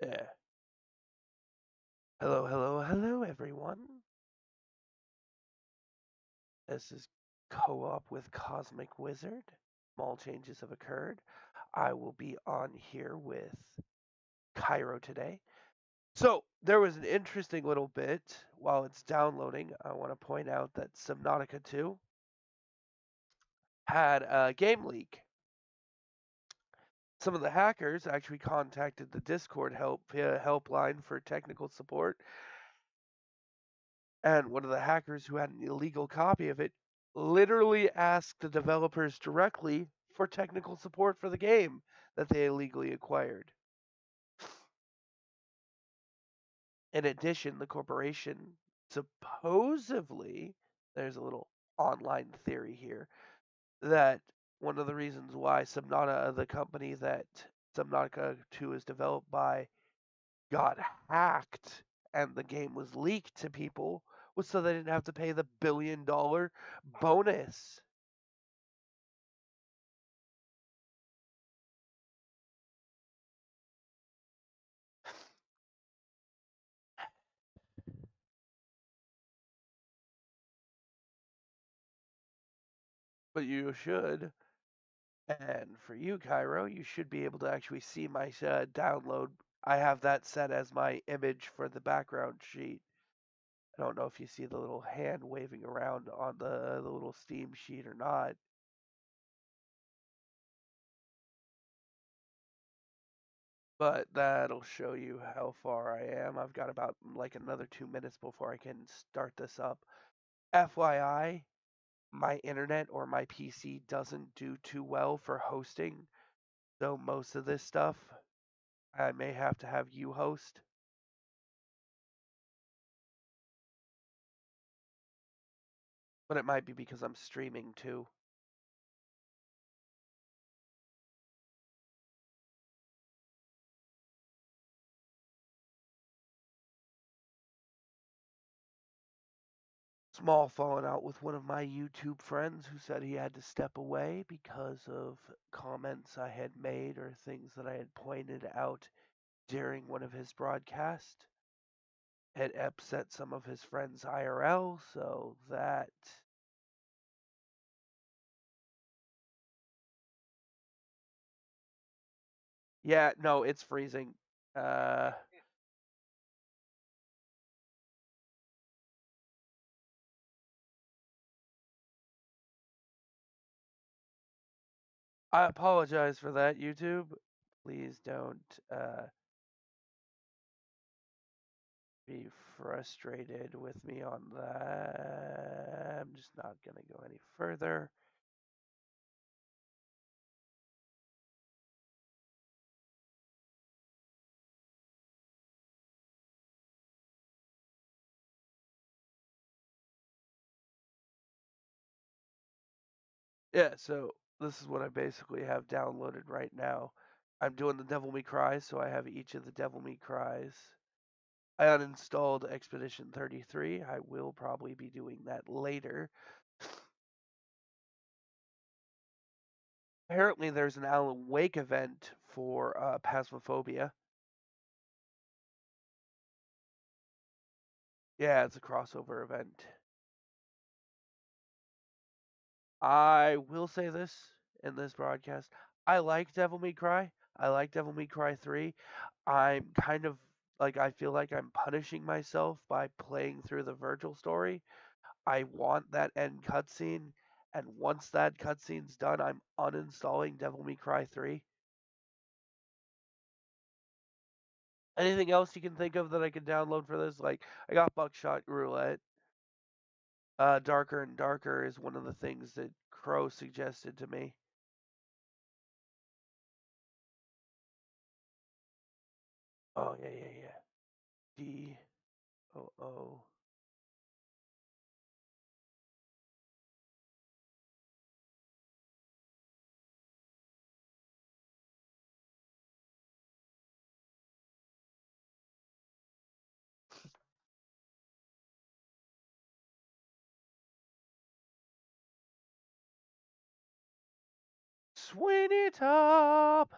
Yeah. Hello, hello, hello, everyone. This is Co-op with Cosmic Wizard. Small changes have occurred. I will be on here with Cairo today. So, there was an interesting little bit while it's downloading. I want to point out that Subnautica 2 had a game leak. Some of the hackers actually contacted the Discord helpline for technical support, and one of the hackers who had an illegal copy of it literally asked the developers directly for technical support for the game that they illegally acquired. In addition, the corporation supposedly, there's a little online theory here, that one of the reasons why Subnautica, the company that Subnautica 2 is developed by, got hacked and the game was leaked to people was so they didn't have to pay the $1 billion bonus. But you should. And for you, Cairo, you should be able to actually see my download. I have that set as my image for the background sheet. I don't know if you see the little hand waving around on the little Steam sheet or not. But that'll show you how far I am. I've got about like another 2 minutes before I can start this up. FYI, my internet or my PC doesn't do too well for hosting, so most of this stuff I may have to have you host. But it might be because I'm streaming too. Small falling out with one of my YouTube friends who said he had to step away because of comments I had made or things that I had pointed out during one of his broadcasts. It upset some of his friends IRL, so that. Yeah, no, it's freezing. Uh, I apologize for that, YouTube. Please don't be frustrated with me on that. I'm just not going to go any further. Yeah, so this is what I basically have downloaded right now. I'm doing the Devil May Cry, so I have each of the Devil May Cries. I uninstalled Expedition 33. I will probably be doing that later. Apparently, there's an Alan Wake event for Phasmophobia. Yeah, it's a crossover event. I will say this in this broadcast. I like Devil May Cry. I like Devil May Cry 3. I'm kind of like, I feel like I'm punishing myself by playing through the Virgil story. I want that end cutscene, and once that cutscene's done, I'm uninstalling Devil May Cry 3. Anything else you can think of that I can download for this? Like, I got Buckshot Roulette. Darker and Darker is one of the things that Crow suggested to me. Oh, yeah, yeah, yeah. D-O-O. Sweeney Top!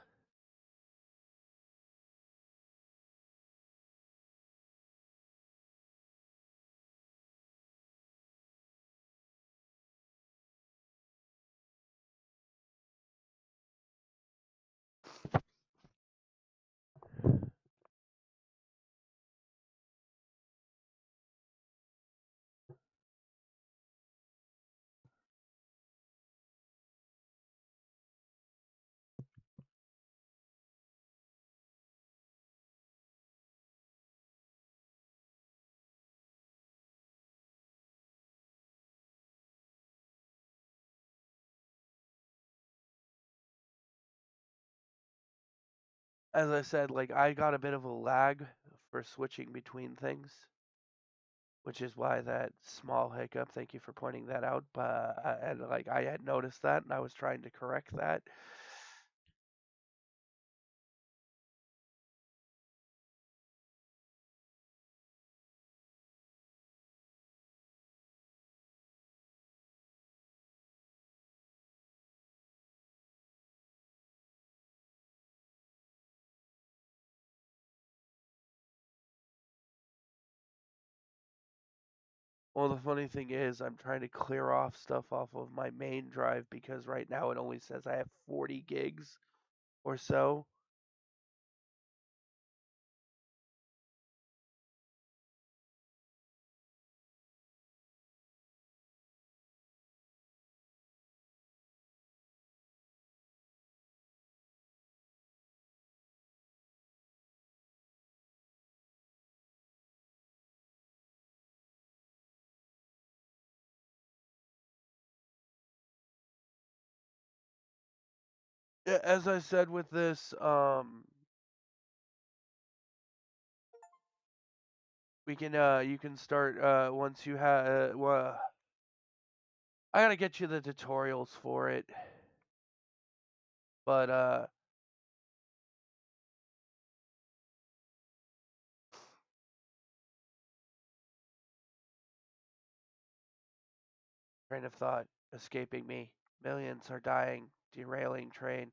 as I said, like I got a bit of a lag for switching between things, which is why that small hiccup. Thank you for pointing that out. But and like I had noticed that, and I was trying to correct that. Well, the funny thing is, I'm trying to clear off stuff off of my main drive because right now it only says I have 40 gigs or so. As I said with this, we can you can start once you have well, I gotta get you the tutorials for it, but train of thought escaping me. Millions are dying, derailing train.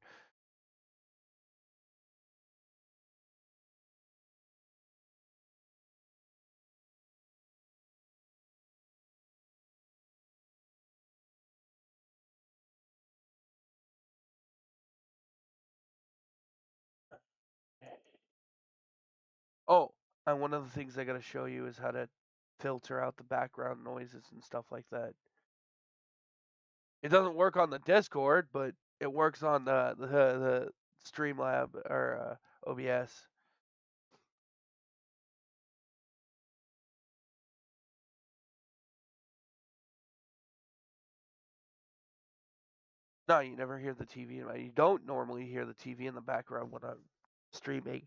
Oh, and one of the things I gotta show you is how to filter out the background noises and stuff like that. It doesn't work on the Discord, but it works on the Streamlab or OBS. No, you never hear the TV. You don't normally hear the TV in the background when I'm streaming.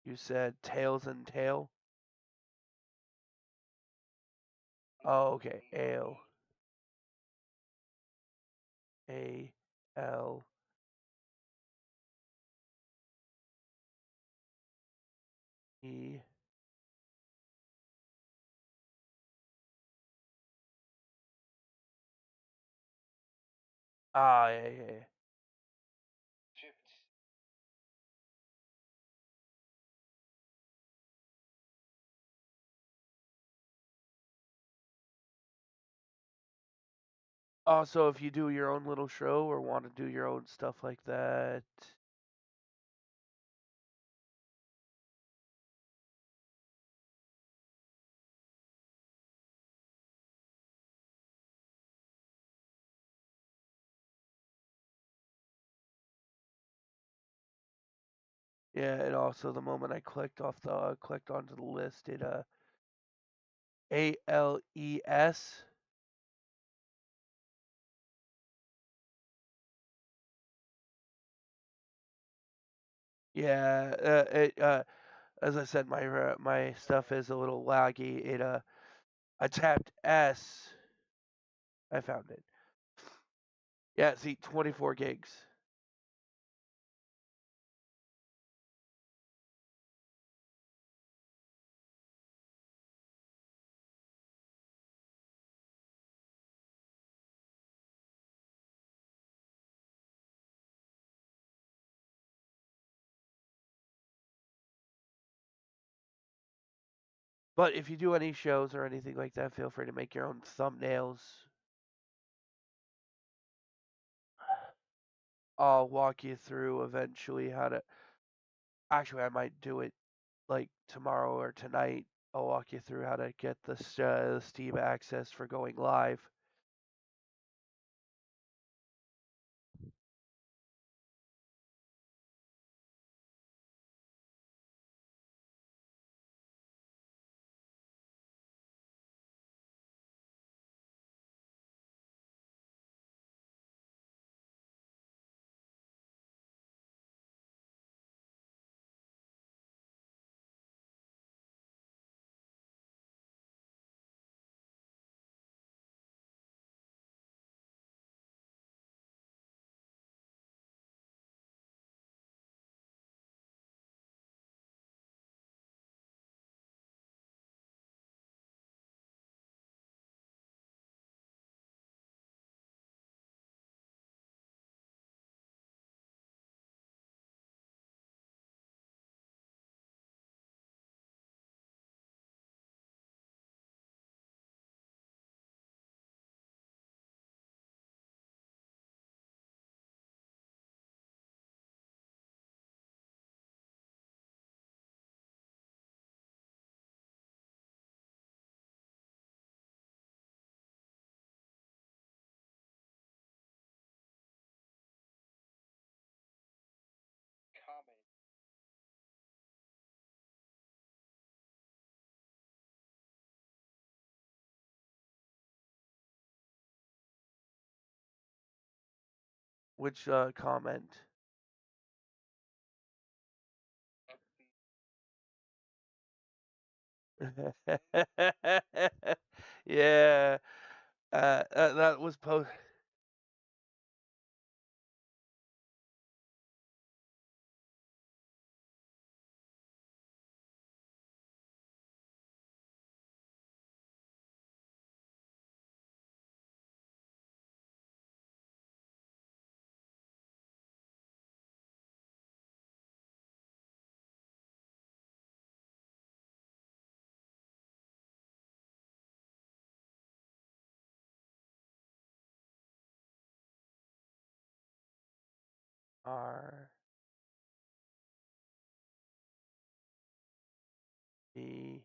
You said tails and tail. Oh, okay. Ale. A-L. E. Ah, yeah, yeah, yeah. Also, if you do your own little show or want to do your own stuff like that, yeah, and also the moment I clicked onto the list, it ALES. Yeah, as I said, my stuff is a little laggy. It I tapped S. I found it. Yeah, see, 24 gigs. But if you do any shows or anything like that, feel free to make your own thumbnails. I'll walk you through eventually how to. Actually, I might do it like tomorrow or tonight. I'll walk you through how to get the Steam access for going live. Which comment? Yeah, that was post. R B.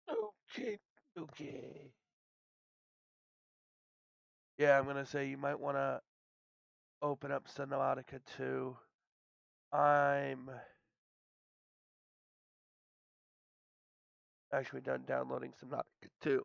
Okay, okay. Yeah, I'm gonna say you might want to open up Subnautica too. I'm actually done downloading Subnautica too.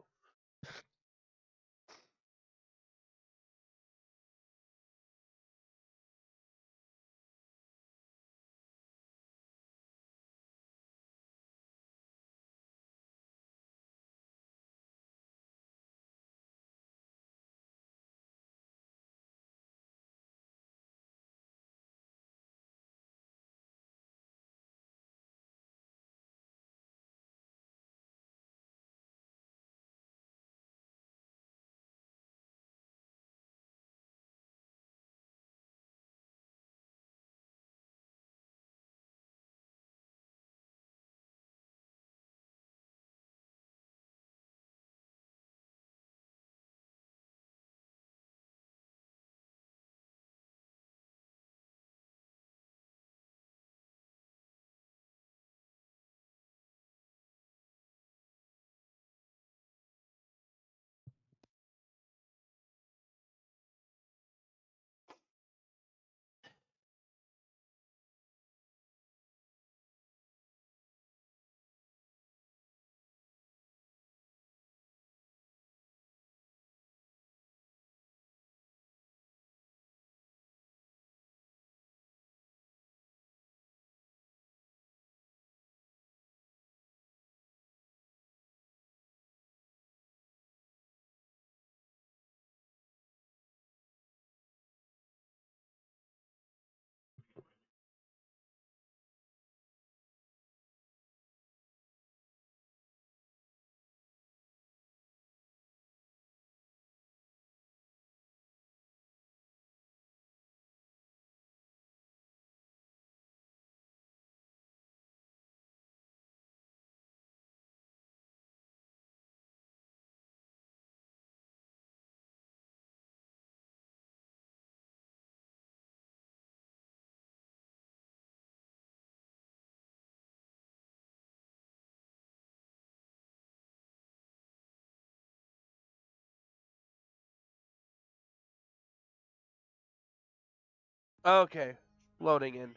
Okay, loading in.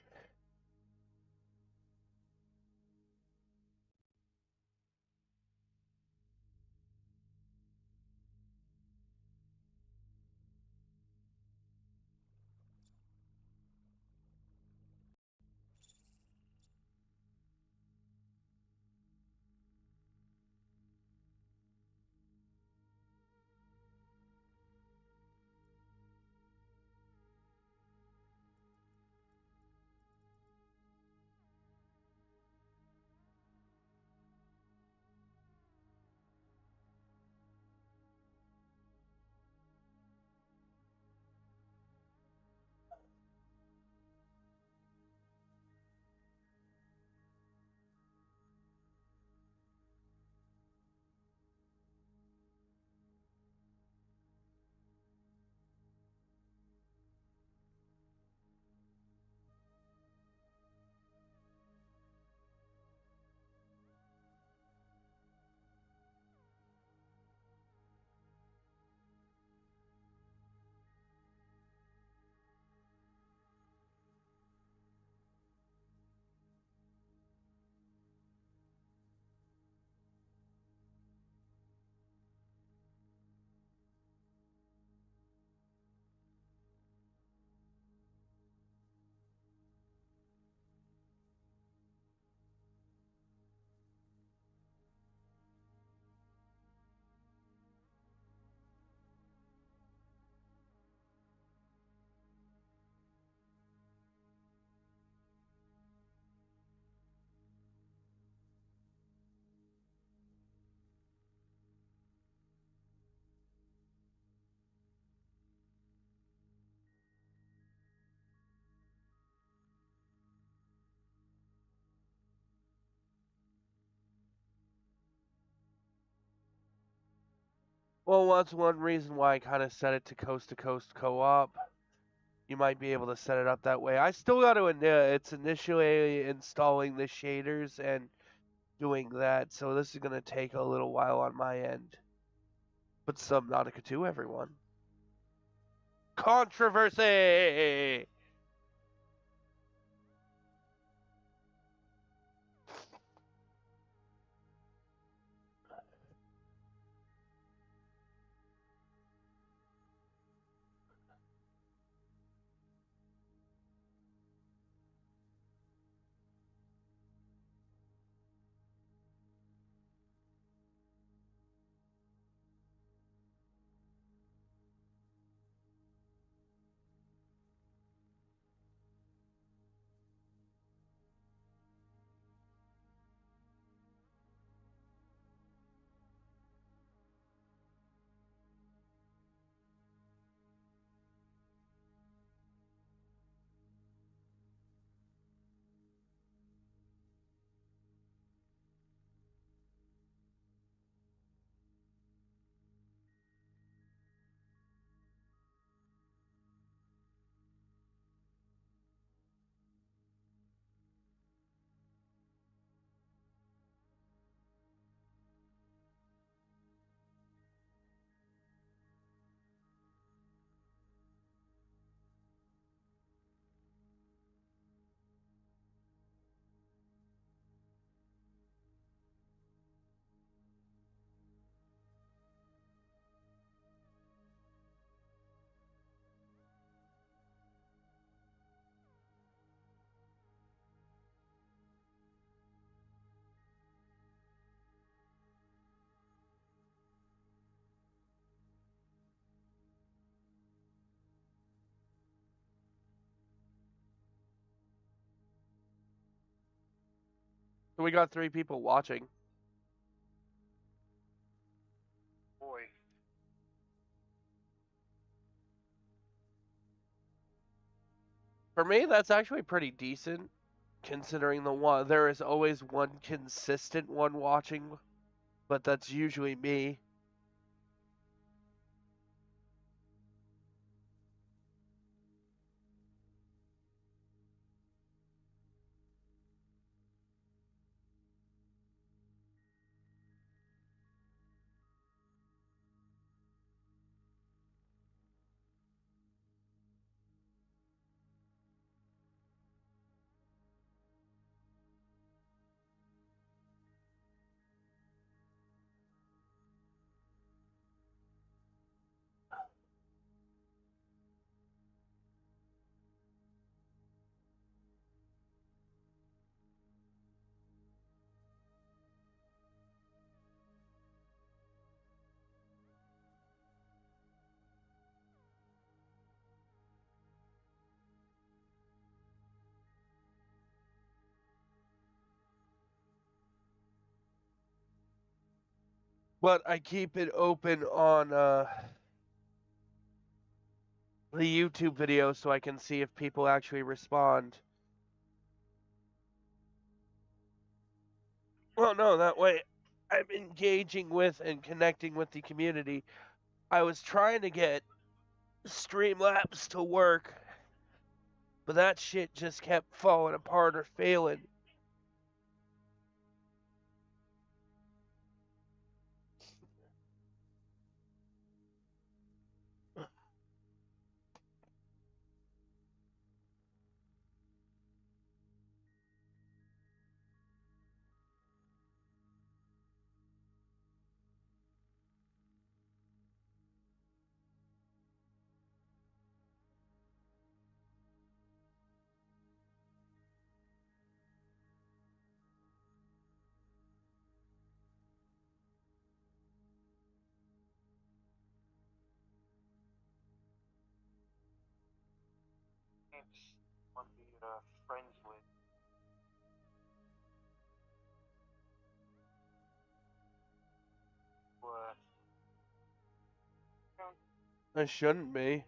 Well, that's one reason why I kind of set it to coast co-op. You might be able to set it up that way. I still got to, it's initially installing the shaders and doing that, so this is going to take a little while on my end. But Subnautica 2, everyone. Controversy! So we got 3 people watching. Boy. For me, that's actually pretty decent, considering the one there is always one consistent one watching, but that's usually me. But I keep it open on the YouTube video so I can see if people actually respond. Well, no, that way I'm engaging with and connecting with the community. I was trying to get Streamlabs to work, but that shit just kept falling apart or failing. Games want to be friends with. What? I shouldn't be.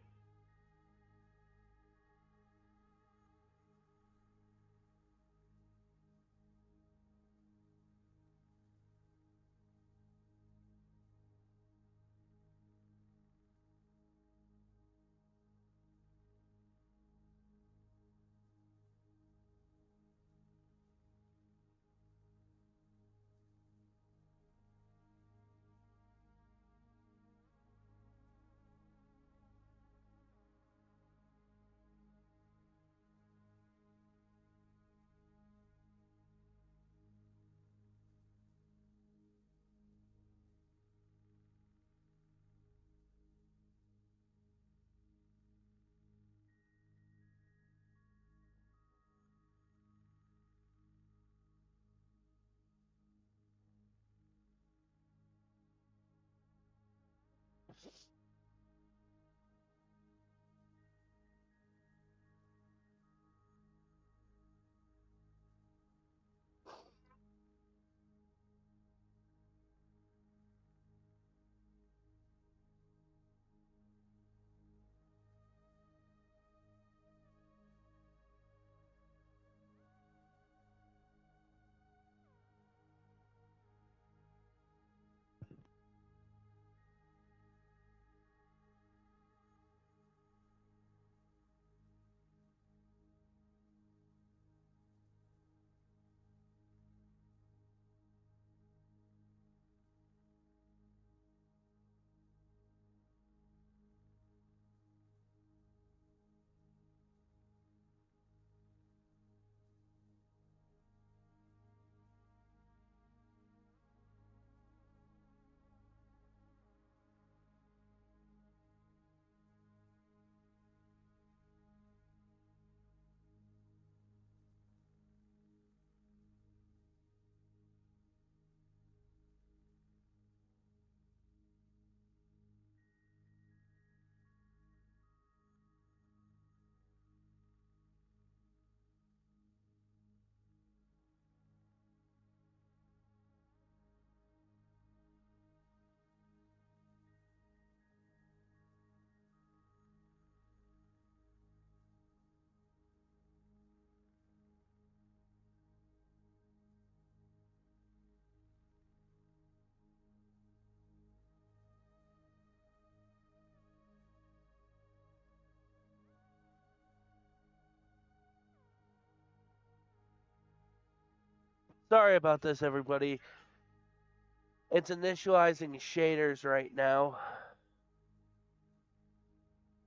Sorry about this, everybody. It's initializing shaders right now.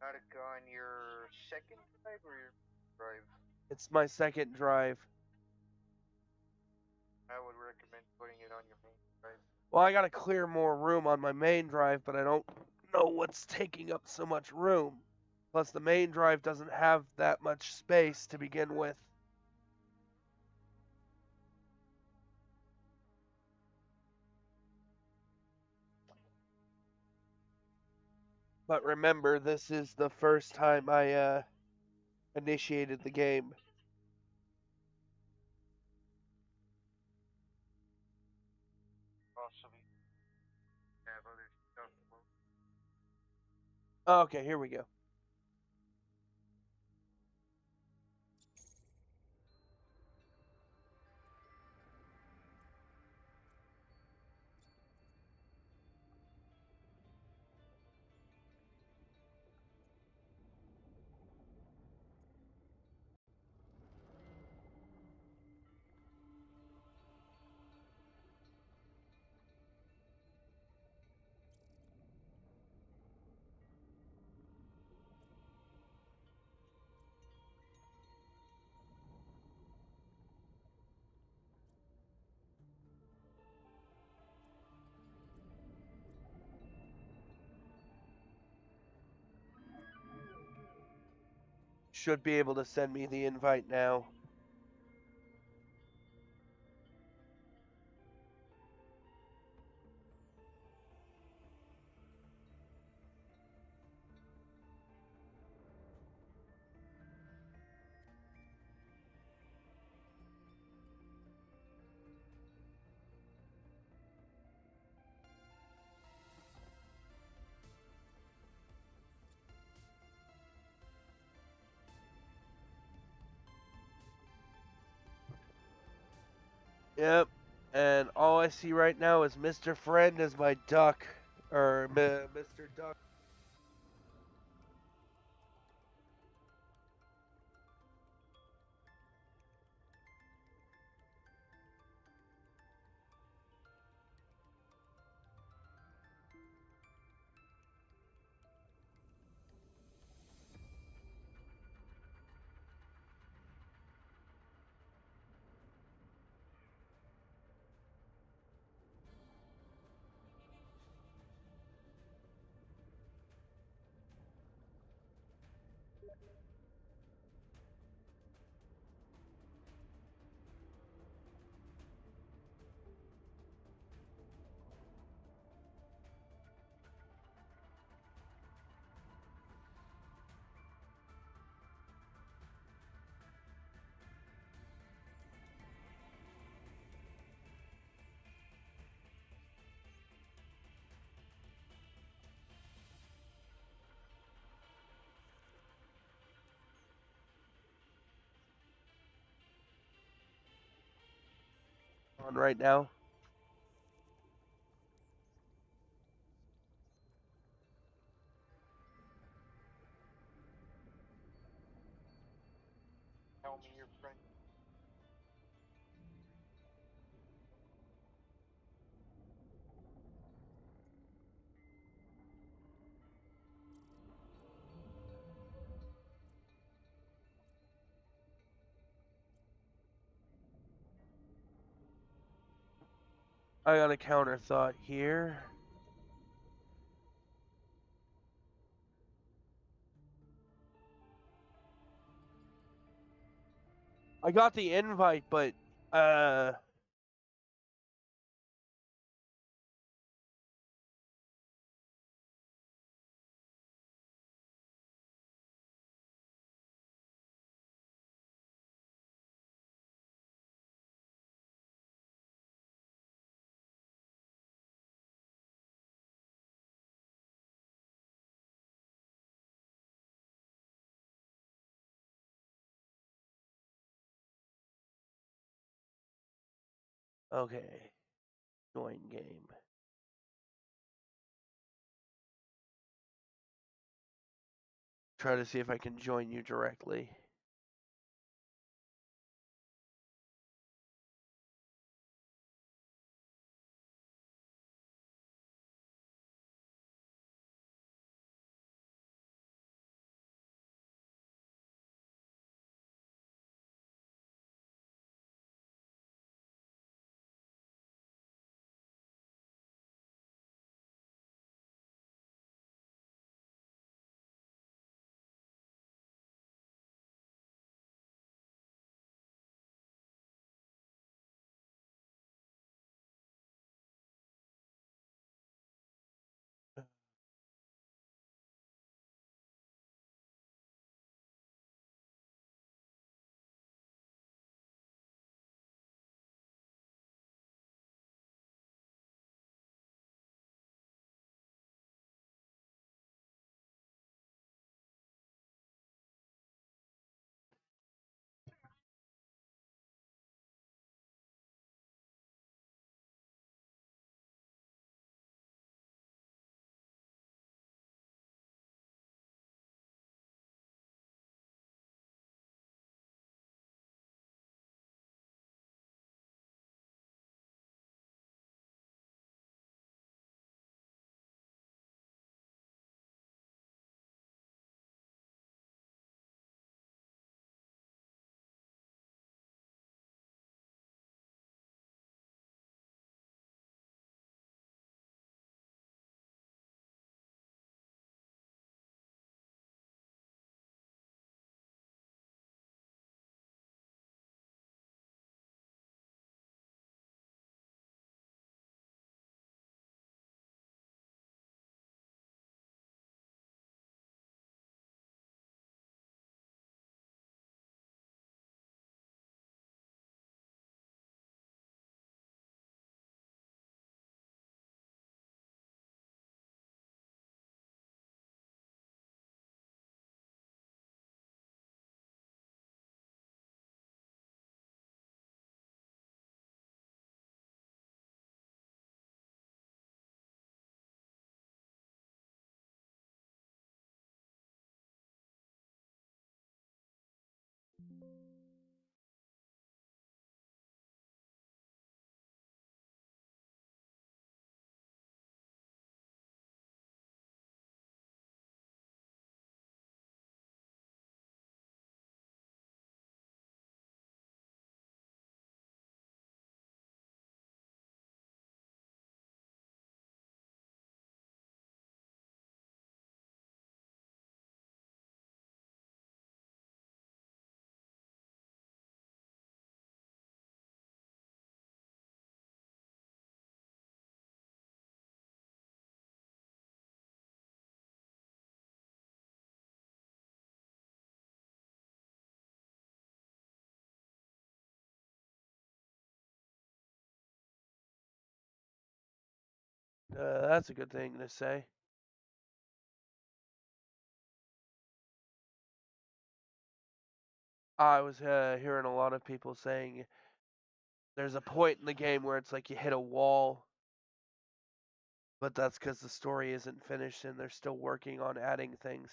Not on your second drive or your drive? It's my second drive. I would recommend putting it on your main drive. Well, I gotta clear more room on my main drive, but I don't know what's taking up so much room. Plus, the main drive doesn't have that much space to begin with. But remember, this is the first time I initiated the game. Possibly. Okay, here we go. Should be able to send me the invite now. Yep. And all I see right now is Mr. Friend as my duck. Or Mr. Duck. On right now. Tell me your friend. I got a counter thought here. I got the invite, but okay. Join game. Try to see if I can join you directly. That's a good thing to say. I was hearing a lot of people saying there's a point in the game where it's like you hit a wall, but that's because the story isn't finished and they're still working on adding things.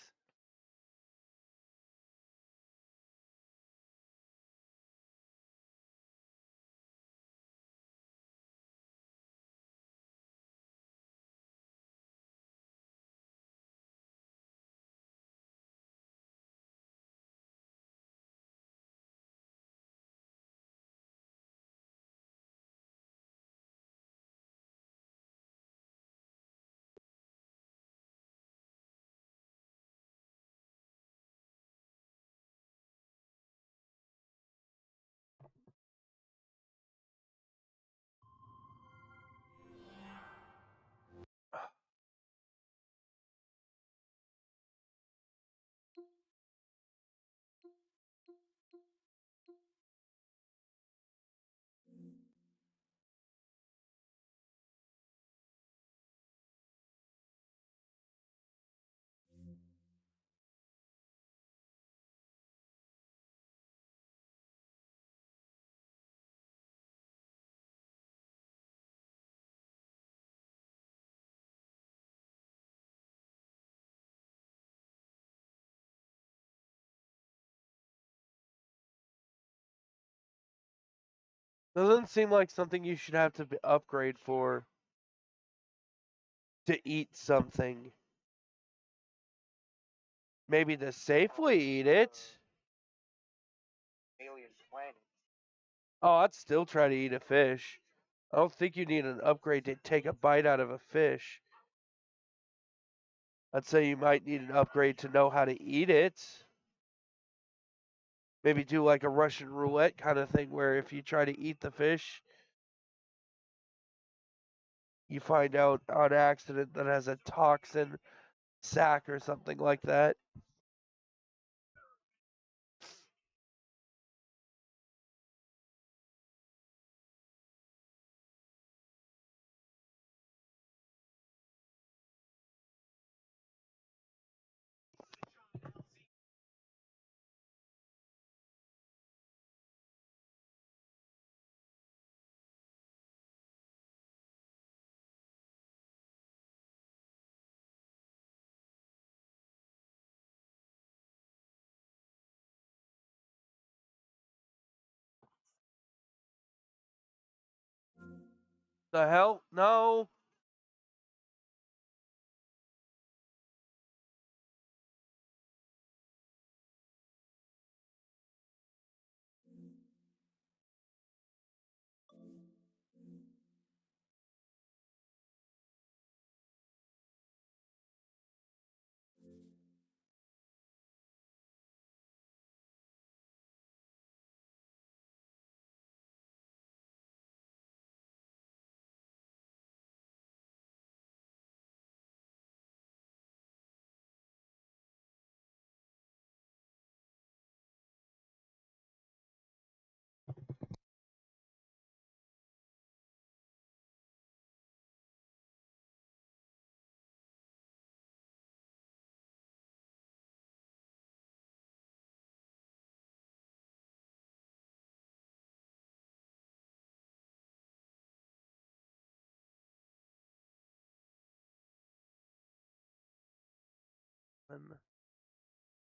Doesn't seem like something you should have to upgrade for to eat something. Maybe to safely eat it. Alien planet. Oh, I'd still try to eat a fish. I don't think you need an upgrade to take a bite out of a fish. I'd say you might need an upgrade to know how to eat it. Maybe do like a Russian roulette kind of thing where if you try to eat the fish, you find out on accident that it has a toxin sac or something like that. The hell? No.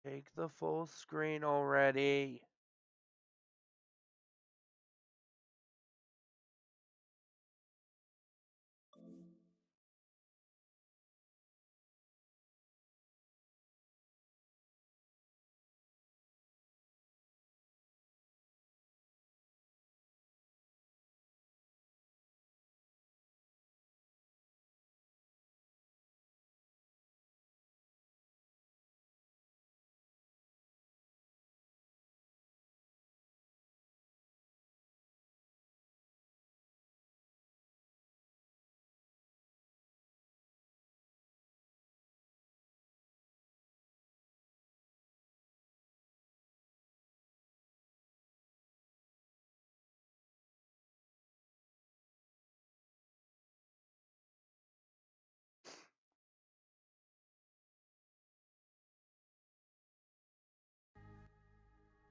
Take the full screen already.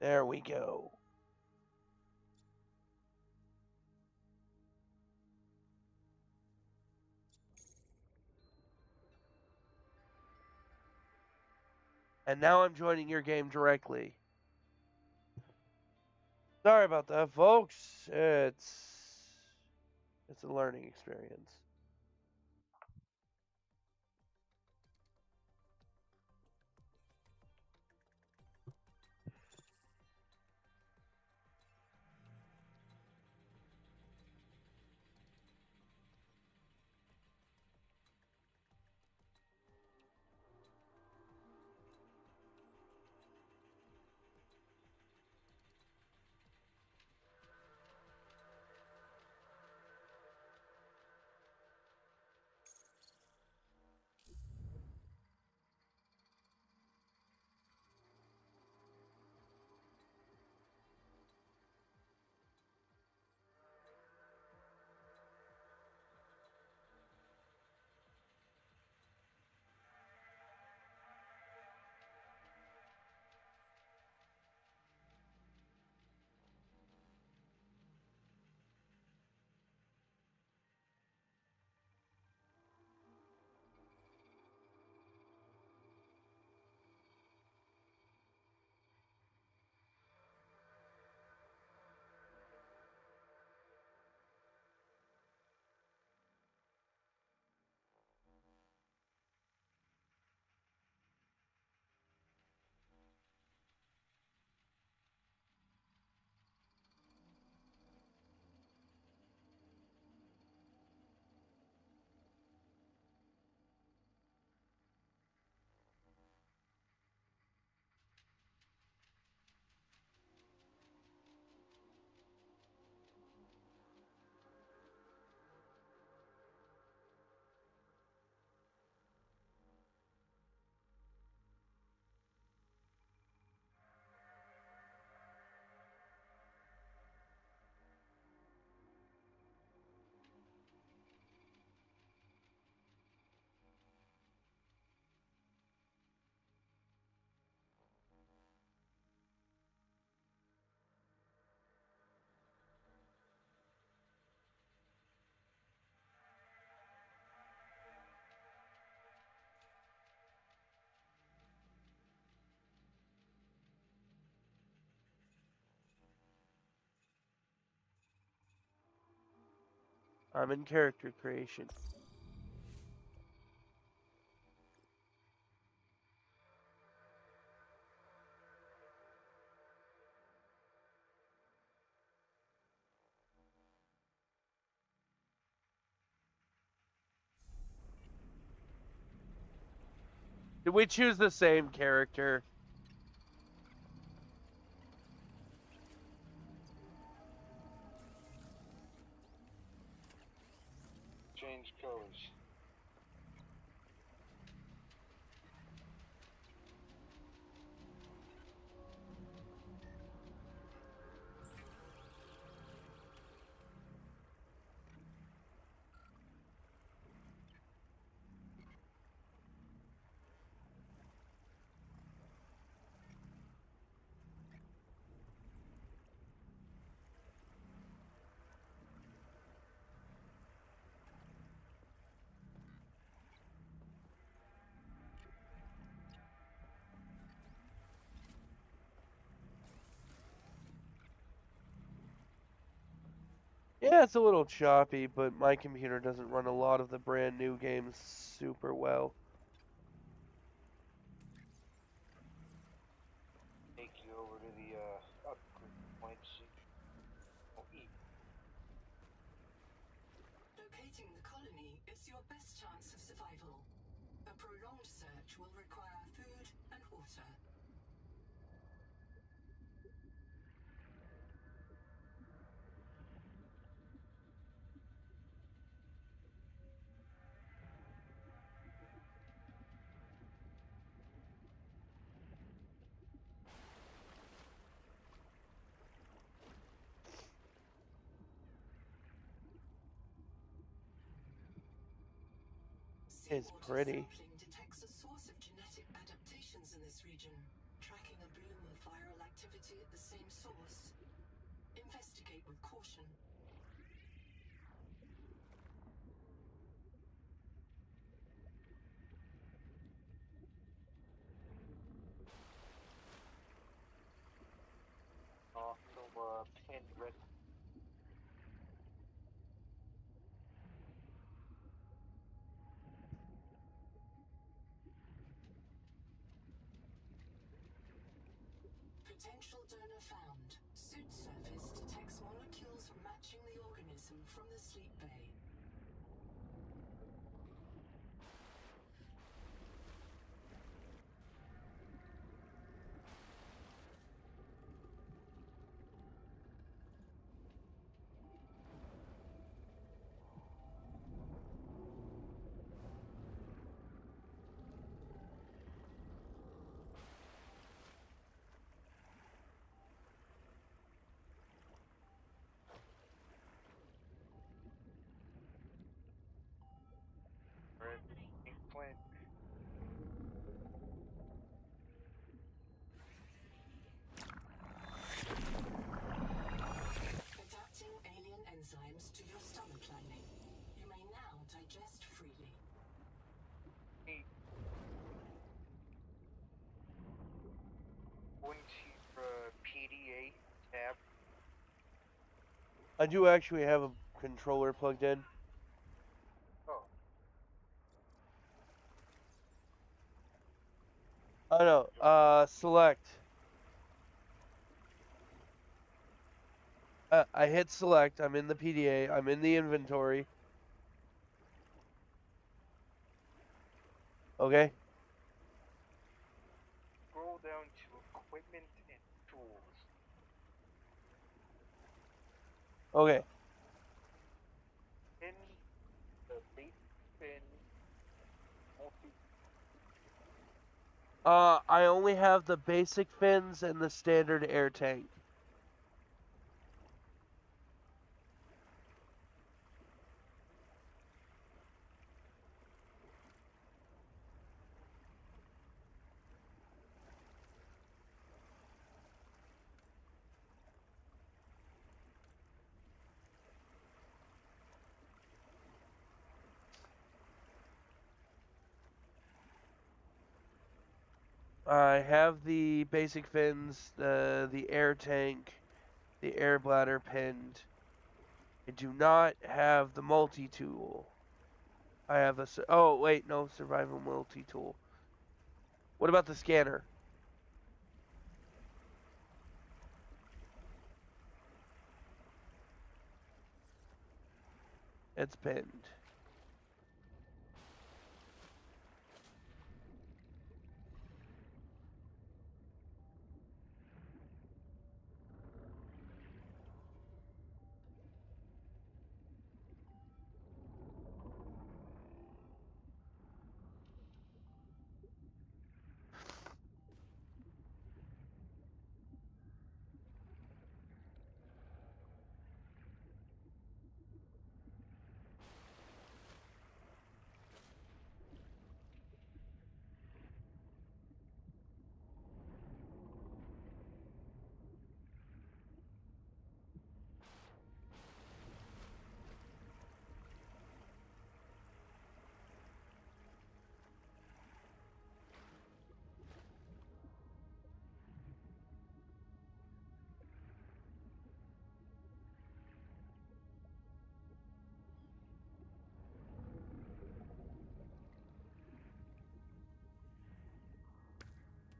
There we go. And now I'm joining your game directly. Sorry about that, folks. It's a learning experience. I'm in character creation. Did we choose the same character? Change colors. Yeah, it's a little choppy, but my computer doesn't run a lot of the brand new games super well. Take you over to the upgrade point so you don't eat. Locating the colony is your best chance of survival. A prolonged search will require food and water. It's Seawater pretty. sampling detects a source of genetic adaptations in this region, tracking a bloom of viral activity at the same source. Investigate with caution. Also, pin red. Potential donor found. Suit surface detects molecules matching the organism from the sleep bay. Red. Pink flint. Adapting alien enzymes to your stomach lining. You may now digest freely. Hey. Wouldn't your PDA tab? I do actually have a controller plugged in. Oh. Oh no, select. I hit select, I'm in the PDA, I'm in the inventory. Okay? Scroll down to equipment and tools. Okay. In the base fin multi. I only have the basic fins and the standard air tank. I have the basic fins, the air tank, the air bladder pinned. I do not have the multi-tool. I have a... Oh, wait, no, survival multi-tool. What about the scanner? It's pinned.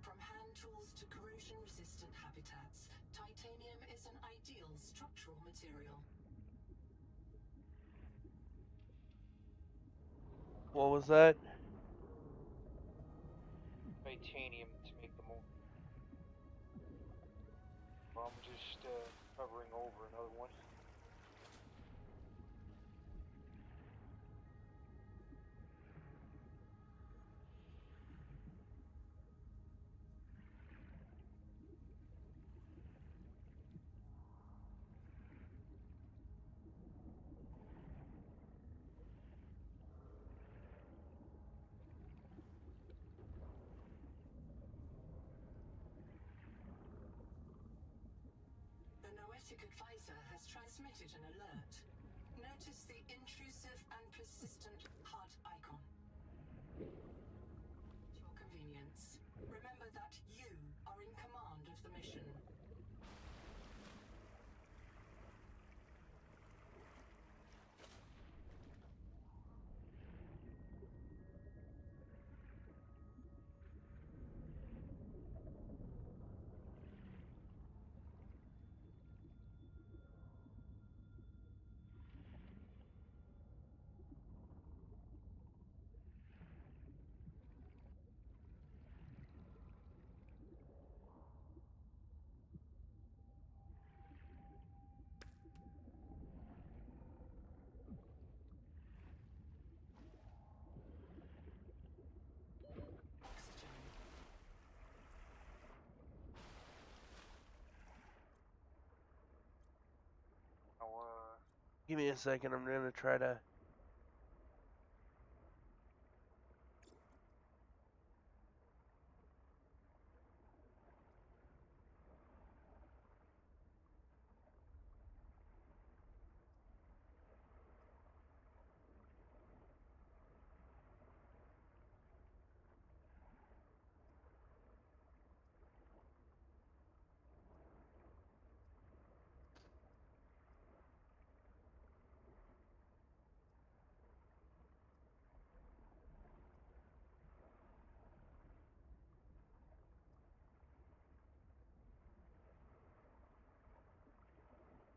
From hand tools to corrosion-resistant habitats, titanium is an ideal structural material. What was that? Titanium to make the mold. I'm just covering over another one. scientific advisor has transmitted an alert. Notice the intrusive and persistent HUD icon. At your convenience. Remember that you are in command of the mission. Oxygen. Now, Give me a second. I'm gonna try to.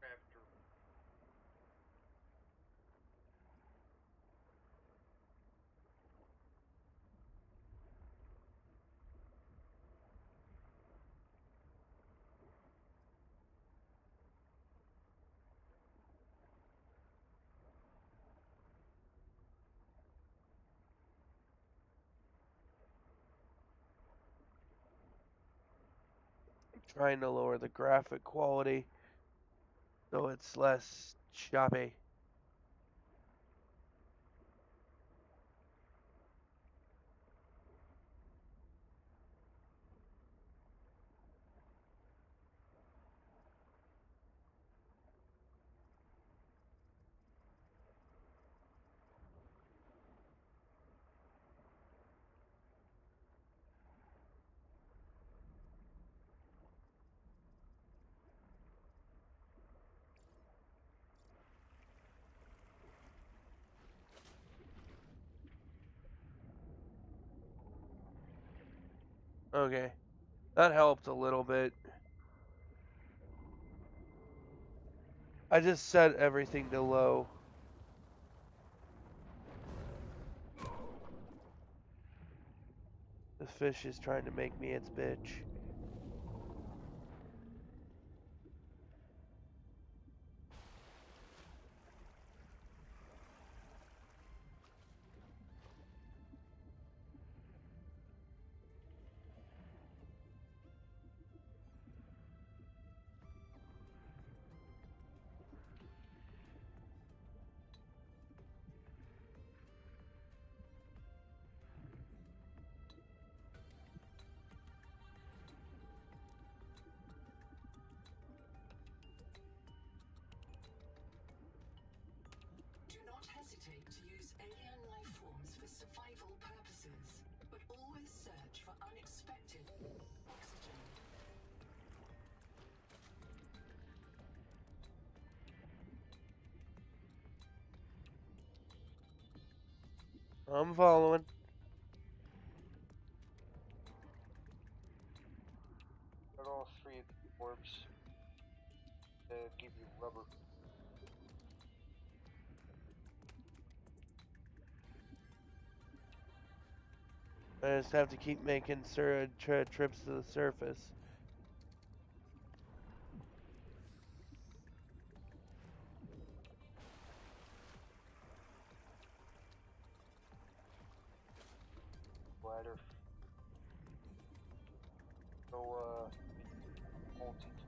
after Trying to lower the graphic quality so it's less choppy. Okay, that helped a little bit. I just set everything to low. The fish is trying to make me its bitch. Do not hesitate to use alien life forms for survival purposes, but always search for unexpected oxygen. I'm following. got all three of the orbs to give you rubber. I just have to keep making trips to the surface. Bladder. So, hold it.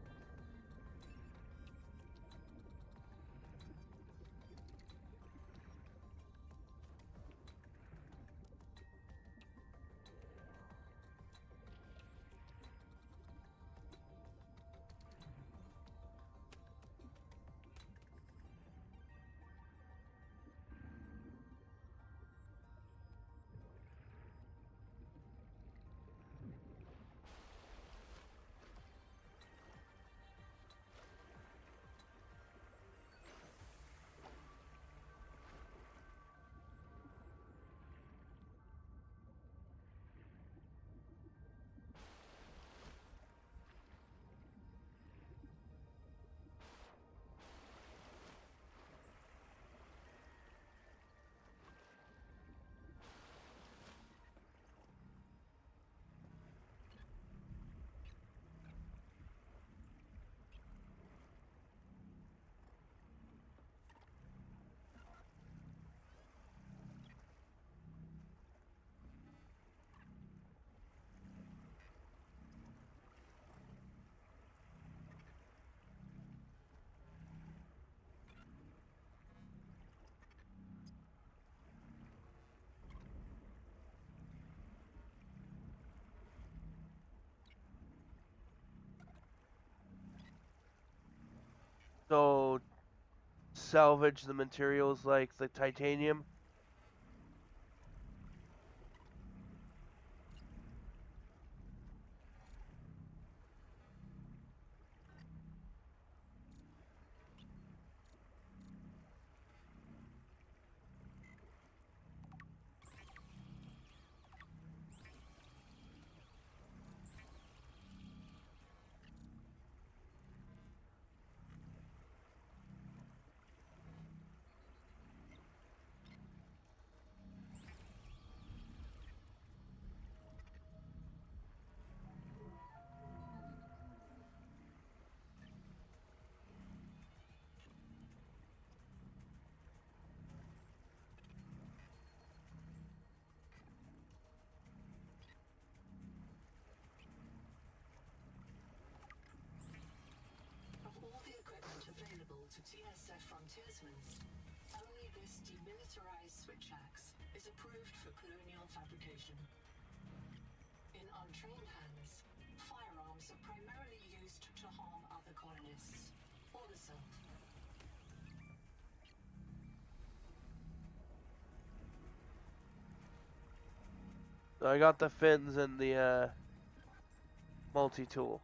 So salvage the materials like the titanium. Of all the equipment available to TSF frontiersmen, only this demilitarized switch axe is approved for colonial fabrication. In untrained hands, firearms are primarily used to harm other colonists, or the self. So I got the fins and the multi-tool.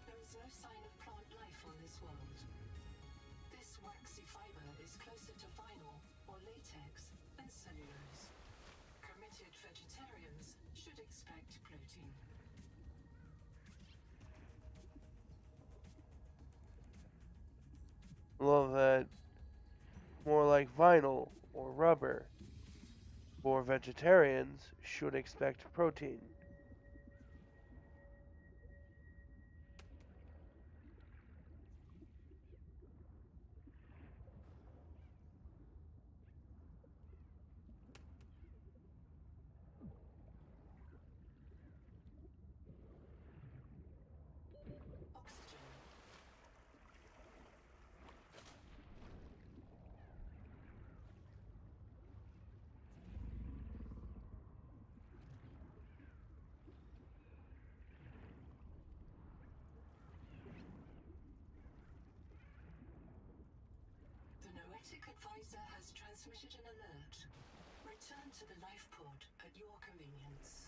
There is no sign of plant life on this world. This waxy fiber is closer to vinyl or latex than cellulose. Committed vegetarians should expect protein. Love that. More like vinyl or rubber. For vegetarians, should expect protein. Oxygen. The Noetic Advisor has transmitted an alert. Return to the life pod at your convenience.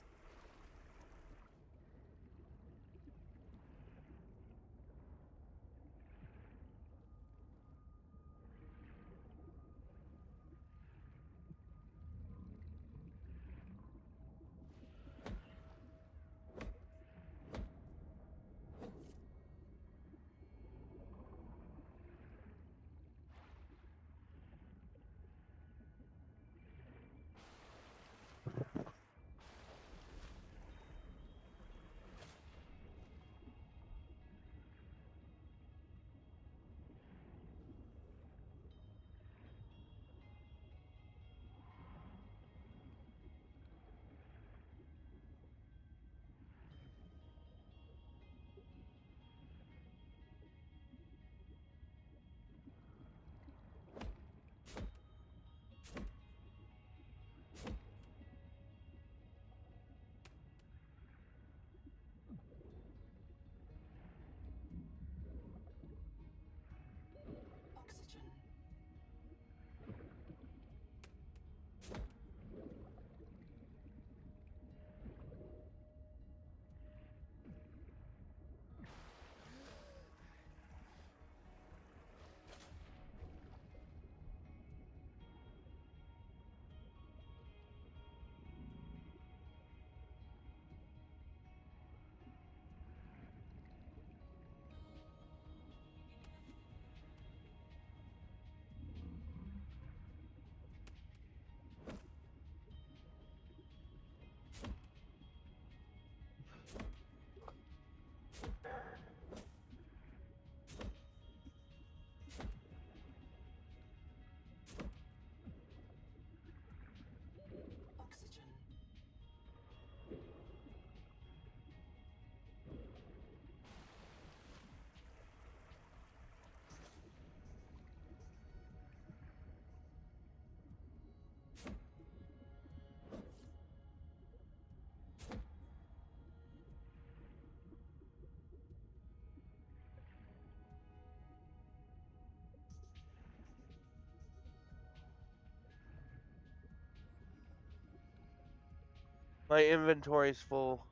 My inventory's full.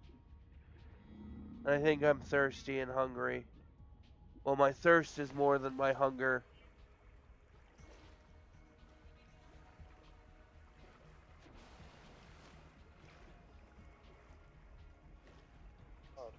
I think I'm thirsty and hungry. Well, my thirst is more than my hunger. God.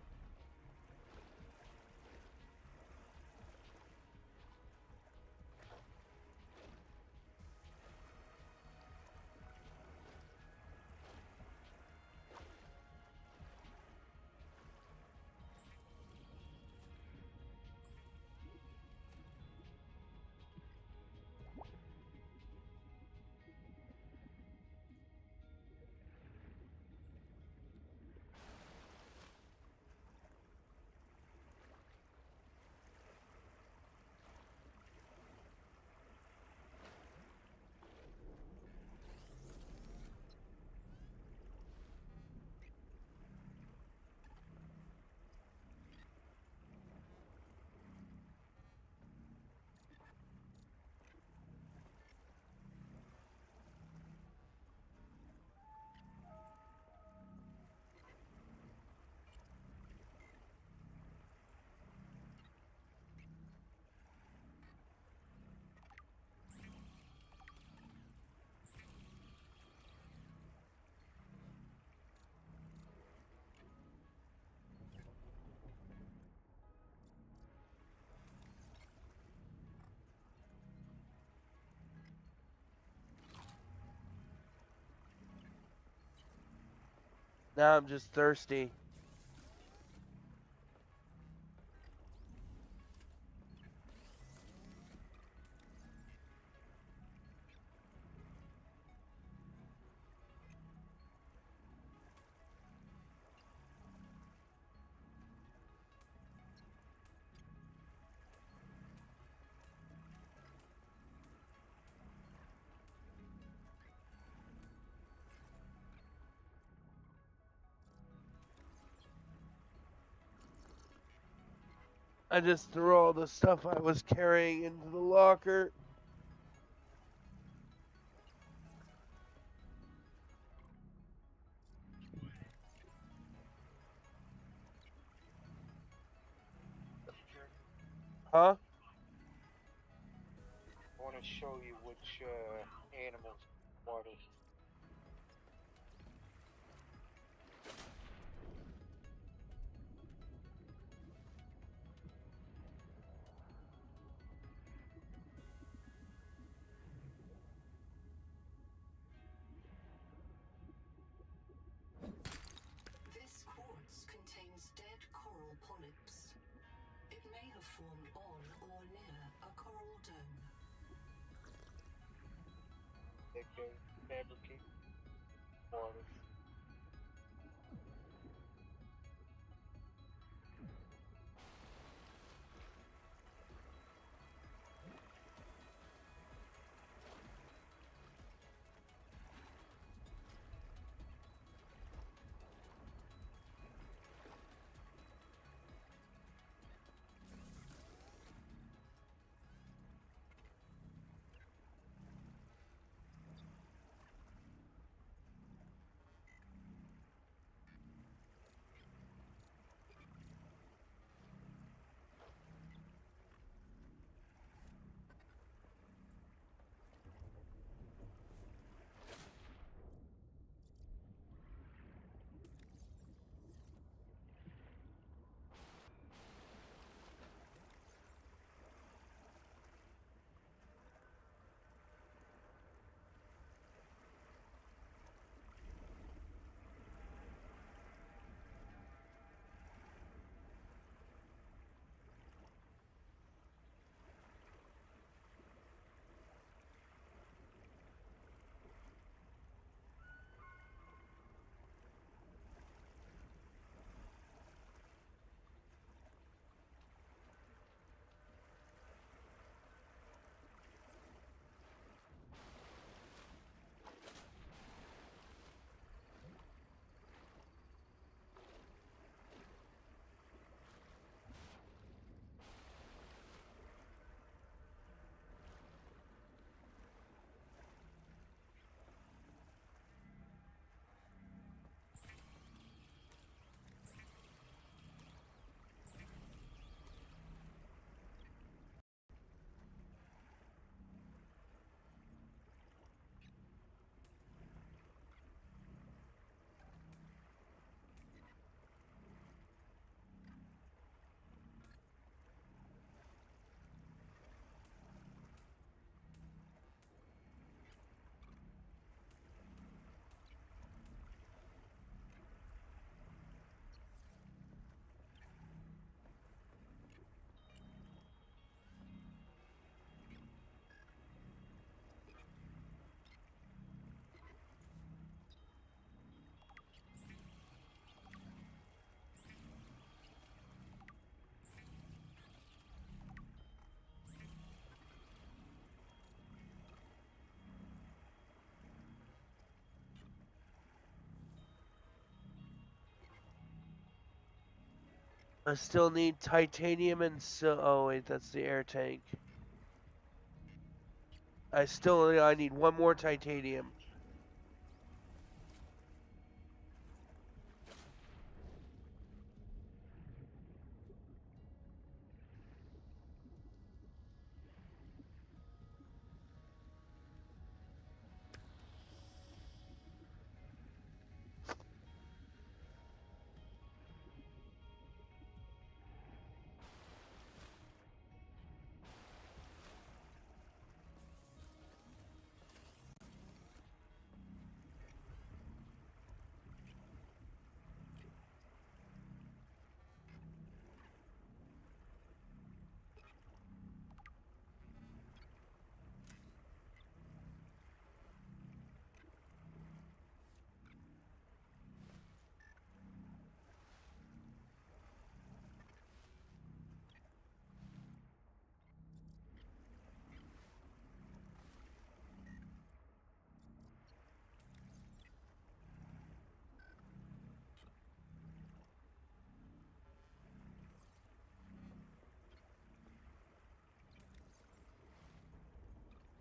Now I'm just thirsty. I just threw all the stuff I was carrying into the locker. Huh? I want to show you which animals water. This quartz contains dead coral polyps. It may have formed on or near a coral dome. They can fabricate water. I still need titanium and oh wait, that's the air tank. I need one more titanium.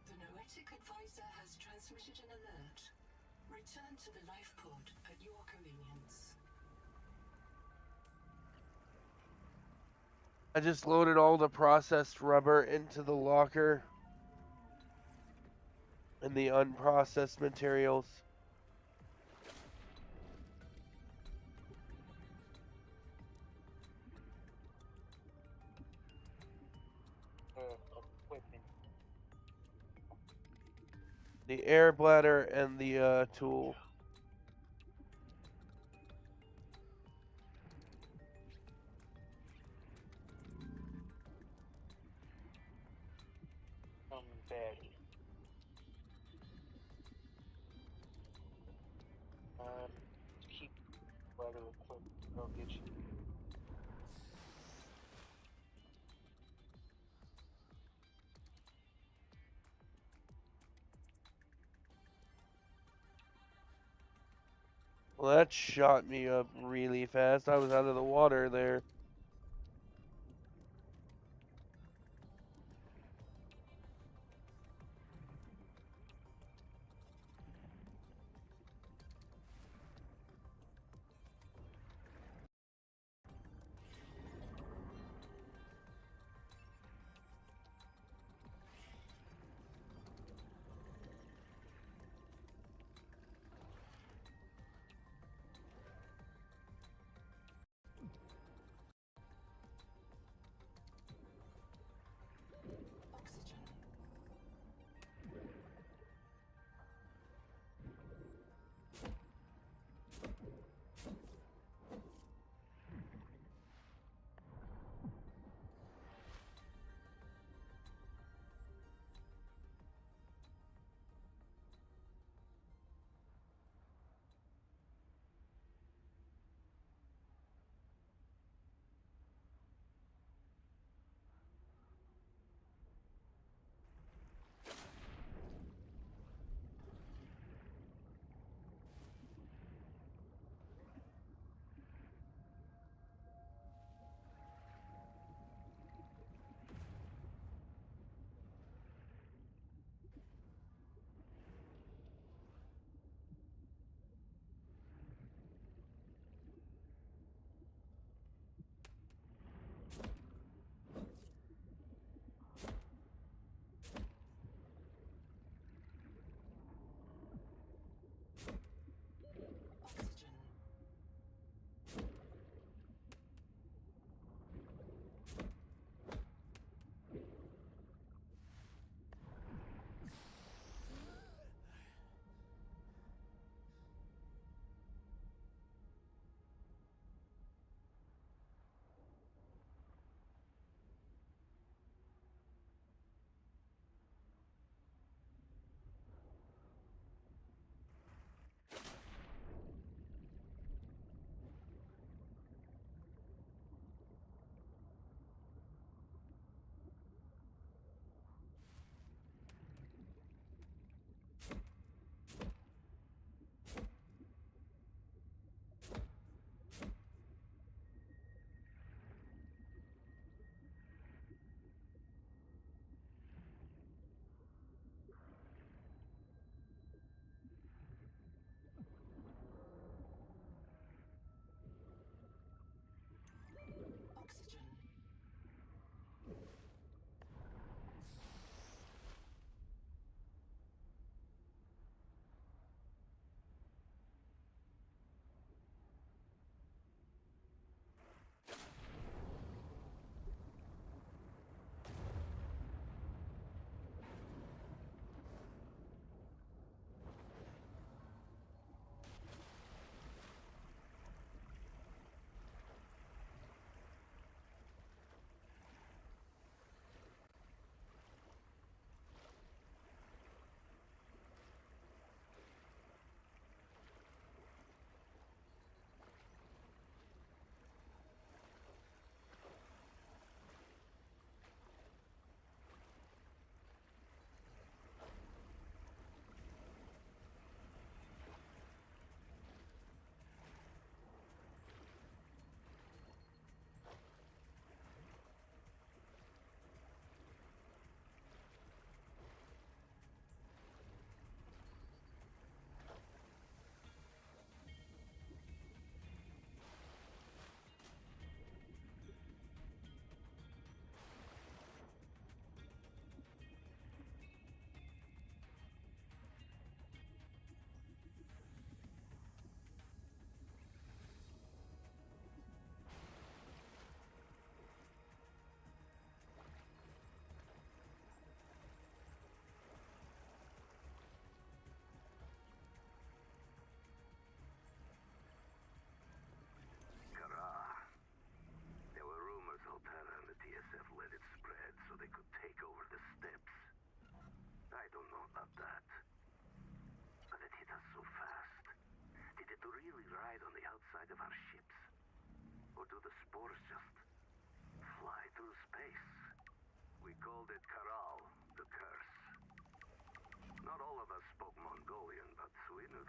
The Noetic Advisor has transmitted an alert. Return to the life pod at your convenience. I just loaded all the processed rubber into the locker and the unprocessed materials. Equipment. The air bladder and the tool. Bag. Keep weather equipment. I'll get you. Well, that shot me up really fast. I was out of the water there.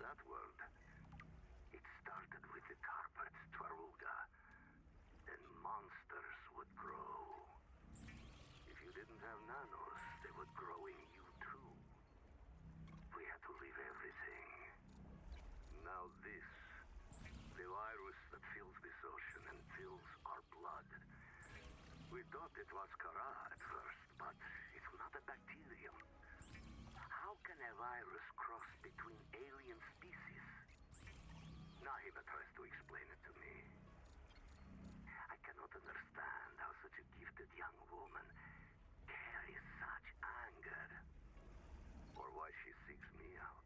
that world. It started with the carpets, Twaruga. Then monsters would grow. If you didn't have nanos, they would grow in you too. We had to leave everything. Now this. The virus that fills this ocean and fills our blood. We thought it was Kara at first, but it's not a bacterium. How can a virus cross between alien species? Nahiba tries to explain it to me. I cannot understand how such a gifted young woman carries such anger. Or why she seeks me out.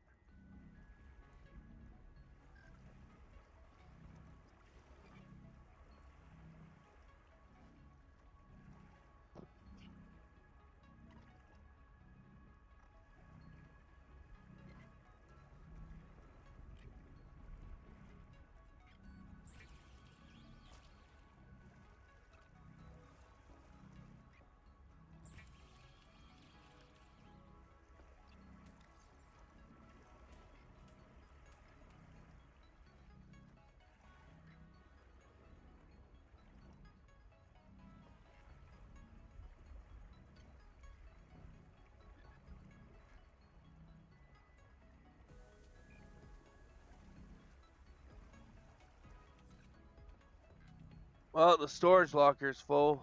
Well, the storage locker's full.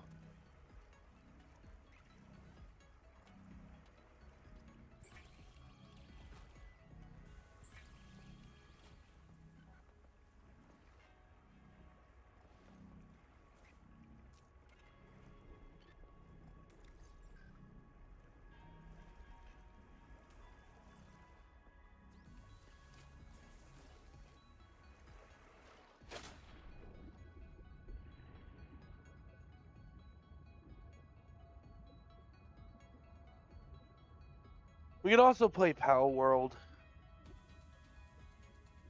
We could also play Pal World.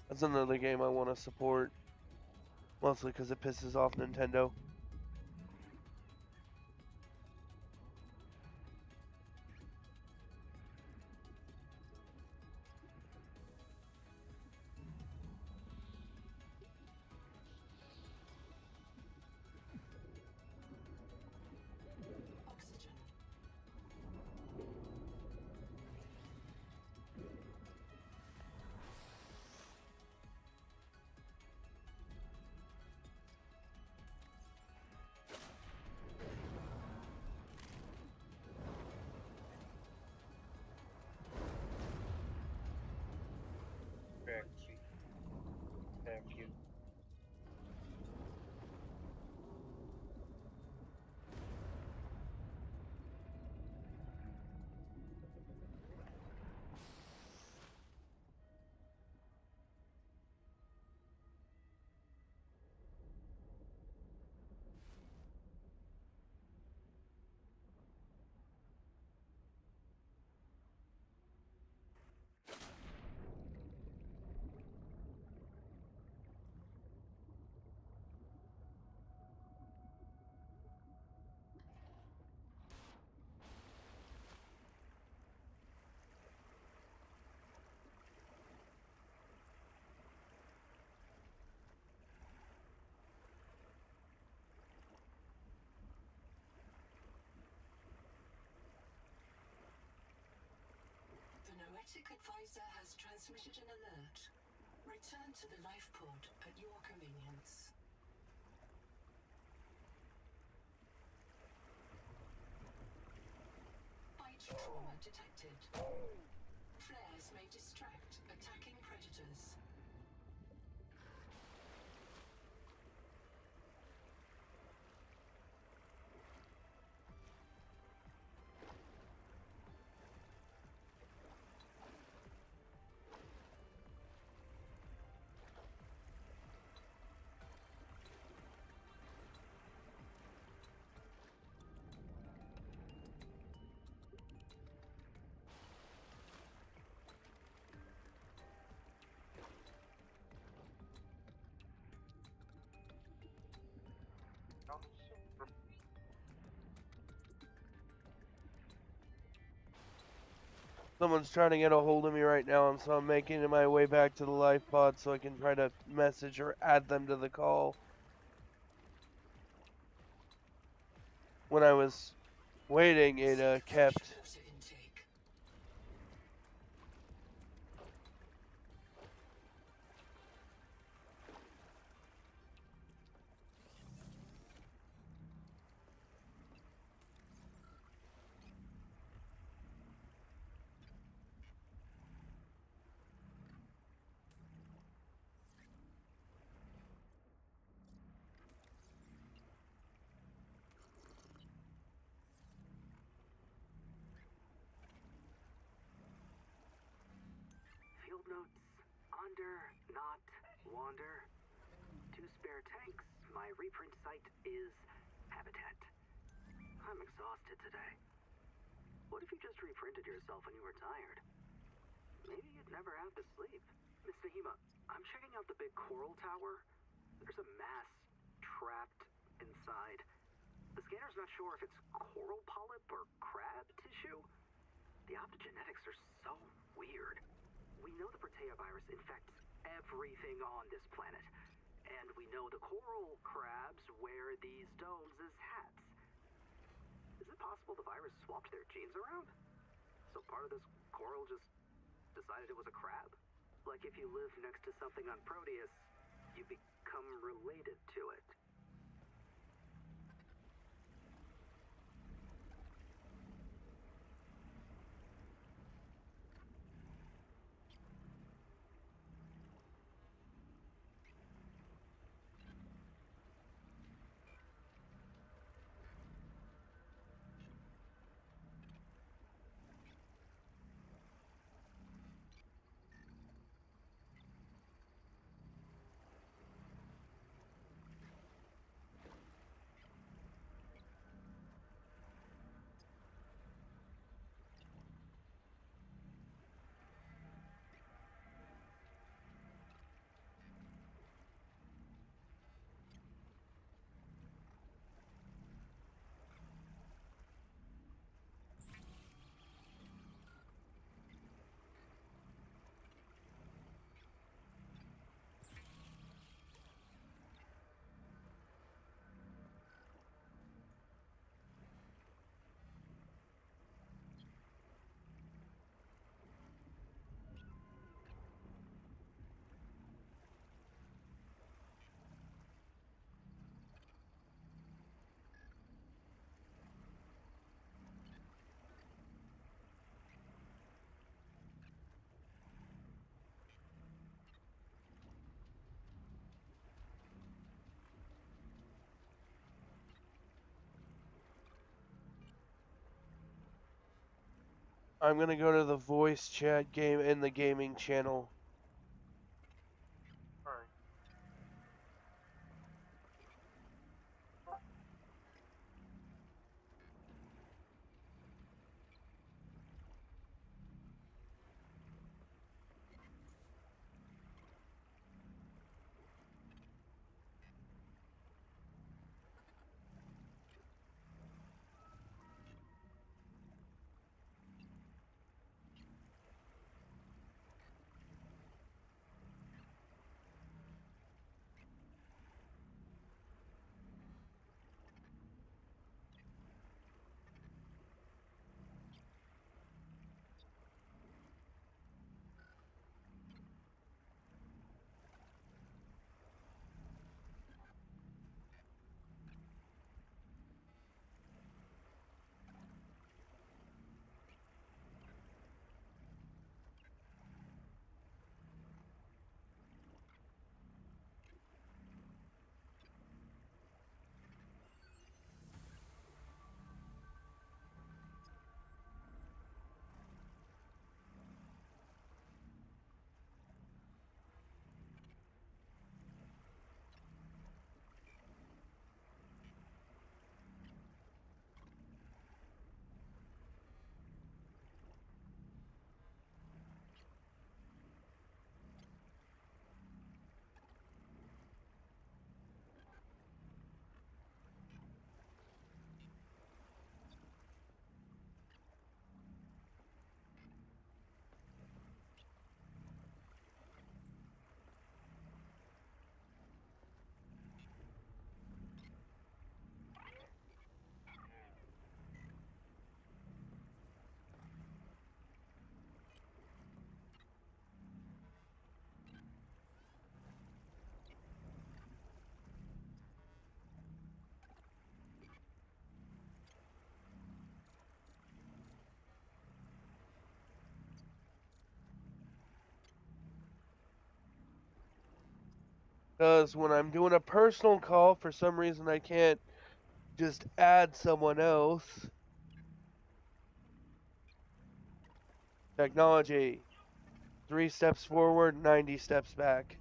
That's another game I want to support. Mostly because it pisses off Nintendo. Oxygen. Thank you. The Noetic Advisor has transmitted an alert. Return to the life pod at your convenience. Bite trauma detected. Flares may distract attacking predators. Someone's trying to get a hold of me right now, and so I'm making my way back to the life pod so I can try to message or add them to the call. When I was waiting, it kept. Water intake. Field notes. Under, not, wander. 2 spare tanks. My reprint site is habitat. I'm exhausted today. What if you just reprinted yourself when you were tired? Maybe you'd never have to sleep. Miss Nahima, I'm checking out the big coral tower. There's a mass trapped inside. The scanner's not sure if it's coral polyp or crab tissue. The optogenetics are so weird. We know the Protea virus infects everything on this planet. And we know the coral crabs wear these domes as hats. Is it possible the virus swapped their genes around? So part of this coral just decided it was a crab? Like if you live next to something on Proteus, you become related to it. I'm gonna go to the voice chat game in the gaming channel. Alright. Because when I'm doing a personal call, for some reason I can't just add someone else. Technology. 3 steps forward, 90 steps back.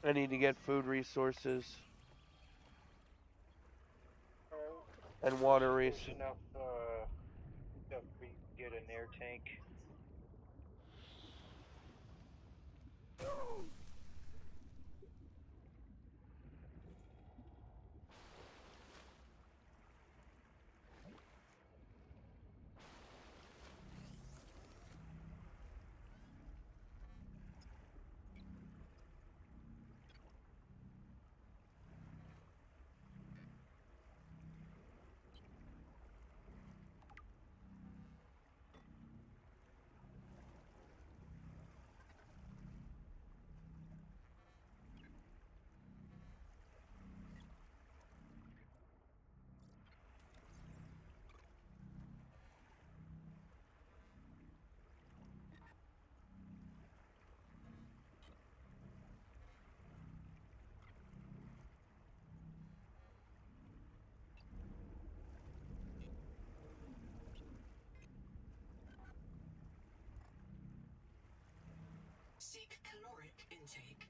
I need to get food resources and water There's resources. enough stuff for you to get an air tank. Seek caloric intake.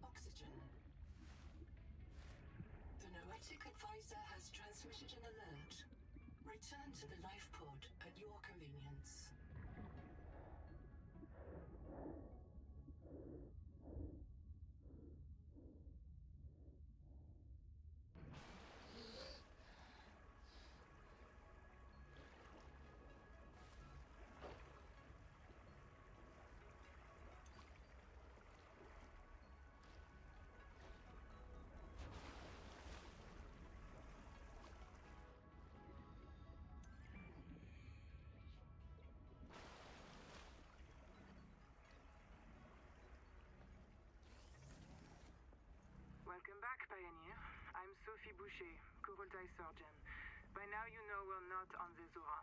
Oxygen. The Noetic advisor has transmitted an alert. Return to the life pod at your convenience. Welcome back, Pioneer. I'm Sophie Boucher, Kurultai surgeon. By now you know we're not on Zezura.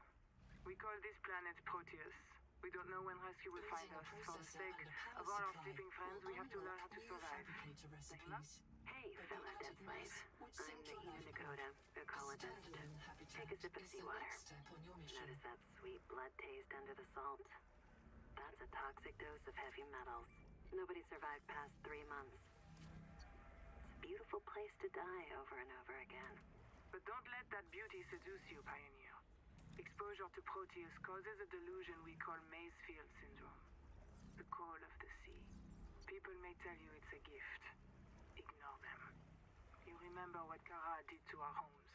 We call this planet Proteus. We don't know when rescue will find us. For the sake of all our sleeping friends, we have to learn how to survive. Nahima? Hey, fellow dead slaves. I'm Nahima Dakota, ecologist. Take a sip of seawater. Notice that sweet blood taste under the salt? That's a toxic dose of heavy metals. Nobody survived past 3 months. Beautiful place to die over and over again. But don't let that beauty seduce you, Pioneer. Exposure to Proteus causes a delusion we call Maysfield syndrome. The call of the sea. People may tell you it's a gift. Ignore them. You remember what Kara did to our homes.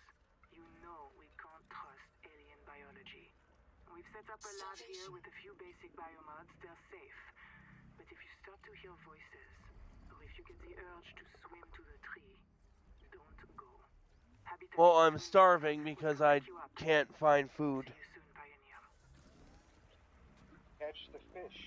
You know we can't trust alien biology. We've set up a lab here with a few basic biomods. They're safe. But if you start to hear voices, or if you get the urge to swim to the tree, don't go. Habitat Well, I'm starving because I can't find food. See you soon, Pioneer. Catch the fish.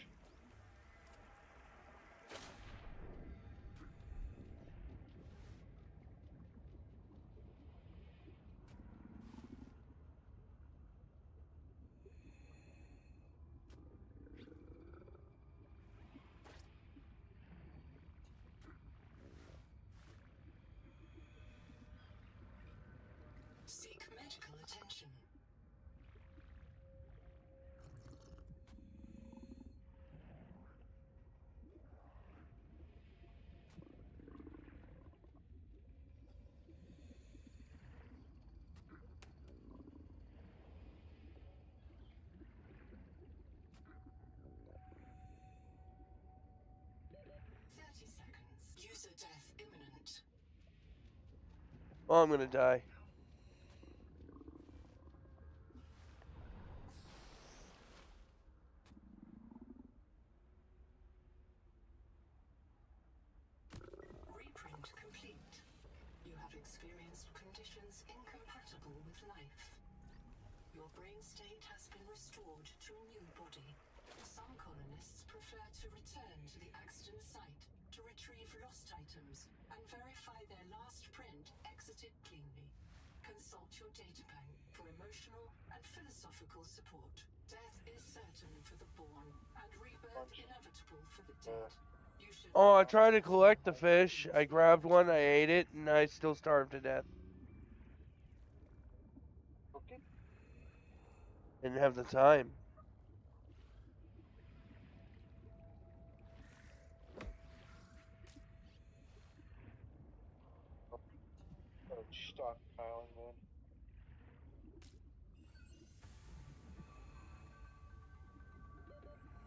Seek medical attention. User death imminent. Oh, I'm gonna die. Reprint complete. You have experienced conditions incompatible with life. Your brain state has been restored to a new body. Some colonists prefer to return to the accident site to retrieve lost items and verify their last print exited cleanly. Consult your databank for emotional and philosophical support. Death is certain for the born and rebirth inevitable for the dead. You should Oh, I tried to collect the fish. I grabbed one, I ate it, and I still starved to death. Okay. Didn't have the time. Stockpiling then.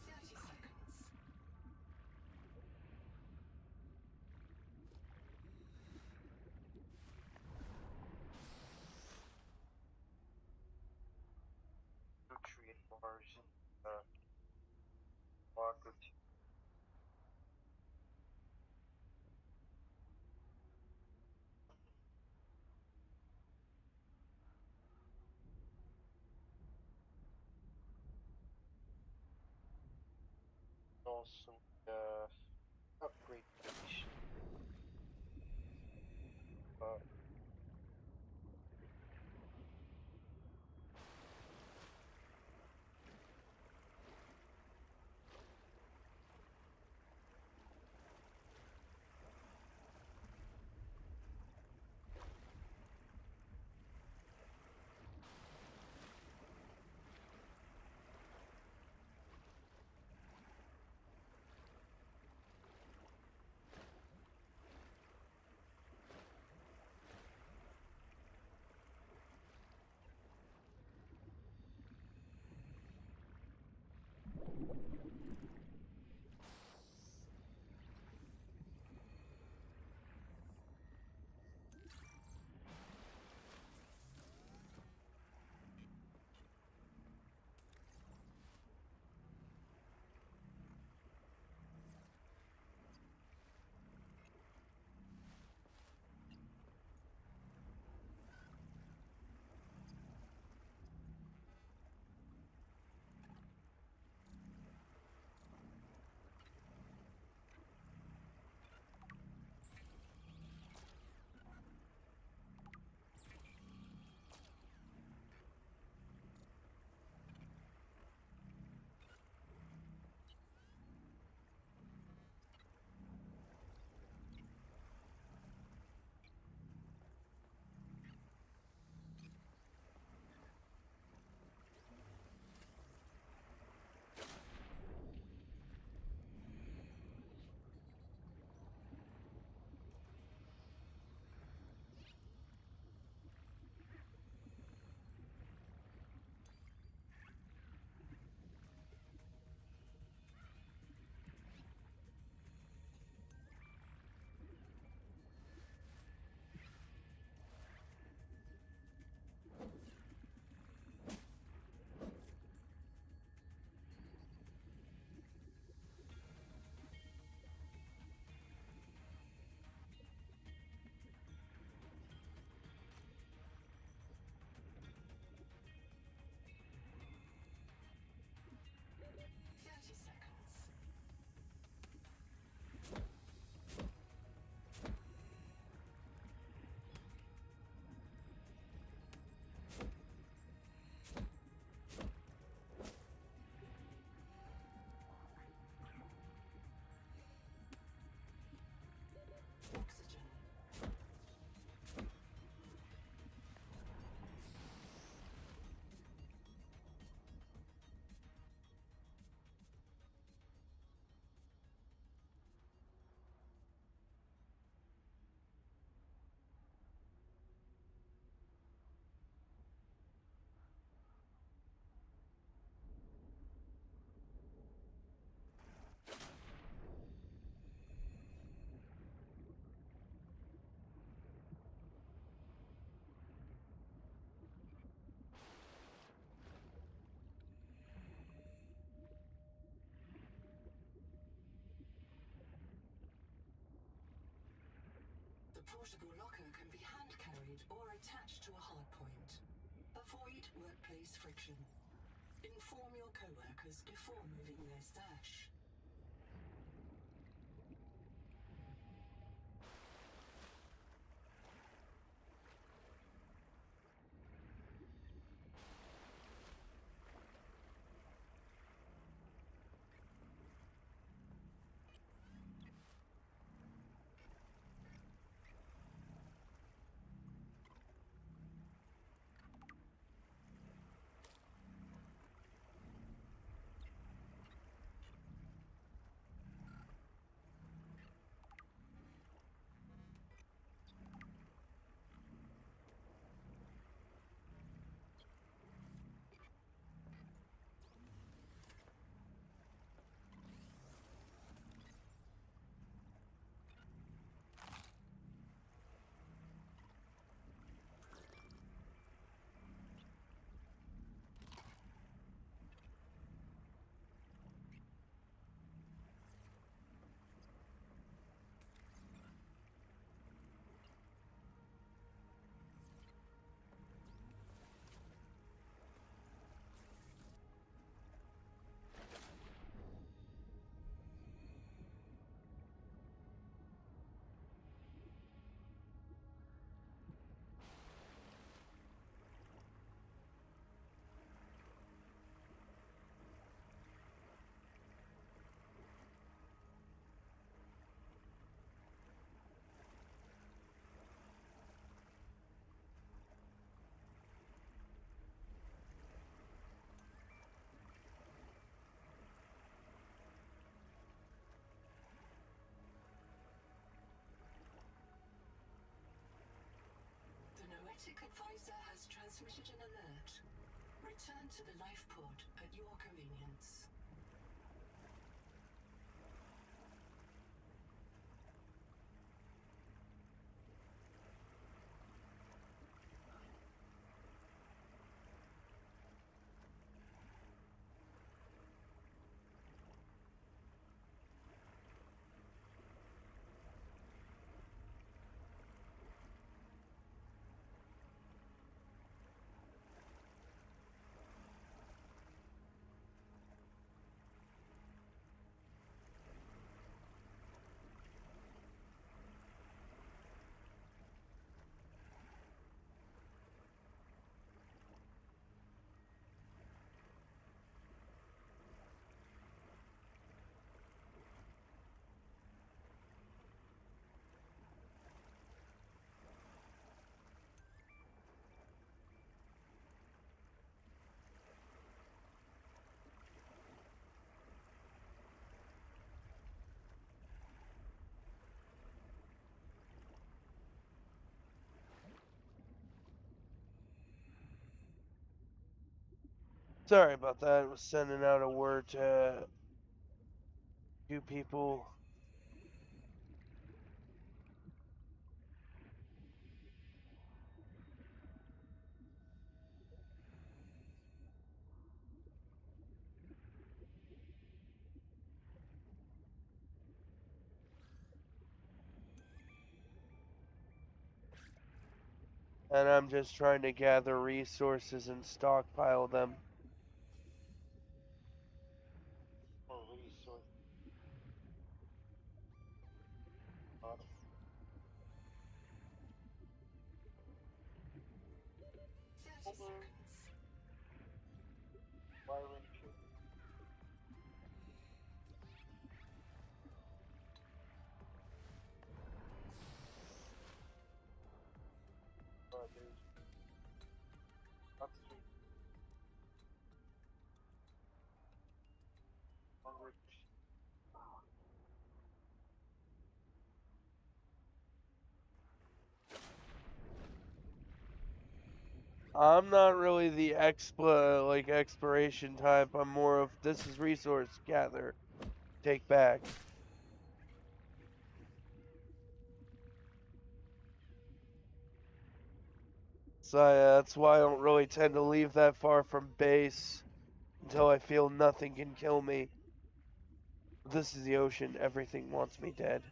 30 seconds. Nutrient bars and block of also upgrade station. The portable locker can be hand-carried or attached to a hardpoint. Avoid workplace friction. Inform your co-workers before moving their stash. The Noetic Advisor has transmitted an alert. Return to the life pod at your convenience. Sorry about that. I was sending out a word to two people. And I'm just trying to gather resources and stockpile them. Or resource. 30 seconds. Wiring chip. There's upstream. Onward. I'm not really the exploration type. I'm more of this is resource gather, take back. So that's why I don't really tend to leave that far from base until I feel nothing can kill me. This is the ocean. Everything wants me dead.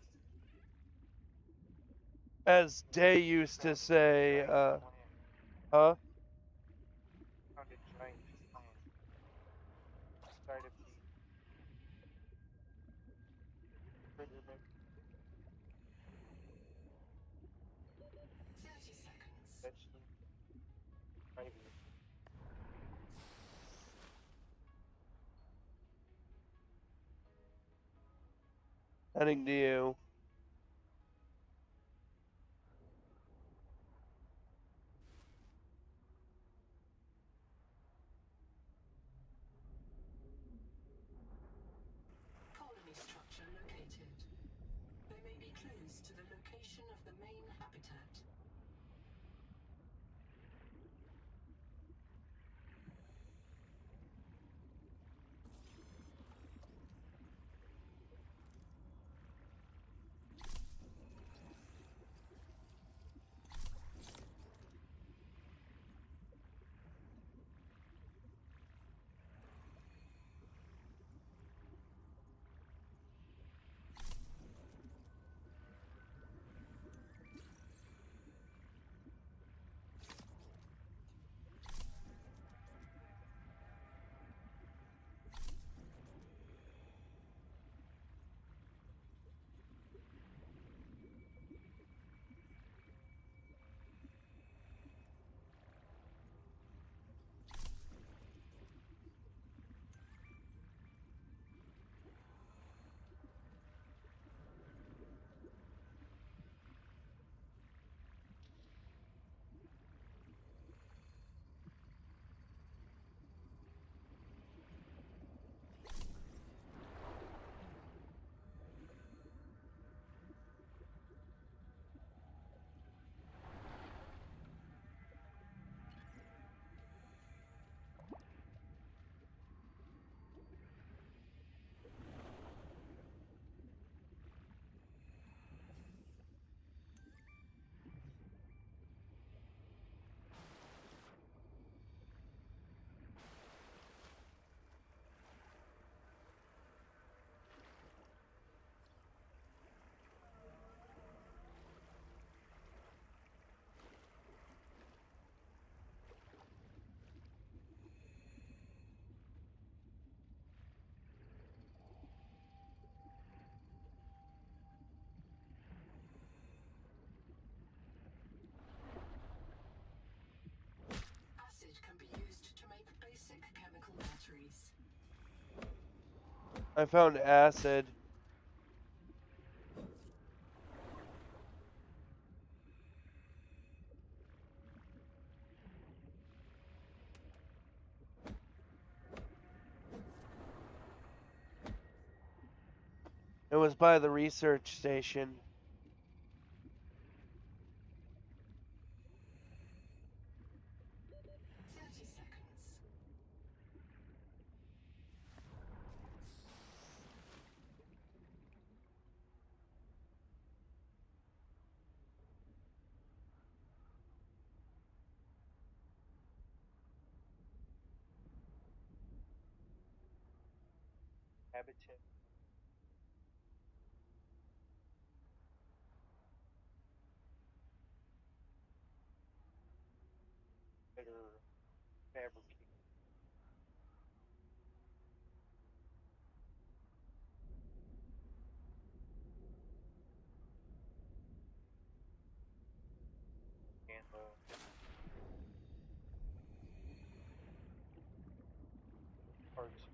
As Day used to say, huh? Found a giant plant inside of the critter mech. 30 seconds. Vegetable. Ivy. Heading to you. Colony structure located. There may be clues to the location of the main habitat. Acid can be used to make basic chemical batteries. I found acid. It was by the research station. Habitat. That are fabricated. And parts.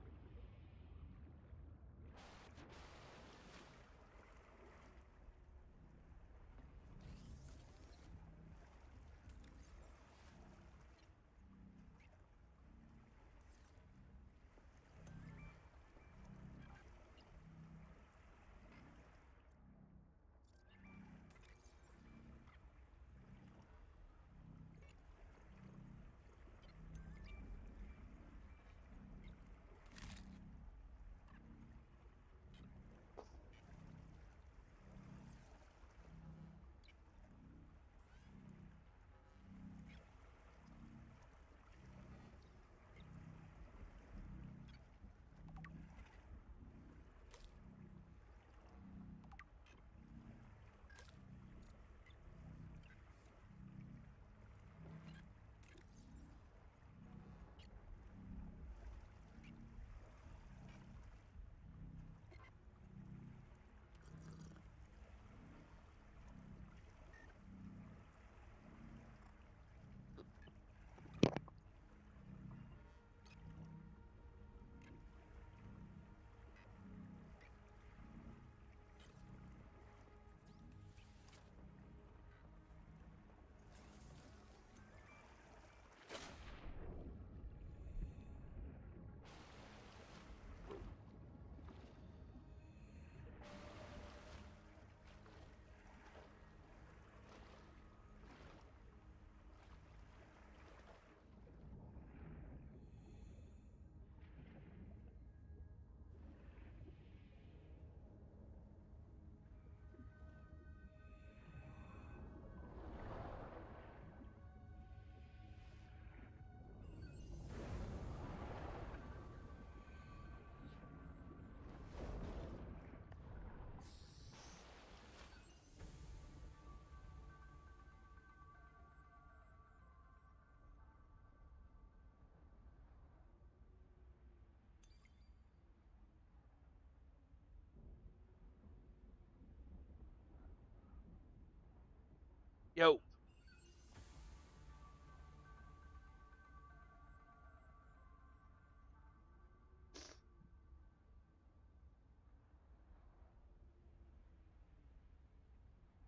Yo.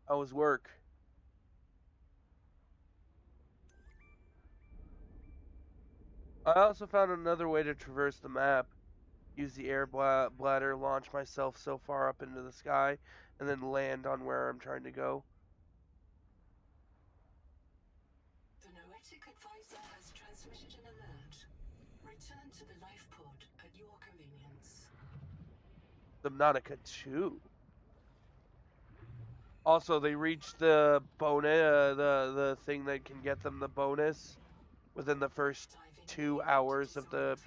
How was work? I also found another way to traverse the map. Use the air bladder, launch myself so far up into the sky, and then land on where I'm trying to go. The Noetic advisor has transmitted an alert. Return to the life pod at your convenience. Subnautica 2. Also, they reached the bonus, the thing that can get them the bonus within the first 2 hours of the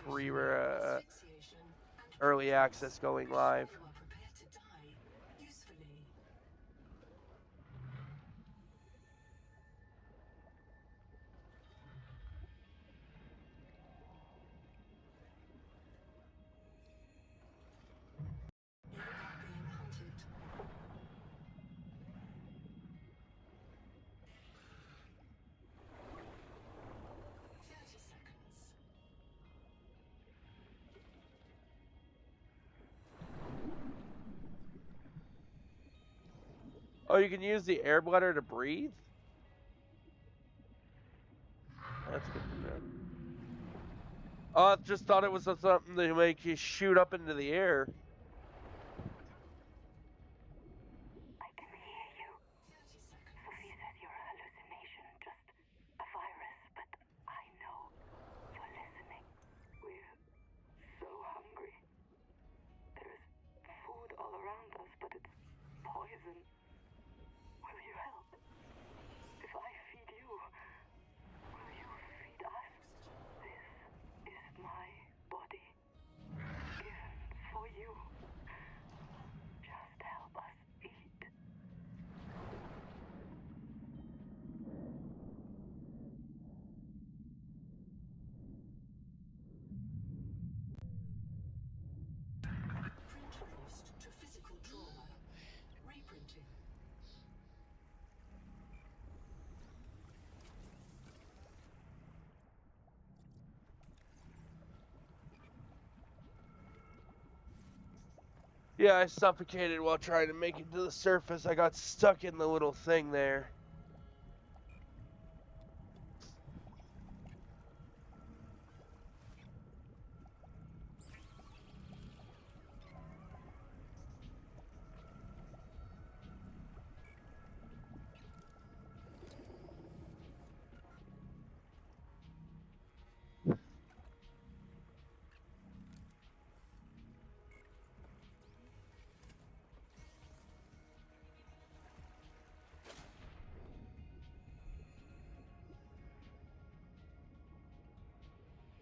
early access going live. You are prepared to die usefully. You are being hunted. 30 seconds. Oh, you can use the air bladder to breathe? That's good to know. Oh, I just thought it was something to make you shoot up into the air. I can hear you. 30 seconds. Sophie says you're a hallucination, just a virus, but I know you're listening. We're so hungry. There's food all around us, but it's poison. Will you help? If I feed you, will you feed us? This is my body, given for you. Just help us eat. Print lost to physical trauma. Reprinting. Yeah, I suffocated while trying to make it to the surface. I got stuck in the little thing there.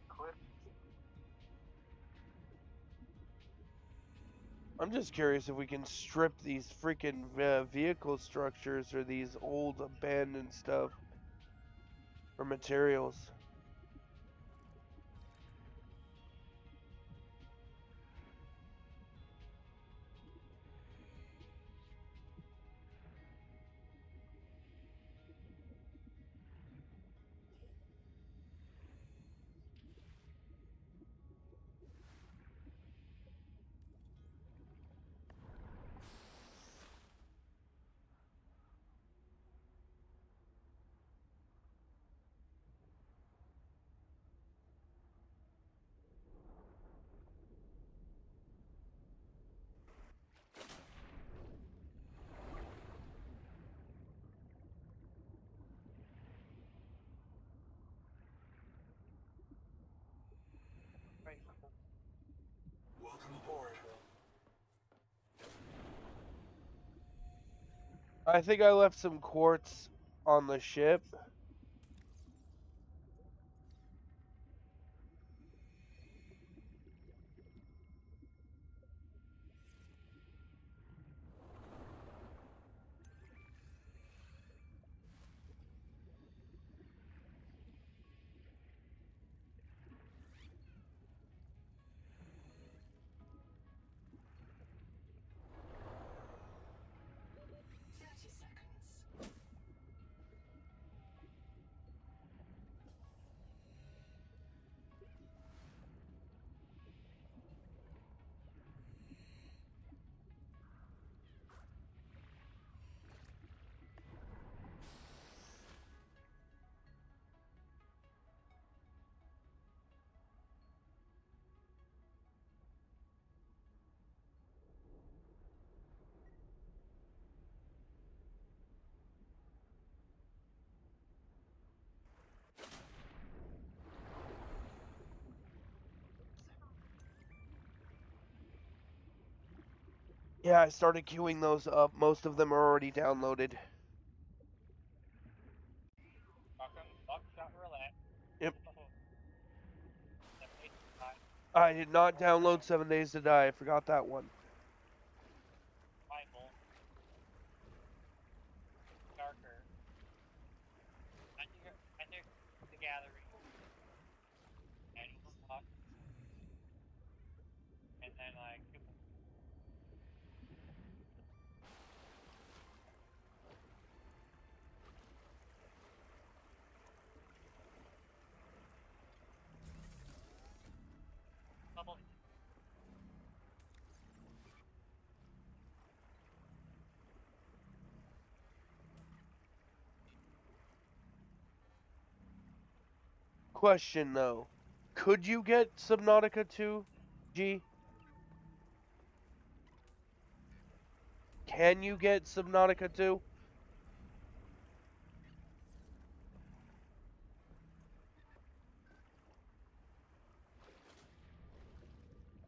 Clip. I'm just curious if we can strip these freaking vehicle structures or these old abandoned stuff for materials. Right. Welcome aboard. I think I left some quartz on the ship. Yeah, I started queuing those up. Most of them are already downloaded. Buckshot Roulette. Yep. 7 Days to Die. I did not download 7 Days to Die. I forgot that one. Bible. Darker. Magic the Gathering. Animal Talk. And then like Bubble. Question though, could you get Subnautica 2, G? Can you get Subnautica 2?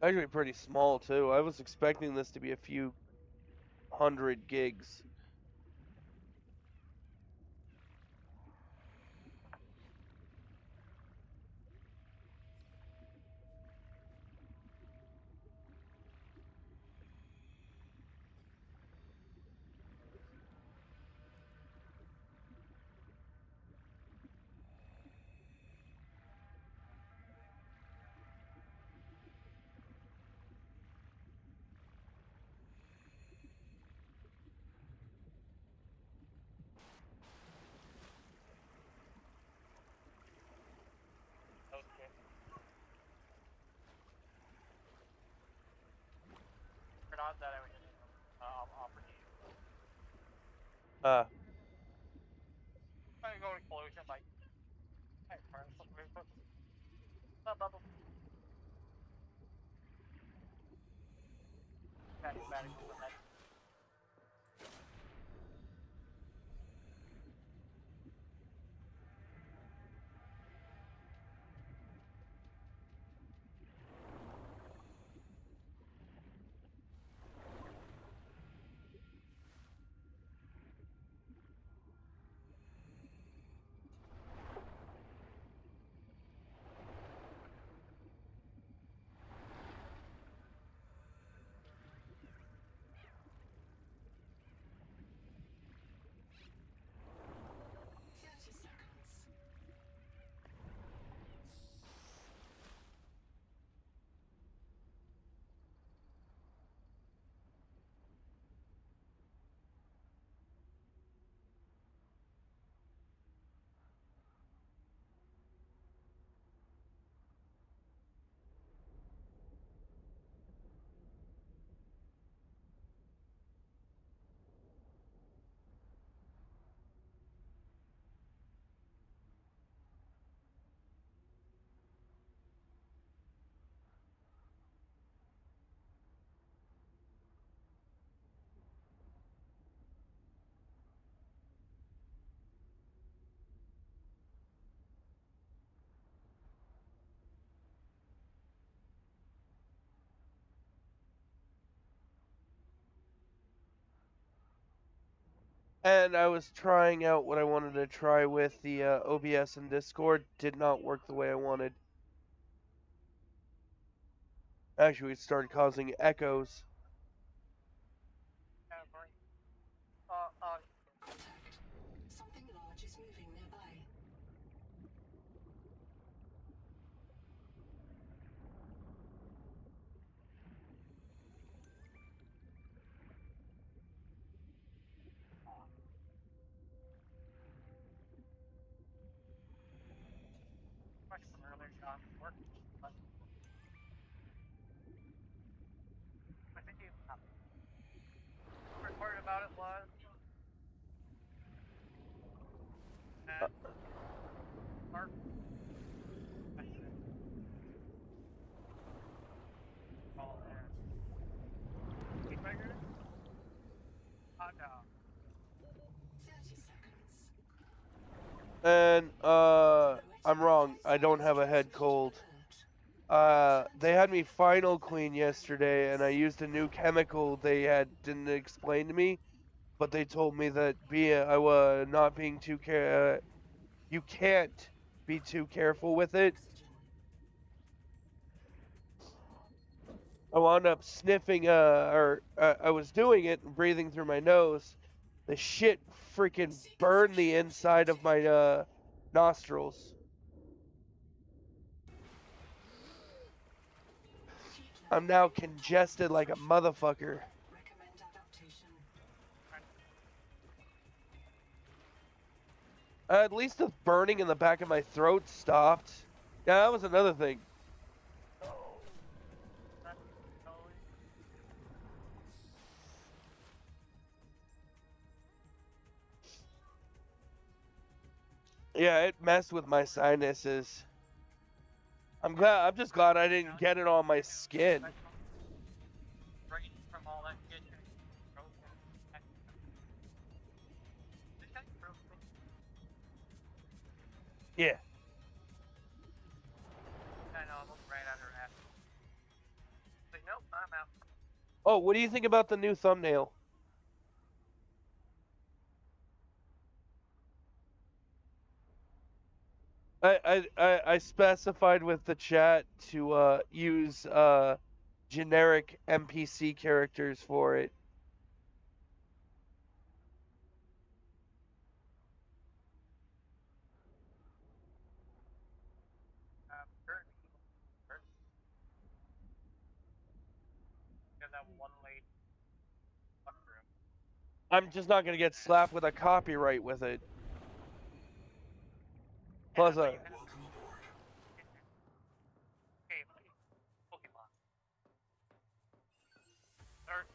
Actually pretty small too. I was expecting this to be a few 100 gigs. Okay. Or not that I would just offer to you. I'm gonna go explosion like bubble. Battery for that. And I was trying out what I wanted to try with the OBS and Discord. Did not work the way I wanted. Actually, it started causing echoes. Something large is moving nearby. Much from earlier shot work. I think you recorded about it was Mark. All there. Speedbreaker? Hot dog. 30 seconds. And I'm wrong. I don't have a head cold. They had me final clean yesterday, and I used a new chemical they didn't explain to me, but they told me that I was not being too you can't be too careful with it. I wound up sniffing, I was doing it and breathing through my nose. The shit freaking burned the inside of my nostrils. I'm now congested like a motherfucker. Recommend adaptation. At least the burning in the back of my throat stopped. Yeah, that was another thing. Yeah, it messed with my sinuses. I'm just glad I didn't get it on my skin. Yeah. I know, I'm right at her ass. Like, nope, I'm out. Oh, what do you think about the new thumbnail? I specified with the chat to use generic NPC characters for it. I'm just not gonna get slapped with a copyright with it. Plus, Welcome aboard. Okay, Pokemon. There's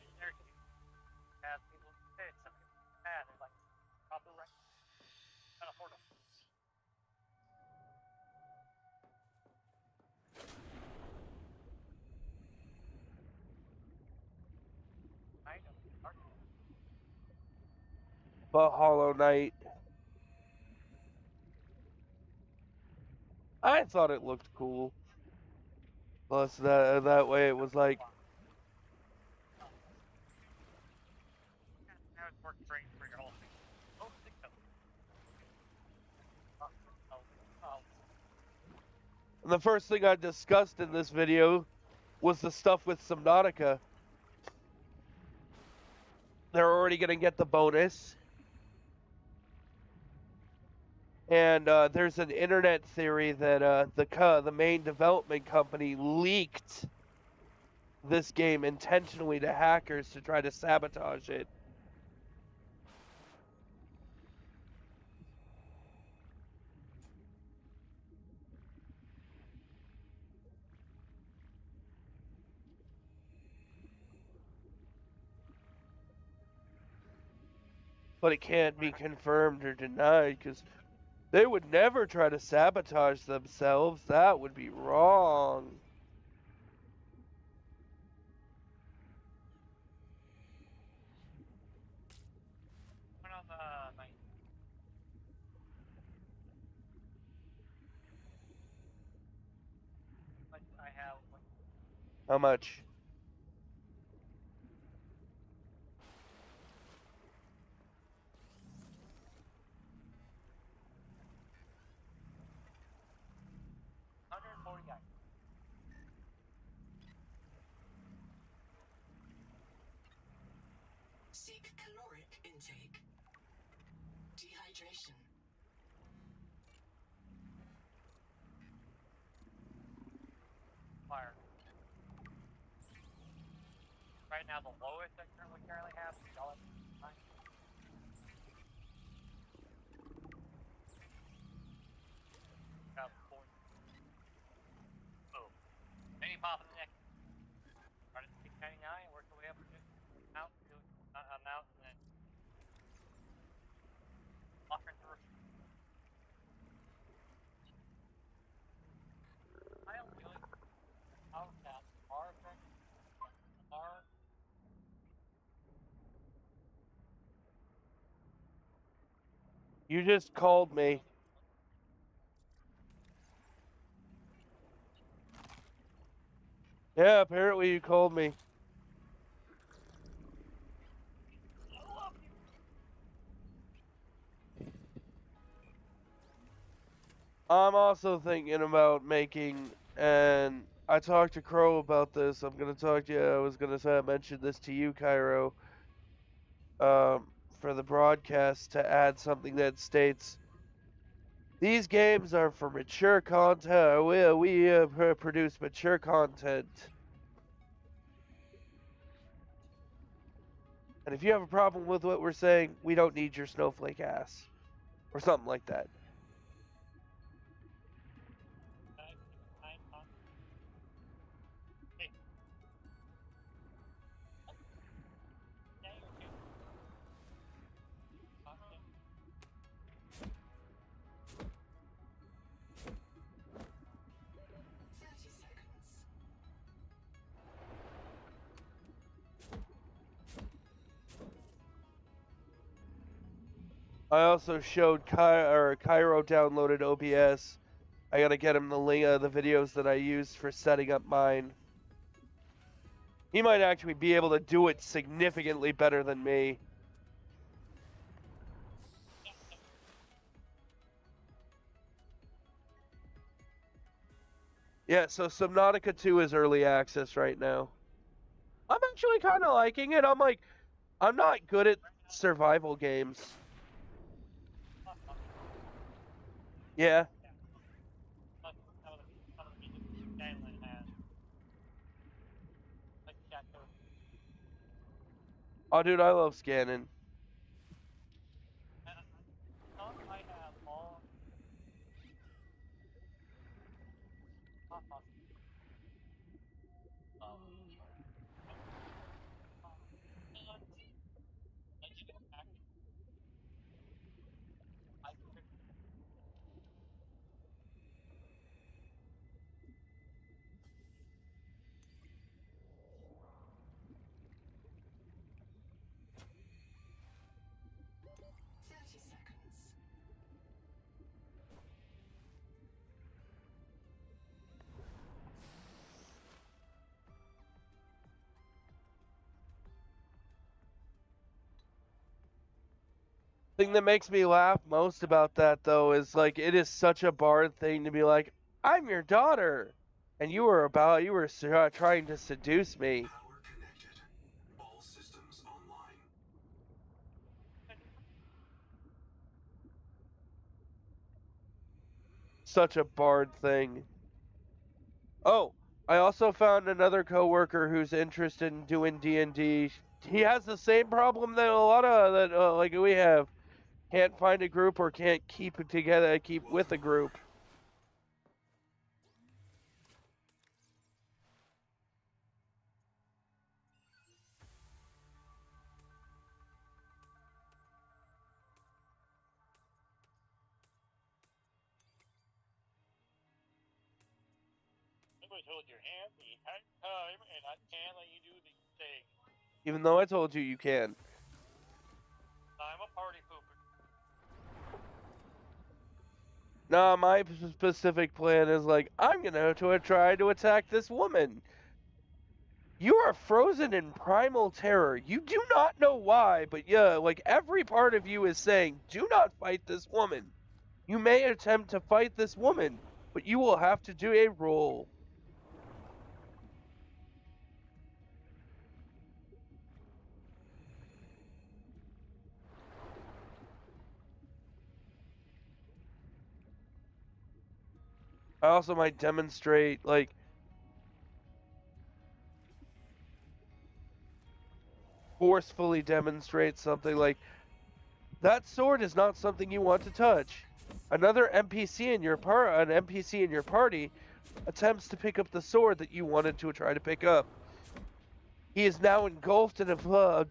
bad people say it's something bad. They're like, copyright. Can't afford them. but Hollow Knight. I thought it looked cool. Plus, that way it was like, Now it's worked great for your whole thing. Oh, think so. the first thing I discussed in this video was the stuff with Subnautica. They're already gonna get the bonus. And there's an internet theory that the main development company leaked this game intentionally to hackers to try to sabotage it. But it can't be confirmed or denied because they would never try to sabotage themselves. That would be wrong. One of my I have like How much? $149. Seek caloric intake. Dehydration. Fire. Right now, the lowest I currently have is $1.09. Boom. Maybe pop in the next. Start at $6.99, work the way up to out, do amount, and then offer through. I don't really. How that are effective are. You just called me. Yeah, apparently you called me. I'm also thinking about making, and I talked to Crow about this. I'm gonna talk to you. I was gonna say I mentioned this to you, Cairo, for the broadcast to add something that states these games are for mature content. We produce mature content, and if you have a problem with what we're saying, we don't need your snowflake ass, or something like that. I also showed Cairo downloaded OBS. I gotta get him the link of the videos that I used for setting up mine. He might actually be able to do it significantly better than me. Yeah, so Subnautica 2 is early access right now. I'm actually kind of liking it. I'm not good at survival games. Yeah. Oh, dude, I love scanning. Thing that makes me laugh most about that though is like it is such a Bard thing to be like, I'm your daughter, and you were trying to seduce me. Power connected. All systems online. Such a Bard thing. Oh, I also found another coworker who's interested in doing D&D. He has the same problem that a lot of that like we have. Can't find a group or can't keep it together, keep with a group. Somebody told your hand the entire time, and I can't let you do these things. Even though I told you can. I'm a party pooper. Nah, my specific plan is like, I'm gonna try to attack this woman. You are frozen in primal terror. You do not know why, but yeah, like every part of you is saying, do not fight this woman. You may attempt to fight this woman, but you will have to do a roll. I also might demonstrate, like, forcefully demonstrate something like, that sword is not something you want to touch. Another NPC in your party attempts to pick up the sword that you wanted to try to pick up. He is now engulfed in a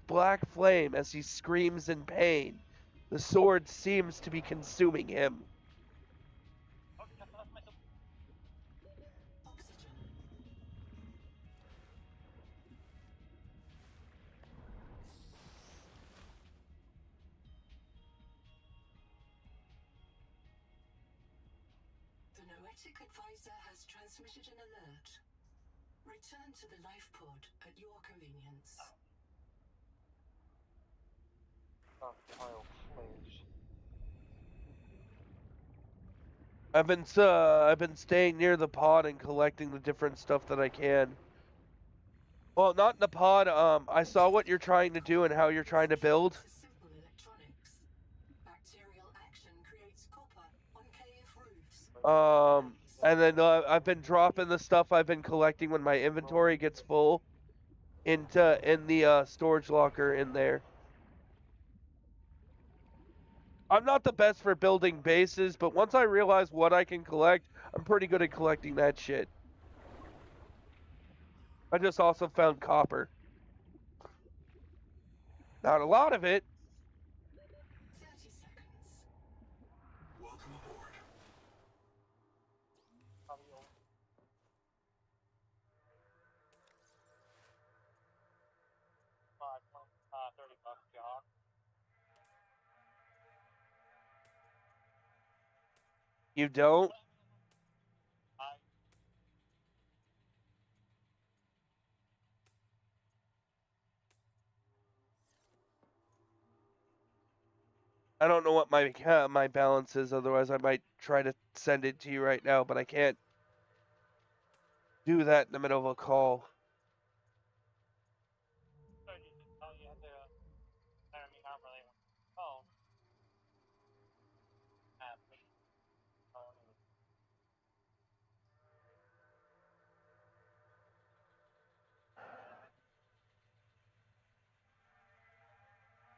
black flame as he screams in pain. The sword seems to be consuming him. The Noetic Advisor has transmitted an alert. Return to the life pod at your convenience. Stockpile flares. I've been staying near the pod and collecting the different stuff that I can. Well, not in the pod. I saw what you're trying to do and how you're trying to build. For simple electronics. Bacterial action creates copper on cave roofs. And then I've been dropping the stuff I've been collecting when my inventory gets full in the storage locker in there. I'm not the best for building bases, but once I realize what I can collect, I'm pretty good at collecting that shit. I just also found copper. Not a lot of it. 30 seconds. Welcome aboard. $30 job. You don't? I don't know what my balance is, otherwise I might try to send it to you right now, but I can't do that in the middle of a call. So you just tell you have to hire me how really want to phone.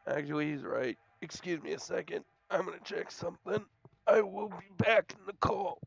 Actually, he's right. Excuse me a second. I'm gonna check something. I will be back in the call.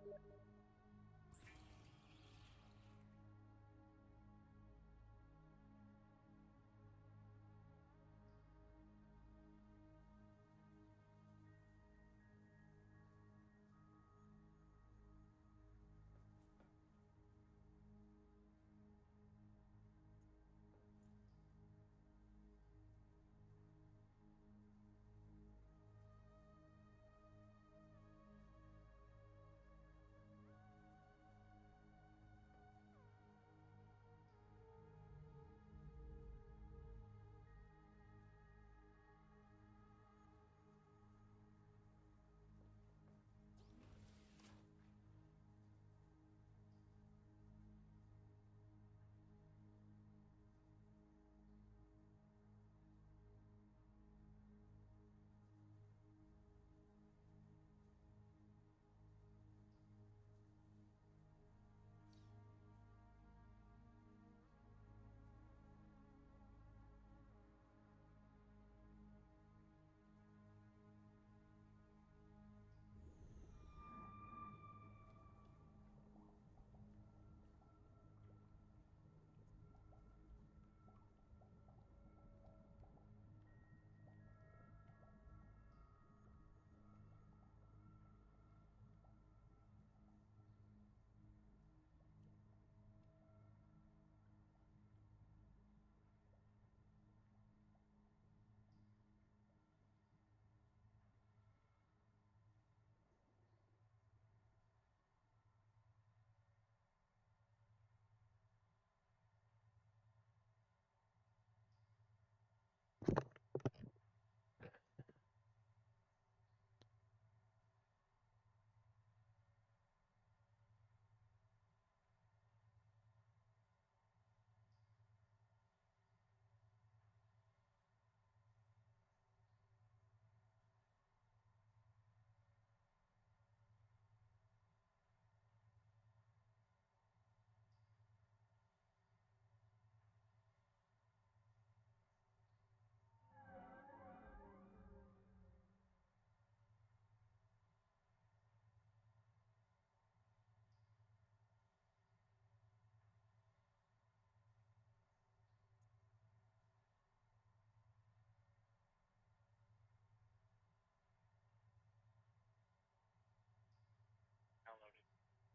Downloaded.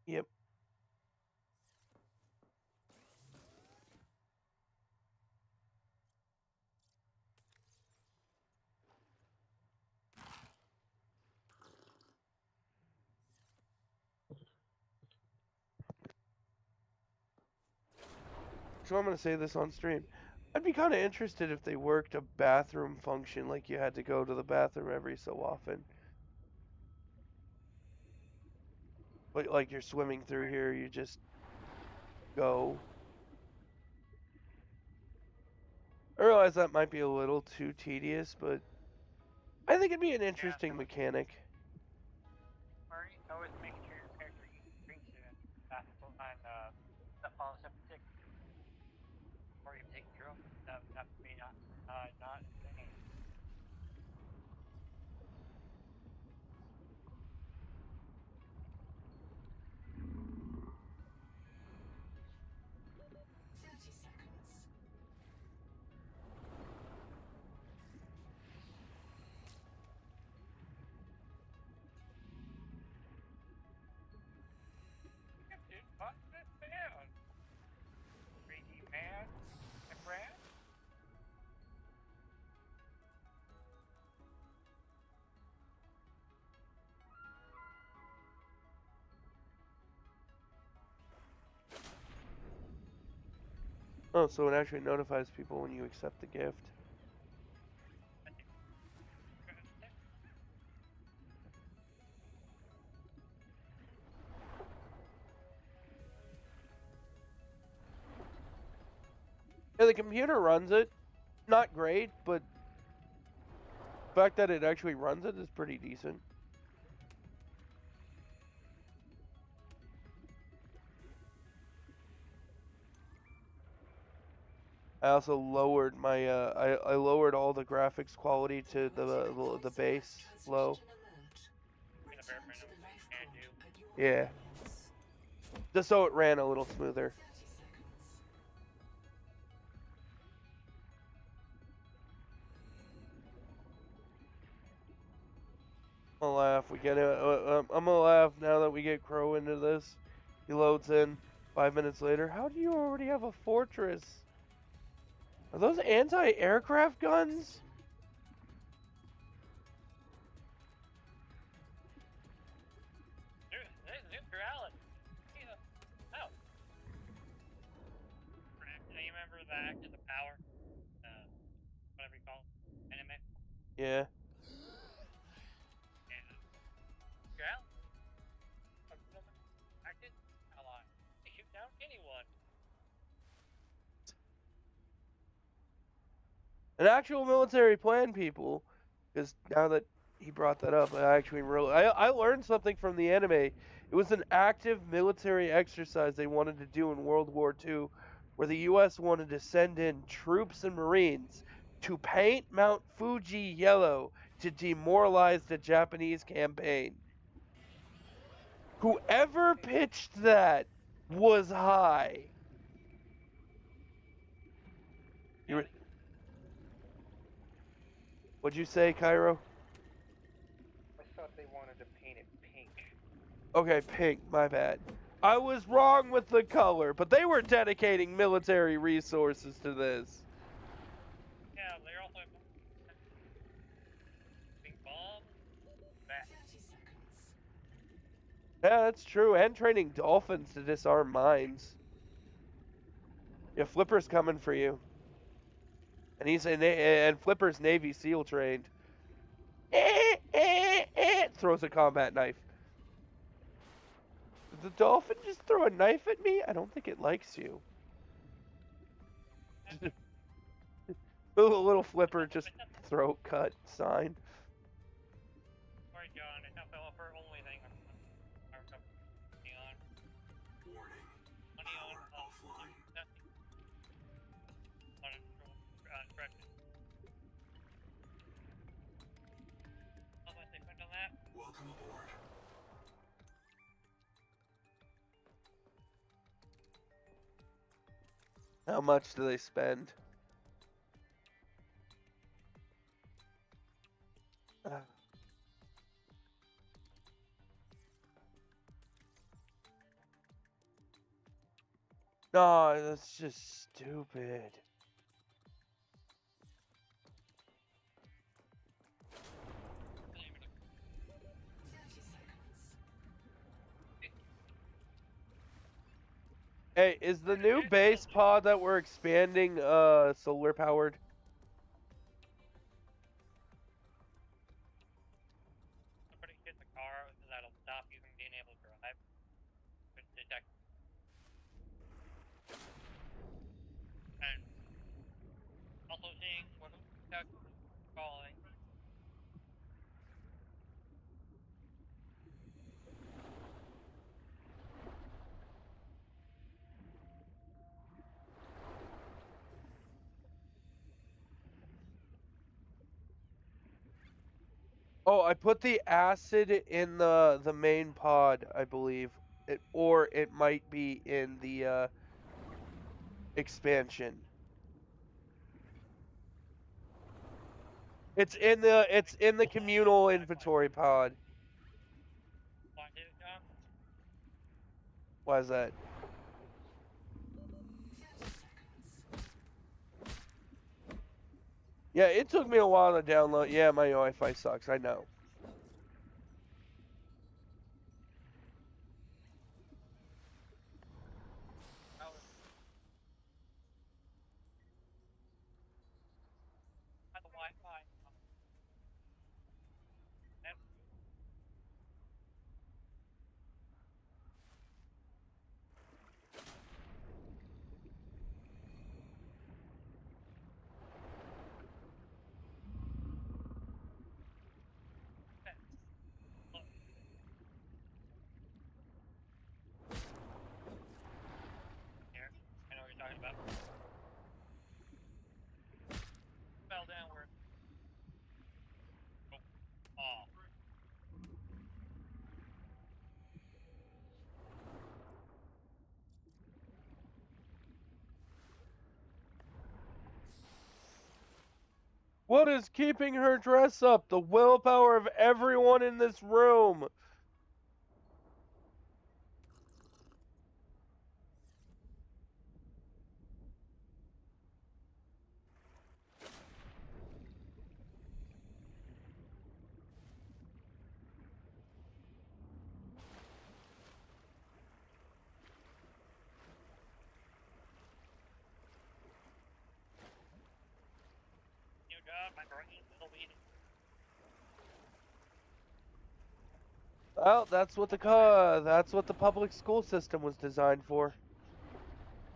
Yep. So I'm going to say this on stream. I'd be kind of interested if they worked a bathroom function, like you had to go to the bathroom every so often. But like you're swimming through here, you just go. I realize that might be a little too tedious, but I think it'd be an interesting mechanic. Always make sure your character drinks it and basketball and that follows up tick. Or you take your own. That would be not insane. Dude, what's this man? 3D man and Brad? Oh, so it actually notifies people when you accept the gift. Yeah, the computer runs it. Not great, but the fact that it actually runs it is pretty decent. I also lowered my I lowered all the graphics quality to the base low. In the bare minimum, and you. Yeah. Just so it ran a little smoother. 30 seconds. I'm gonna laugh. We get it. I'm gonna laugh now that we get Crow into this. He loads in 5 minutes later. How do you already have a fortress? Are those anti-aircraft guns? Neutrality. Yeah. Oh. You remember the Act of the Power? Whatever you call it. Anime? Yeah. Neutrality. Acted ally. They shoot down anyone. An actual military plan, people. Because now that he brought that up, I learned something from the anime. It was an active military exercise they wanted to do in World War II, where the U.S. wanted to send in troops and Marines to paint Mount Fuji yellow to demoralize the Japanese campaign. Whoever pitched that was high. What'd you say, Cairo? I thought they wanted to paint it pink. Okay, pink, my bad. I was wrong with the color, but they were dedicating military resources to this. Yeah, they're also being bombed. 30 seconds. Yeah, that's true, and training dolphins to disarm mines. Yeah, Flipper's coming for you. And and Flipper's Navy SEAL trained. Throws a combat knife. Did the dolphin just throw a knife at me? I don't think it likes you. little Flipper just throat cut sign. Sorry, John. It's not for only thing. Warning. Money on Offline. correction. How much they spent on that? Welcome aboard. How much do they spend? No, that's just stupid. Hey, is the new base pod that we're expanding solar powered? Somebody hit the car, that'll stop you from being able to drive. Detect. And also seeing what calling. Oh, I put the acid in the main pod, I believe. Or it might be in the expansion. It's in the communal inventory pod. Why is that? 30 seconds. Yeah, it took me a while to download. Yeah, my Wi-Fi sucks. I know. The Wi-Fi. What is keeping her dress up? The willpower of everyone in this room. New job, my brain will be. Well, that's what the public school system was designed for.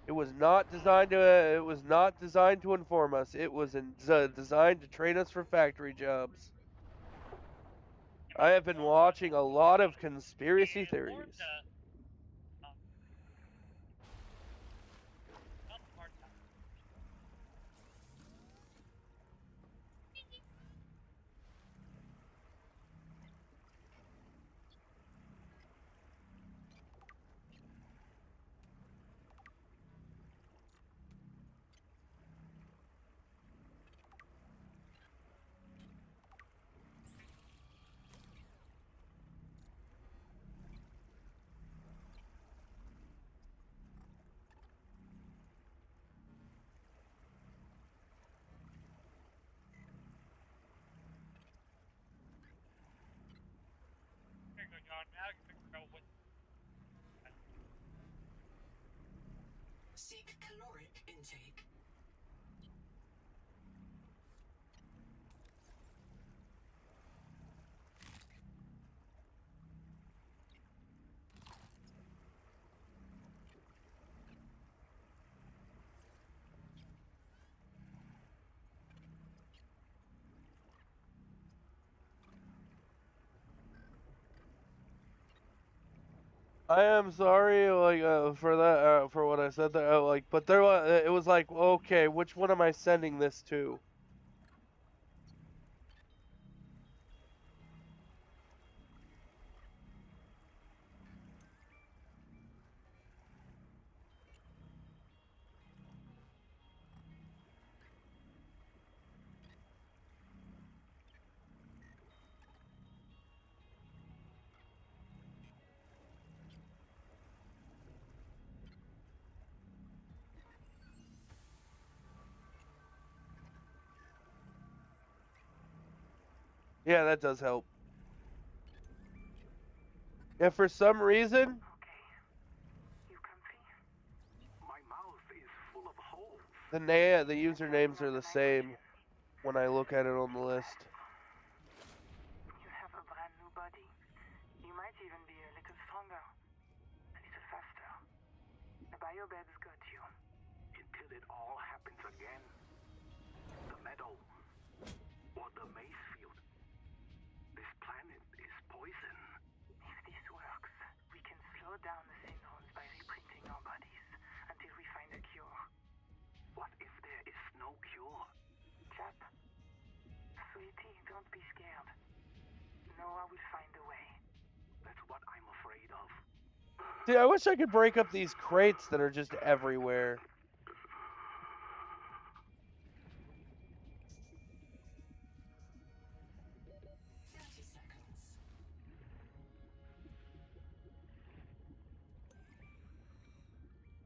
It was not designed to inform us. It was designed to train us for factory jobs. I have been watching a lot of conspiracy theories. Here you go, John. Now you can figure out what. Seek caloric intake. I am sorry, for that, for what I said there. But there was, it was like, okay, which one am I sending this to? Yeah, that does help. If for some reason, You comfy? My mouth is full of holes. the usernames are the same when I look at it on the list. You have a brand new body. You might even be a little stronger, a little faster. The biobeds got you. Until it all happens again. The meadow. Or the maze field. This planet is poison. If this works, we can slow down the syndromes by reprinting our bodies until we find a cure. What if there is no cure? Chap, sweetie, don't be scared. Noah will find a way. That's what I'm afraid of. See, I wish I could break up these crates that are just everywhere. 30 seconds.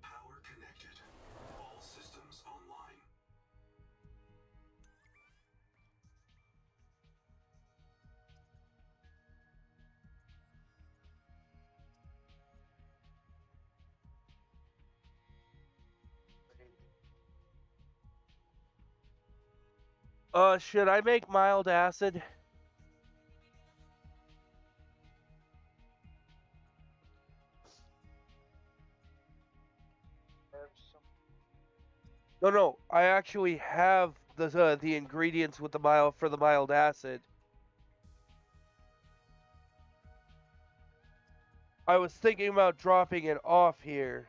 Power connected. All systems online. Should I make mild acid? Have some. No, I actually have the ingredients with the mild acid. I was thinking about dropping it off here.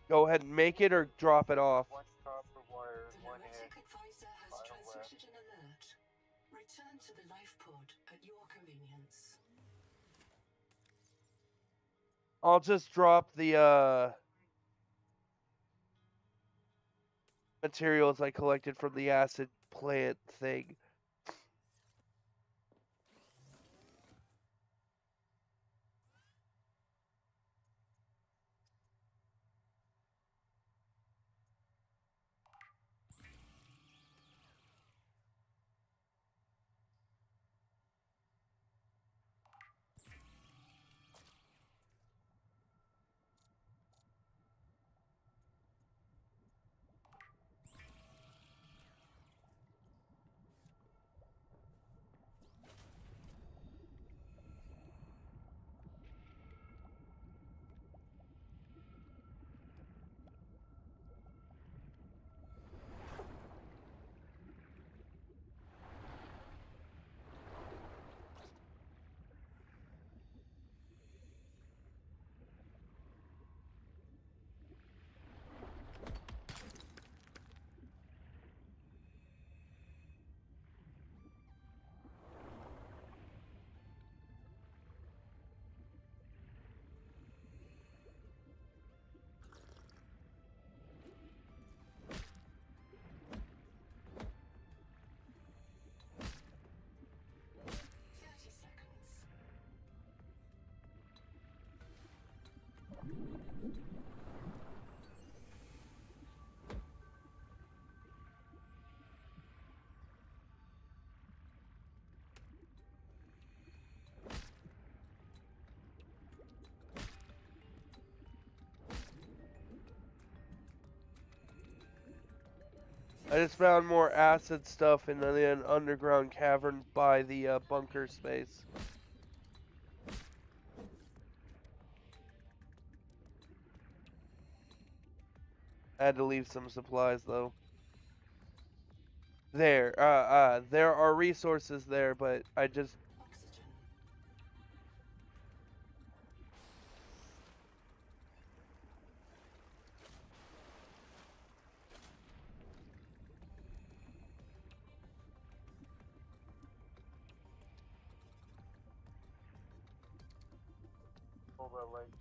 Go ahead and make it or drop it off. One copper wire, The one Noetic head. advisor has Bioware. transmitted an alert. Return to the life pod at your convenience. I'll just drop the materials I collected from the acid plant thing. I just found more acid stuff in the underground cavern by the bunker space. I had to leave some supplies though. There are resources there, but I just... All the legs.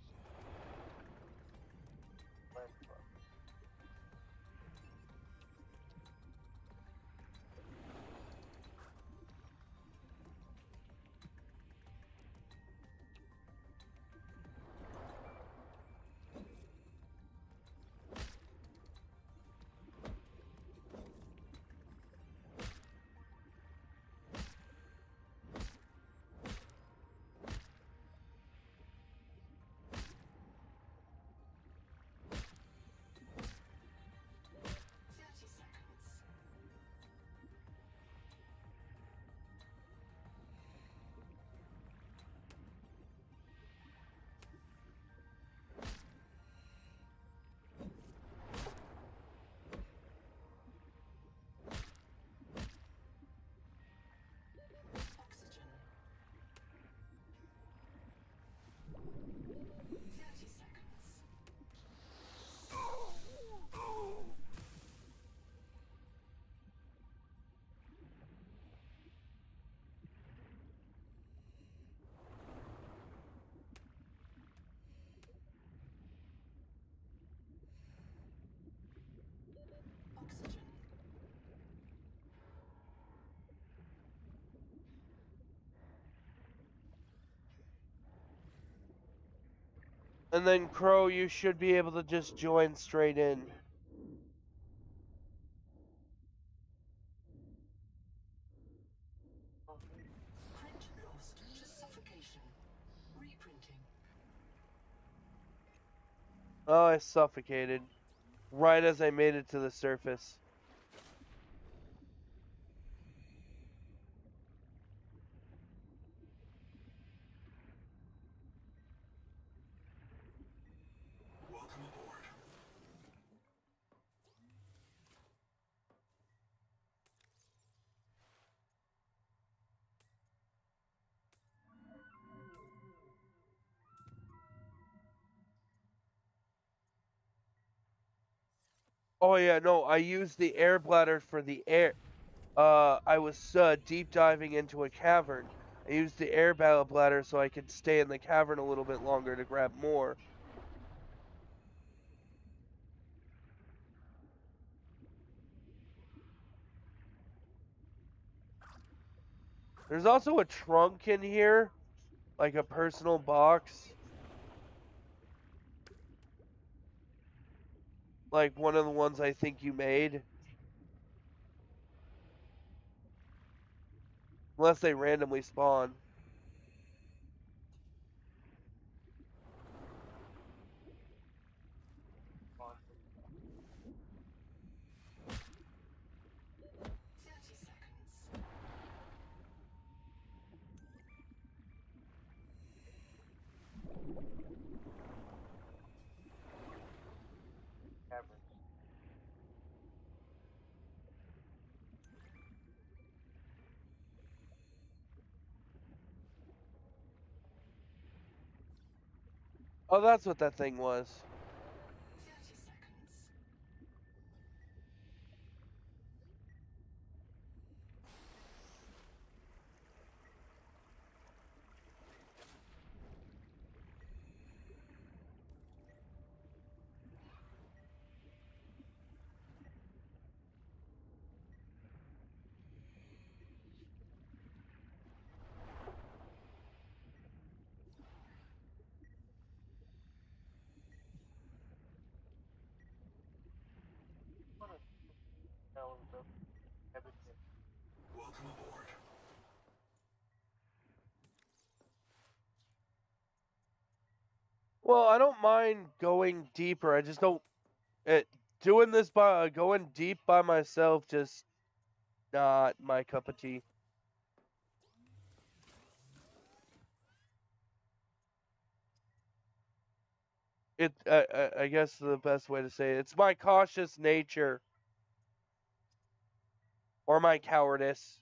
And then Crow, you should be able to just join straight in. Print lost to suffocation. Reprinting. Oh, I suffocated. Right as I made it to the surface. Welcome aboard. Oh yeah, no, I used the air bladder for the air. I was deep diving into a cavern. I used the air bladder so I could stay in the cavern a little bit longer to grab more. There's also a trunk in here, like a personal box. Like one of the ones I think you made. Unless they randomly spawn. Oh, that's what that thing was. 30 seconds. Welcome aboard. Well, I don't mind going deeper. I just don't. Doing this by going deep by myself, just not my cup of tea. I guess the best way to say it's my cautious nature. Or my cowardice.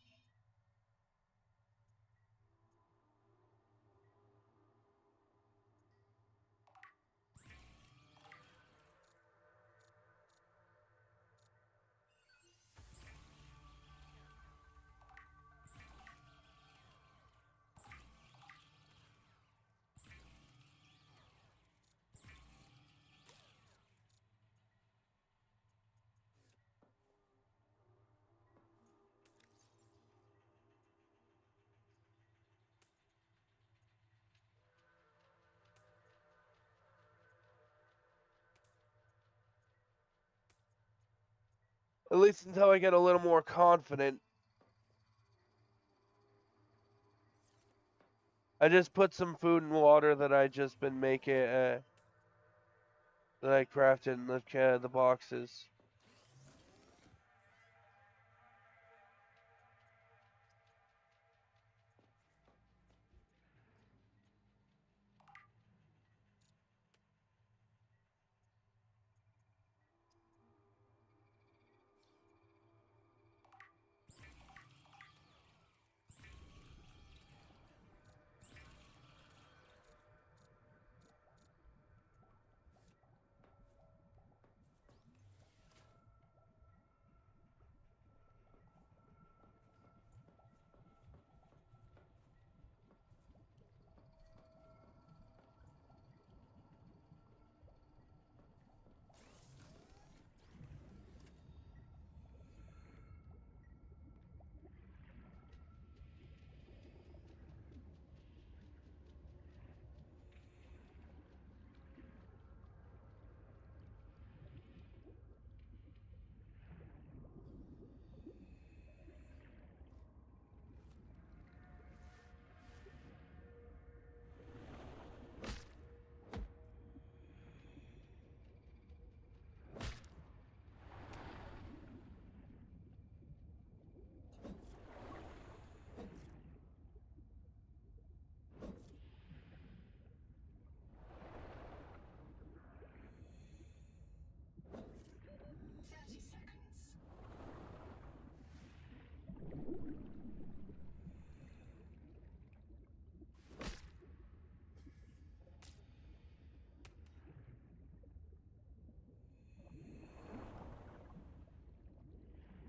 At least until I get a little more confident. I just put some food and water that I just been making, that I crafted in the boxes.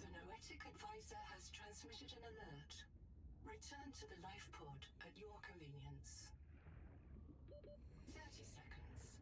The Noetic advisor has transmitted an alert. Return to the life pod at your convenience. 30 seconds.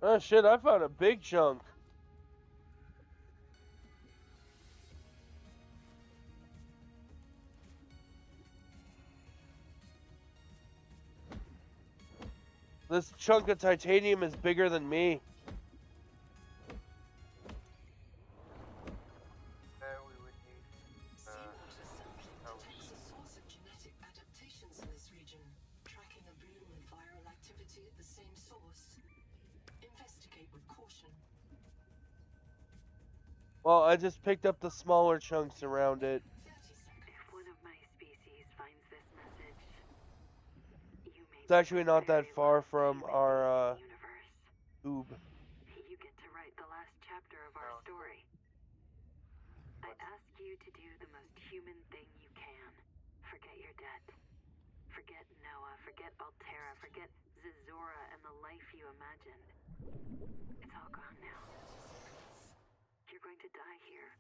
Oh shit, I found a big chunk. This chunk of titanium is bigger than me. We would need. Seawater sampling detects a source of genetic adaptations in this region, tracking a bloom of viral activity at the same source. Investigate with caution. Well, I just picked up the smaller chunks around it. 30 seconds. If one of my species finds this message, you may It's actually be not the that very far last from human our being in the universe. tube. You get to write the last chapter of our story. I ask you to do the most human thing you can. Forget your debt. Forget Noah. Forget Altera. Forget Zazora and the life you imagined. It's all gone now. You're going to die here.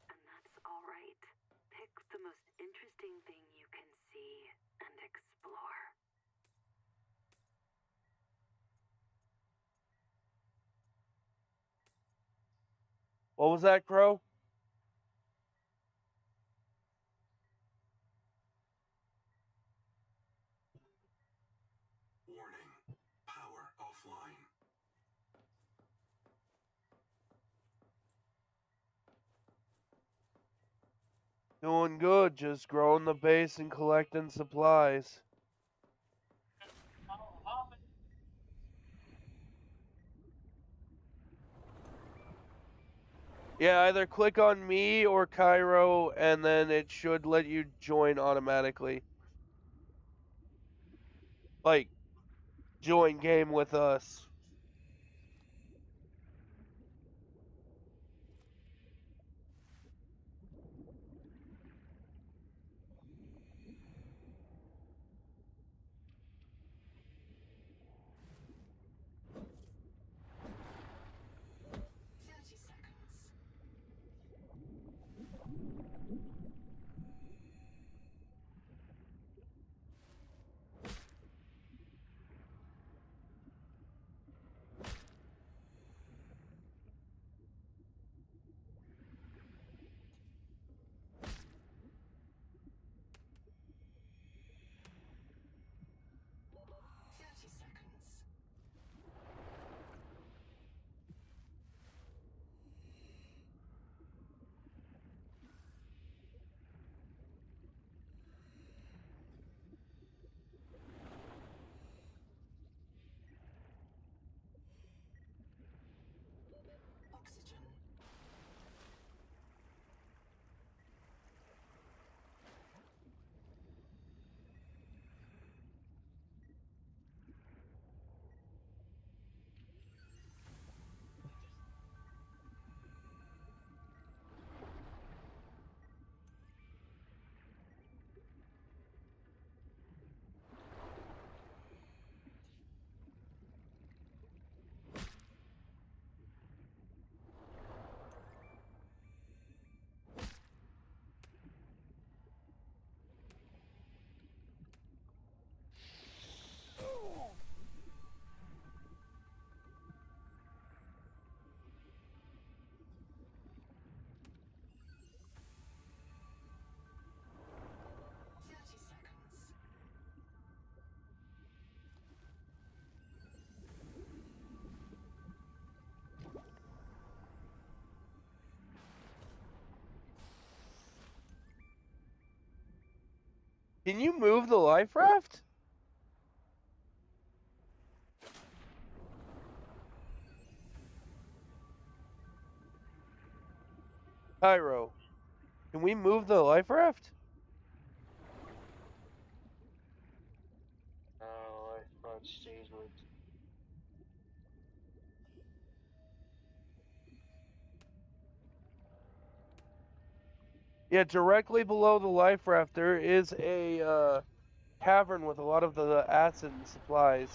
And that's all right. Pick the most interesting thing you can see and explore. What was that, Crow? Warning. Power offline. Doing good, just growing the base and collecting supplies. Yeah, either click on me or Cairo, and then it should let you join automatically. Like, join game with us. Oxygen. Can you move the life raft? Cairo, can we move the life raft? Life rod stays with. Yeah, directly below the life raft, there is a cavern with a lot of the acid and supplies.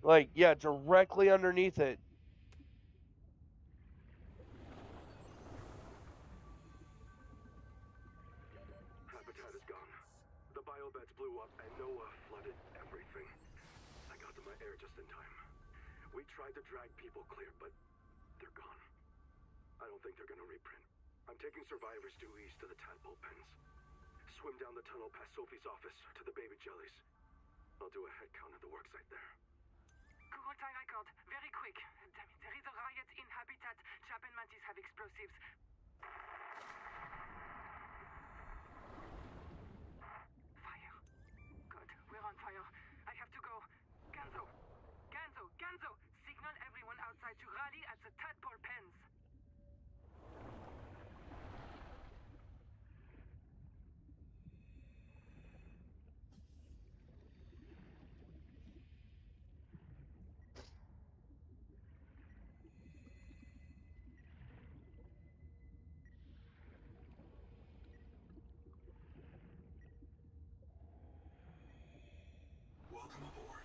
Like, yeah, directly underneath it. Habitat is gone. The in time. We tried to drag people clear, but they're gone. I don't think they're gonna reprint. I'm taking survivors due east to the tadpole pens. Swim down the tunnel past Sophie's office to the baby jellies. I'll do a head count at the worksite there. Kurultai record, very quick. Damn it, there is a riot in Habitat. Chap and Mantis have explosives. Fire. Good, we're on fire. I have to go. Ganzo! Ganzo! Ganzo! Signal everyone outside to rally at the tadpole pens. Welcome aboard.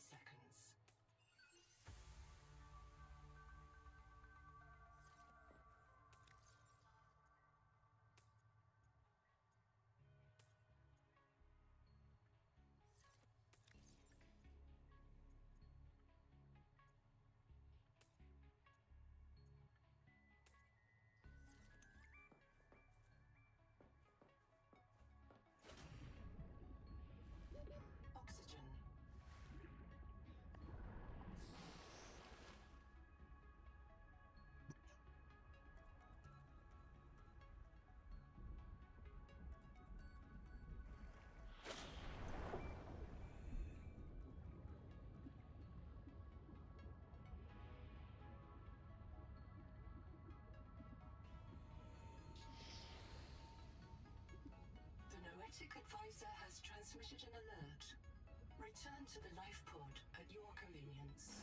Seconds. Oxygen. The Noetic advisor has transmitted an alert. Return to the life pod at your convenience.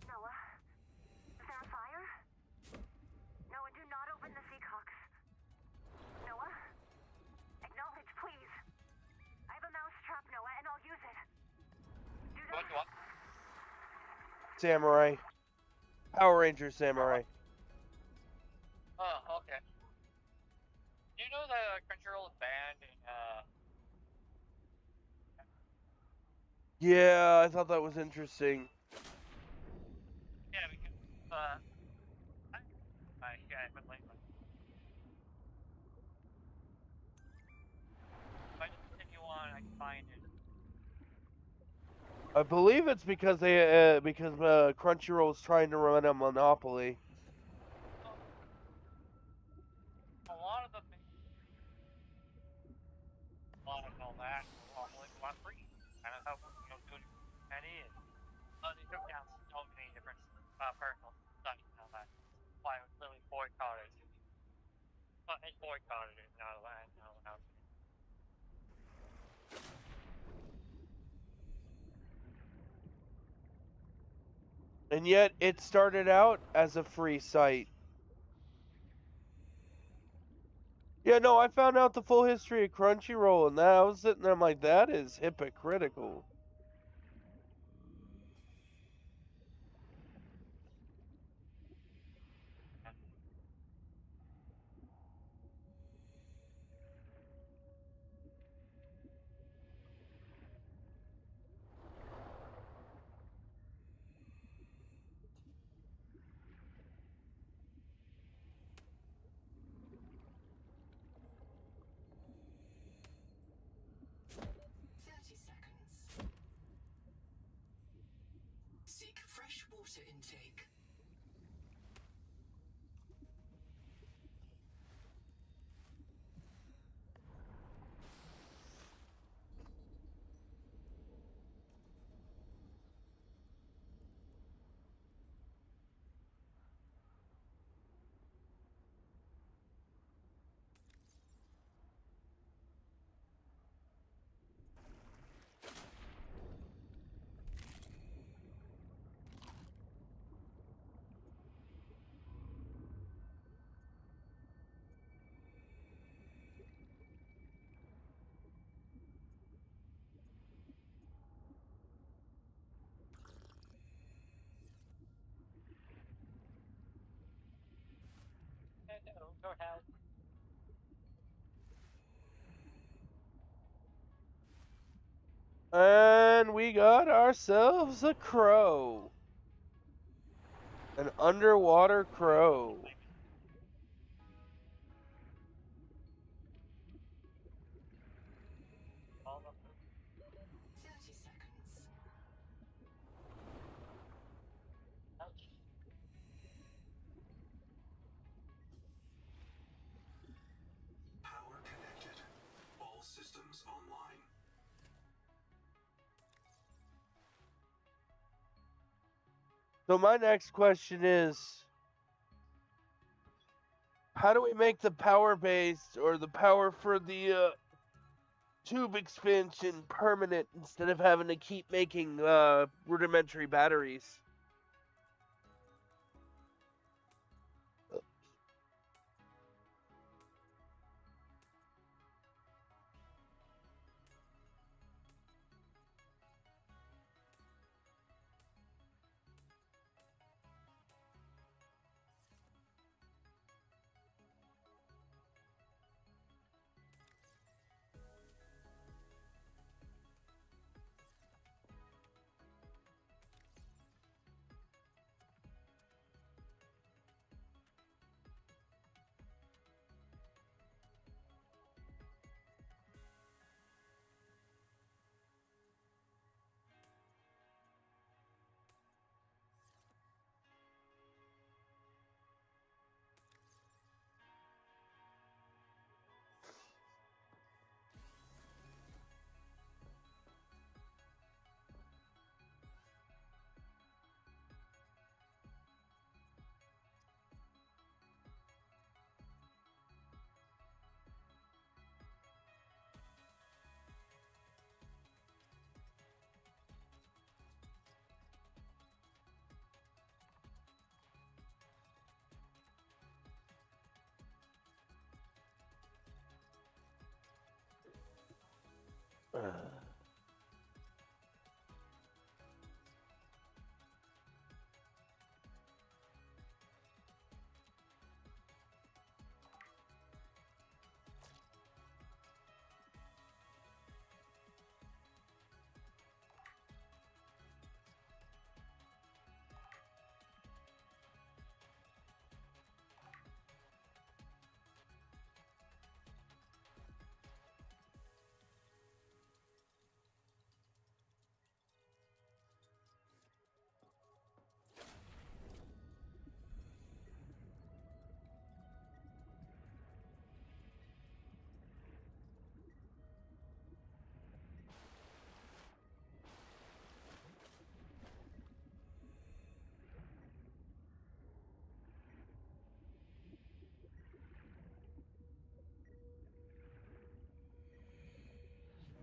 Noah? Is there a fire? Noah, do not open the Seacocks. Noah? Acknowledge, please. I have a mouse trap, Noah, and I'll use it. Do not... What? Samurai. Power Ranger Samurai. Oh, okay. Do you know the Crunchyroll is banned in, Yeah, I thought that was interesting. yeah, because, yeah, but like, if I just continue on, I can find it. I believe it's because Crunchyroll's trying to run a monopoly. A lot of them, a lot of all that, normally want free. Kind of how, good that is. They took down so many different, personal sites now that, why it was really boycotted. It's boycotted, it's not allowed, And yet, it started out as a free site. Yeah, no, I found out the full history of Crunchyroll, and I was sitting there, I'm like, that is hypocritical. make fresh water intake. Go ahead. And we got ourselves a crow. An underwater crow. All of 30 seconds. ouch. Power connected. All systems online. So my next question is, how do we make the power base or the power for the tube expansion permanent instead of having to keep making rudimentary batteries?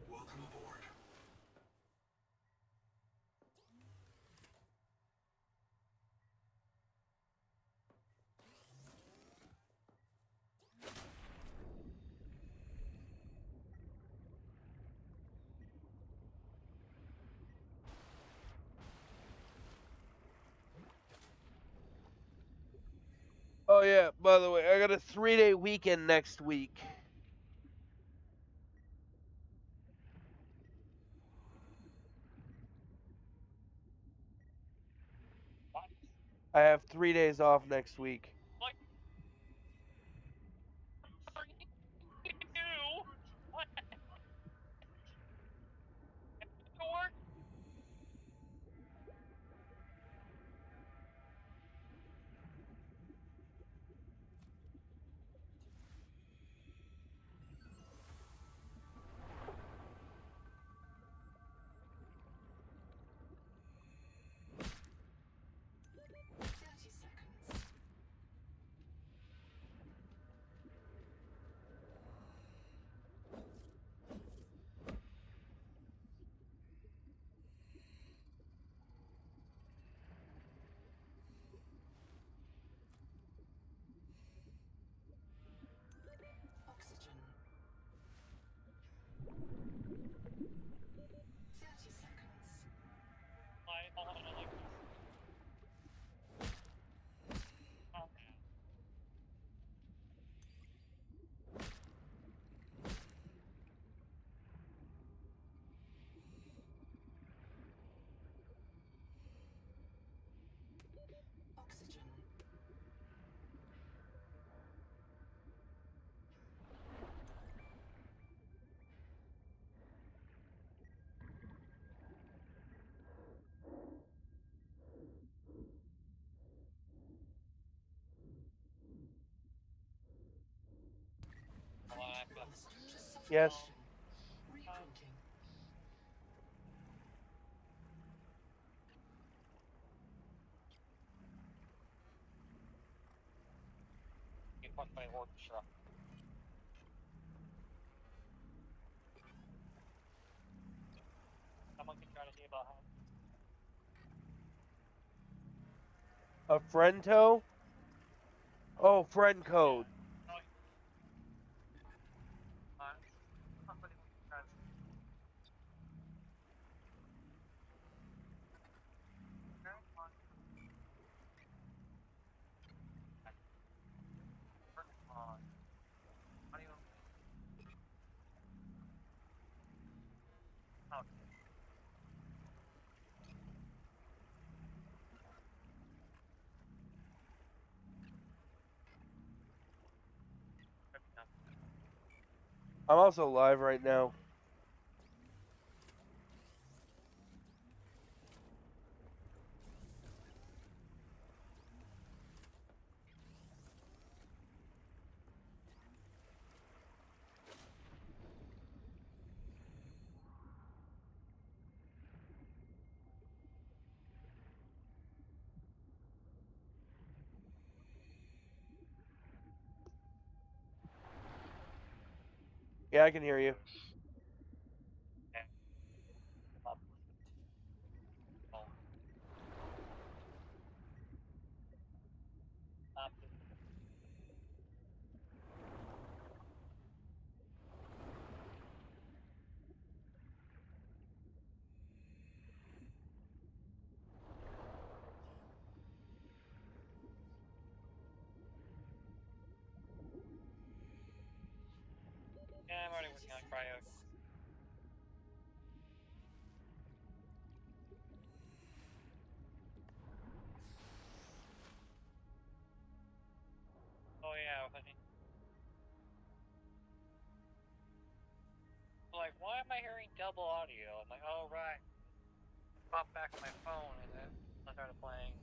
Welcome aboard. Oh yeah, by the way, I got a 3-day weekend next week. What? I have 3 days off next week. What? Are you? What? To work? Yes. Reprinting. You fuck my orchestra. Someone can try to see about how. A friendo? Oh, friend code. Somebody tries. I'm also live right now. Yeah, I can hear you. Yeah, I'm already working on cryo. Oh yeah, honey. Like, why am I hearing double audio? I'm like, oh right. Pop back on my phone and then I started playing.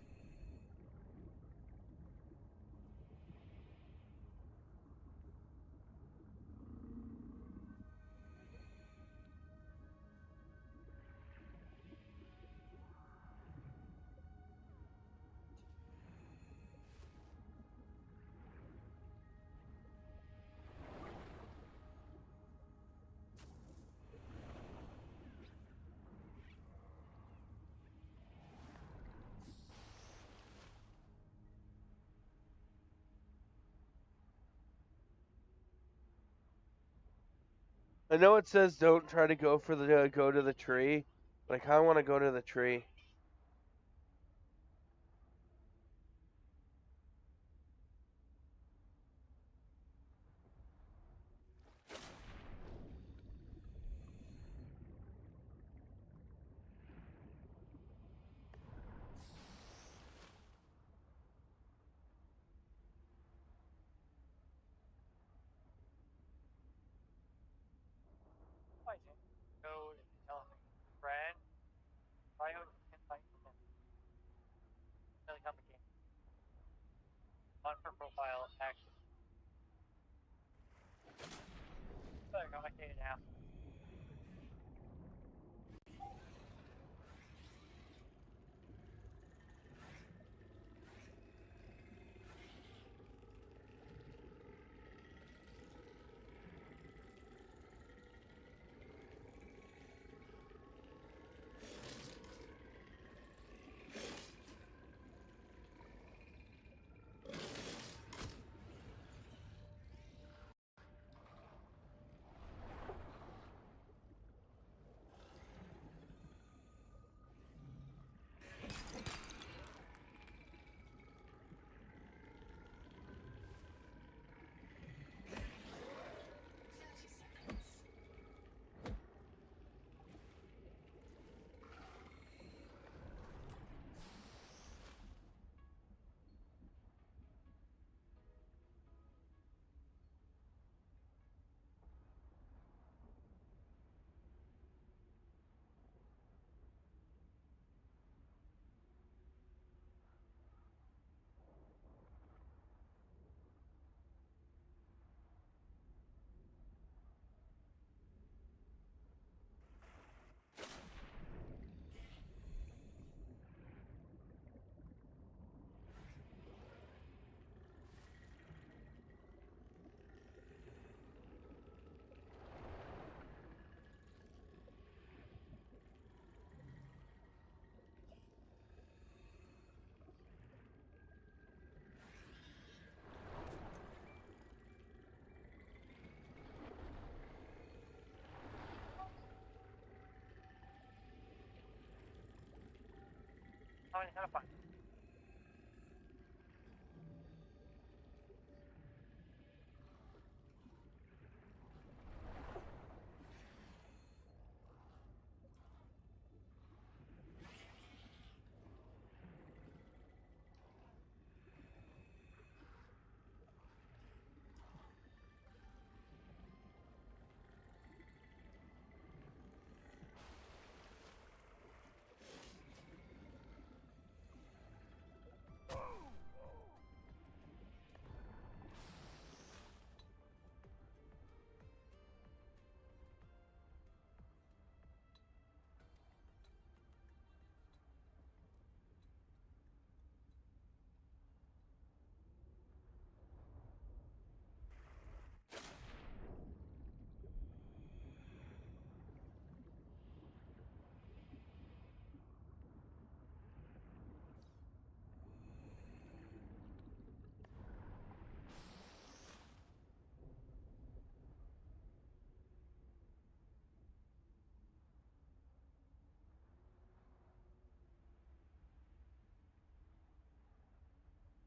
I know it says don't try to go for the go to the tree, but I kind of want to go to the tree. I did code and tell me, Brad, cryo invite him. Really complicated. On for profile action. Very complicated now. Tell me how to find it.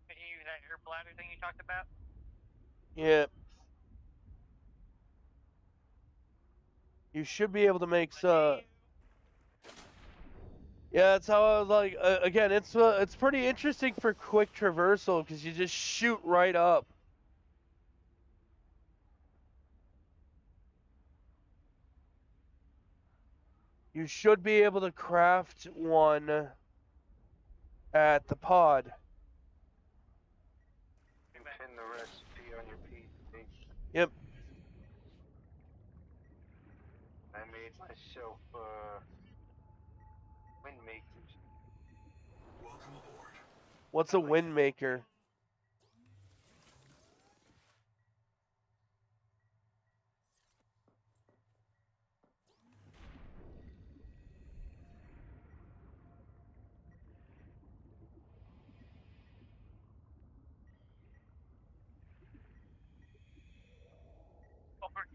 Can you use that air bladder thing you talked about? Yeah. You should be able to make yeah, that's how I was like. Again, it's pretty interesting for quick traversal because you just shoot right up. You should be able to craft one at the pod. You pin the recipe on your PC. Yep. I made myself wind makers. Welcome aboard. What's a wind maker? Over.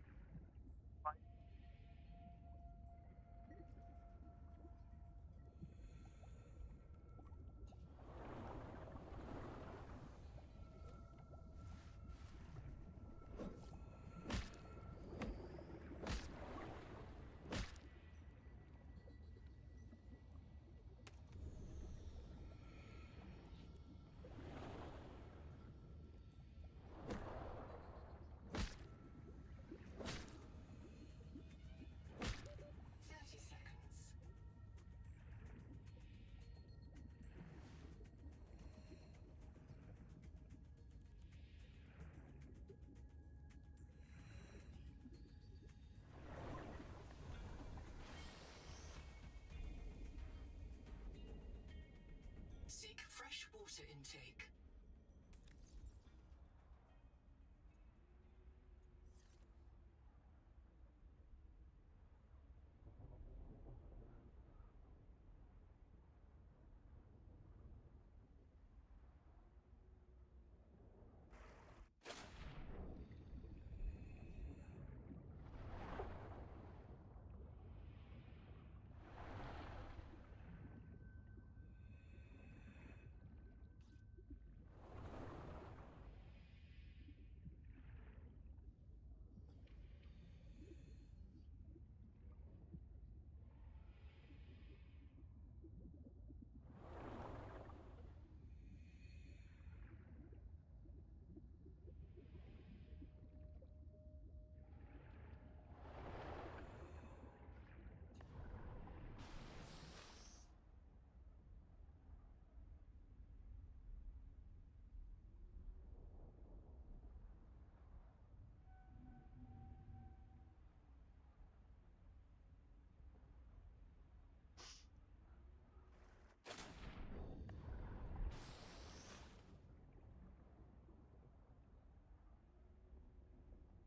Seek fresh water intake.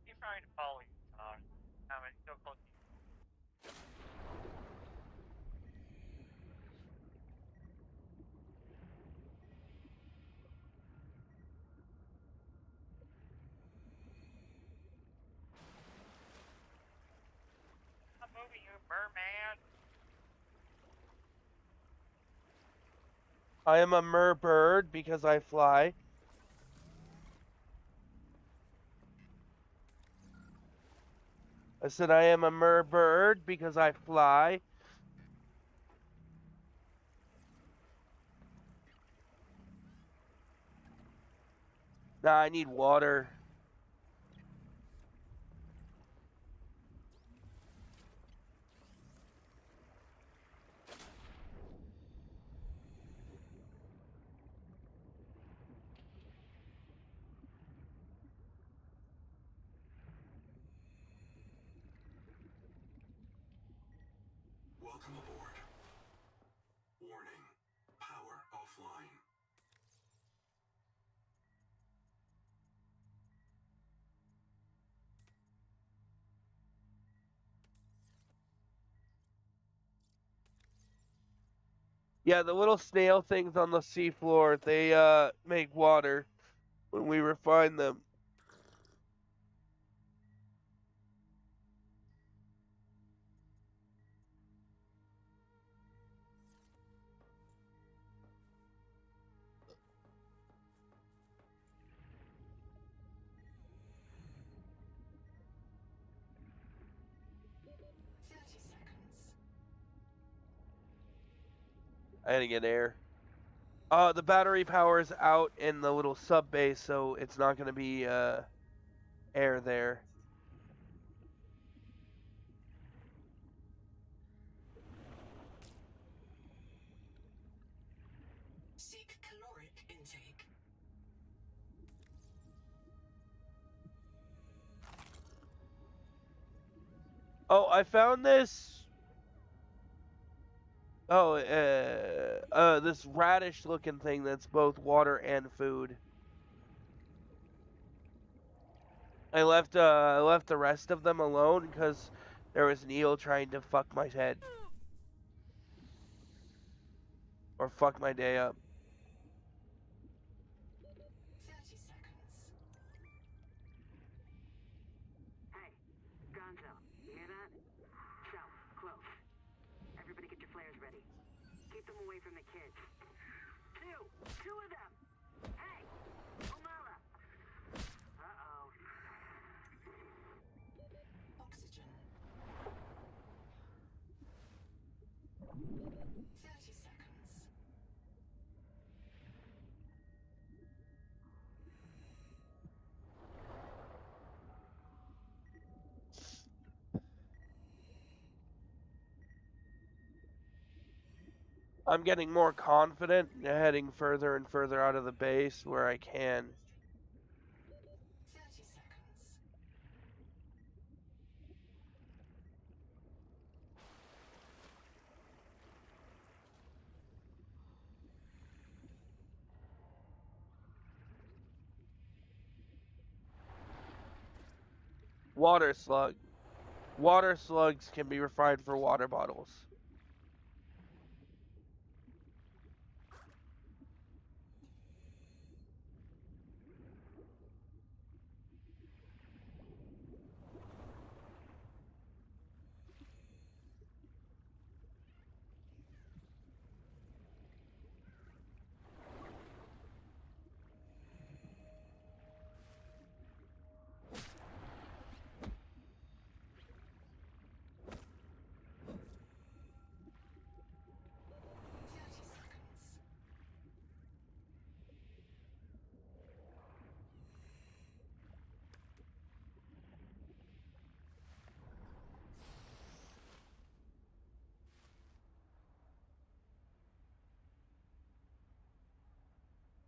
Keep trying to follow you, Todd. I'm so close to you. I'm moving you, Merman. I am a merbird because I fly. I said I am a merbird because I fly. Nah, I need water. Welcome aboard. Warning. Power offline. Yeah, the little snail things on the seafloor, they make water when we refine them. I gotta get air. The battery power is out in the little sub base, so it's not gonna be air there. Seek caloric intake. Oh, I found this. Oh, this radish-looking thing that's both water and food. I left the rest of them alone because there was an eel trying to fuck my head. Or fuck my day up. 30 seconds. Hey, Gonzo, you hear that? South, close. Everybody get your flares ready. Keep them away from the kids. Two of them! Hey! Omala! Uh-oh. Oxygen. 30 seconds. I'm getting more confident heading further and further out of the base where I can. 30 seconds. Water slug. Water slugs can be refined for water bottles.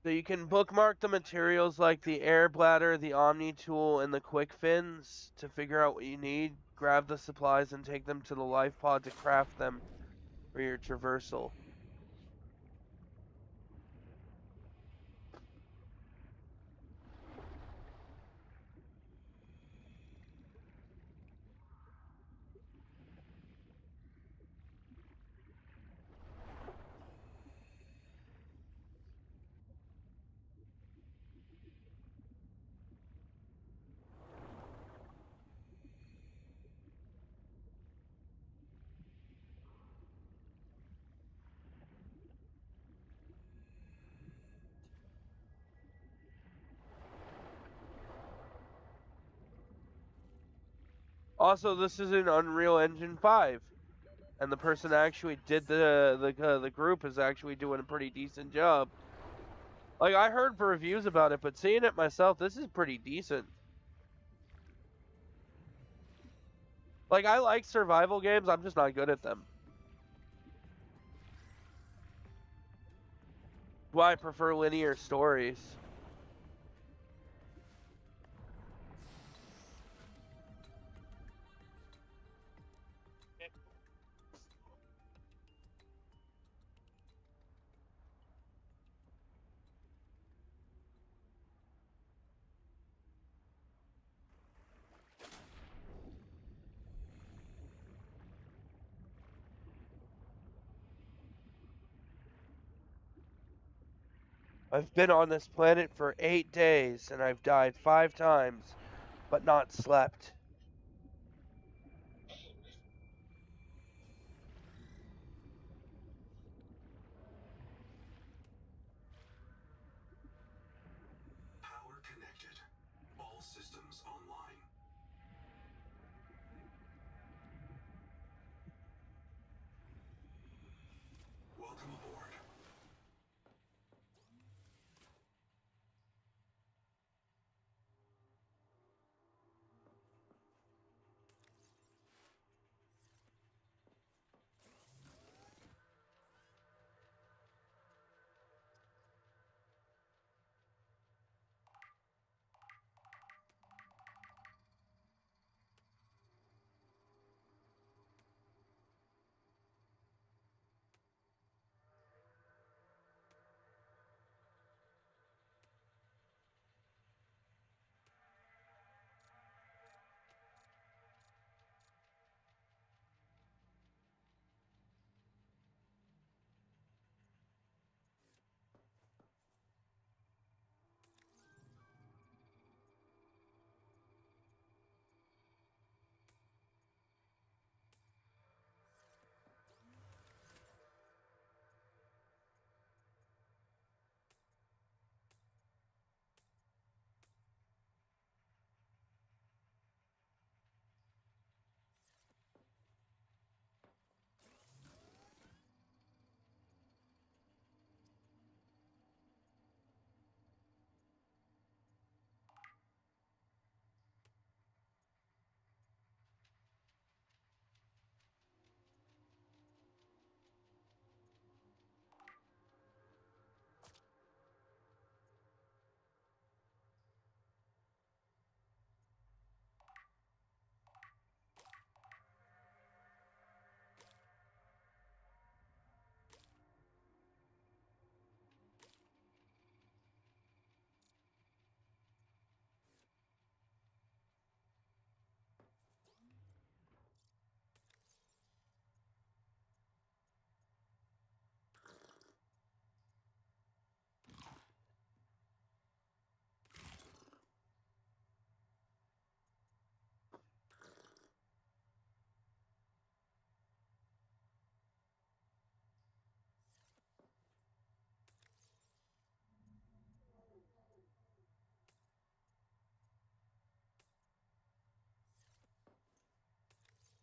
So you can bookmark the materials like the air bladder, the omni tool, and the quick fins to figure out what you need. Grab the supplies and take them to the life pod to craft them for your traversal. Also, this is in Unreal Engine 5, and the person that actually did the group is actually doing a pretty decent job. Like, I heard reviews about it, but seeing it myself, this is pretty decent. Like, I like survival games, I'm just not good at them. Why I prefer linear stories. I've been on this planet for 8 days, and I've died 5 times, but not slept. Power connected. All systems online. Welcome aboard.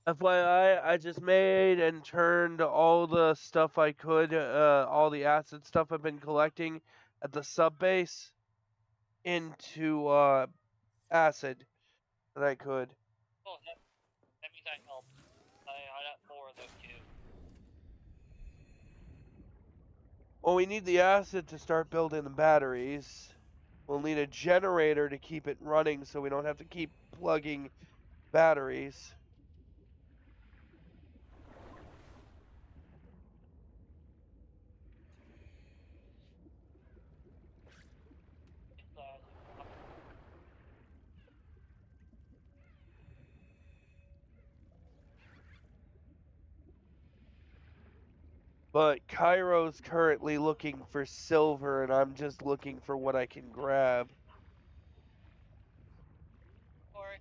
FYI, I just made and turned all the stuff I could, all the acid stuff I've been collecting at the sub base into acid that I could. Oh, that means I helped. I got 4 of those too. Well, we need the acid to start building the batteries. We'll need a generator to keep it running so we don't have to keep plugging batteries. But Cairo's currently looking for silver, and I'm just looking for what I can grab. Sorry.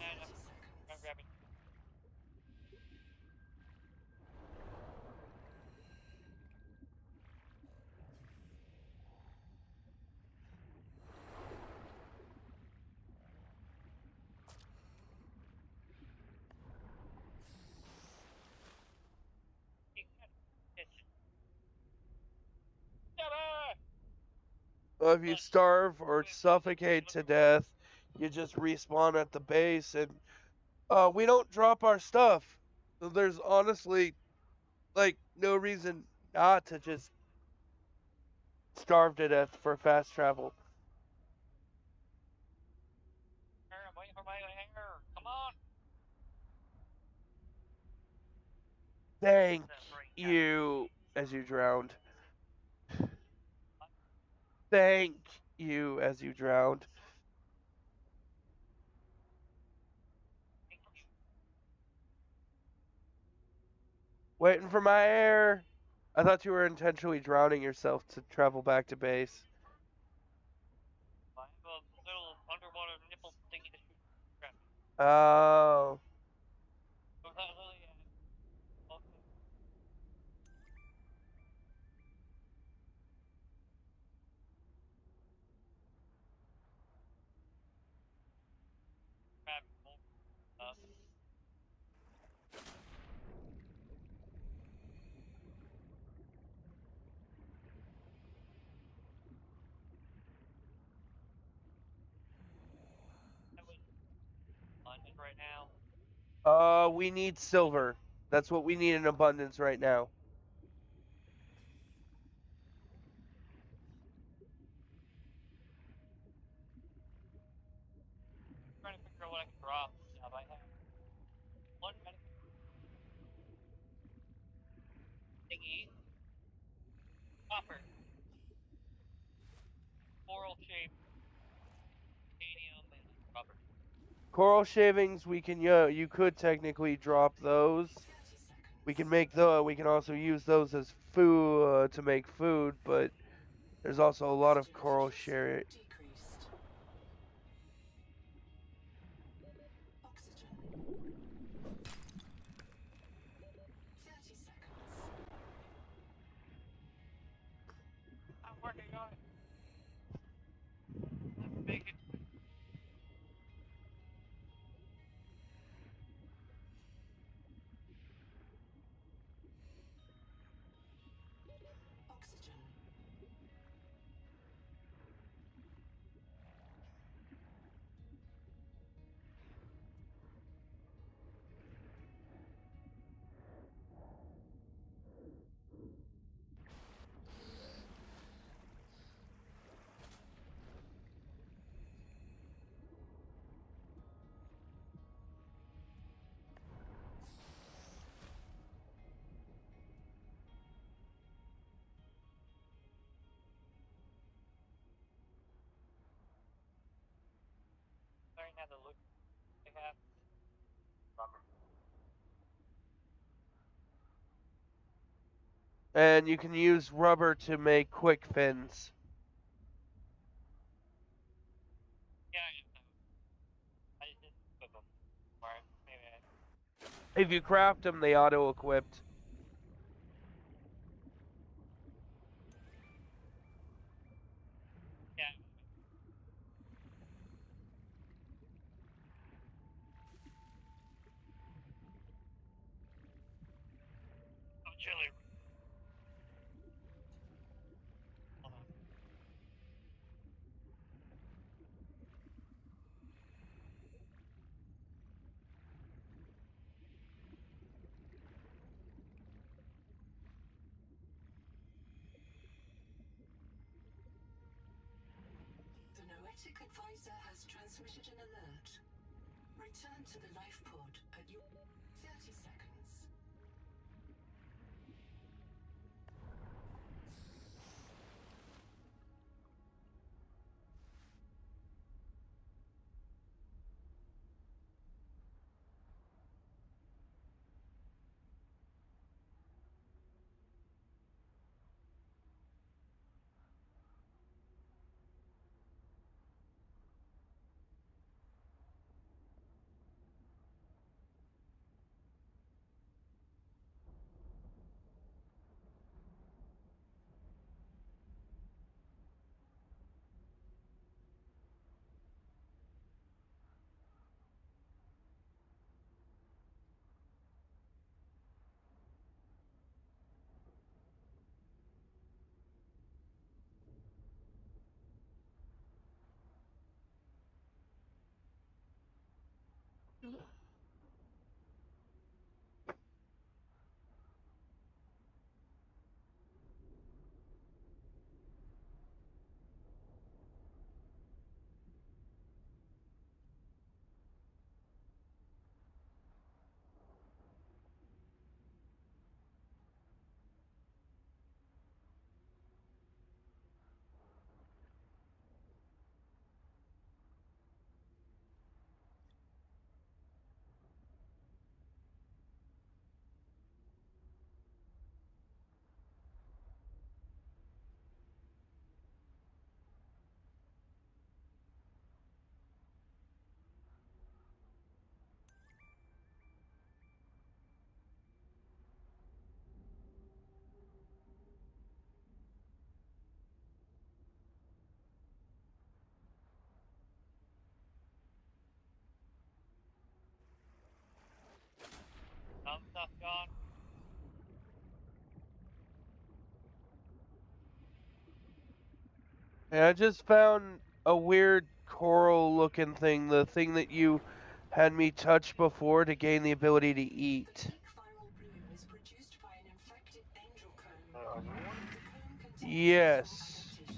And I'm grabbing. if you starve or suffocate to death, you just respawn at the base, and we don't drop our stuff. So there's honestly like no reason not to just starve to death for fast travel. I'm waiting for my hair. Come on. Thank you, as you drowned. Thank you, as you drowned. Waiting for my air. I thought you were intentionally drowning yourself to travel back to base. I have a little underwater nipple thingy to shoot. Oh. Was that really okay. Crap, right now. We need silver. That's what we need in abundance right now. I'm trying to figure out what I can drop. I have one medic thingy, copper, coral shape, titanium, and rubber. Coral shavings, we can you could technically drop those. We can make we can also use those as food to make food, but there's also a lot of coral share. I'm working on it. Let's make it. Learning how to look. I have rubber. And you can use rubber to make quick fins. Yeah, I just didn't equip them. Or maybe If you craft them, they auto-equipped. yeah. I'm chilly. Hold on. The Noetic advisor has transmitted an alert. Return to the life pod at your 30 seconds. Some stuff gone. And I just found a weird coral looking thing, the thing that you had me touch before to gain the ability to eat. Peak viral bloom is produced by an infected angel cone. A new one? The cone contains Yes. several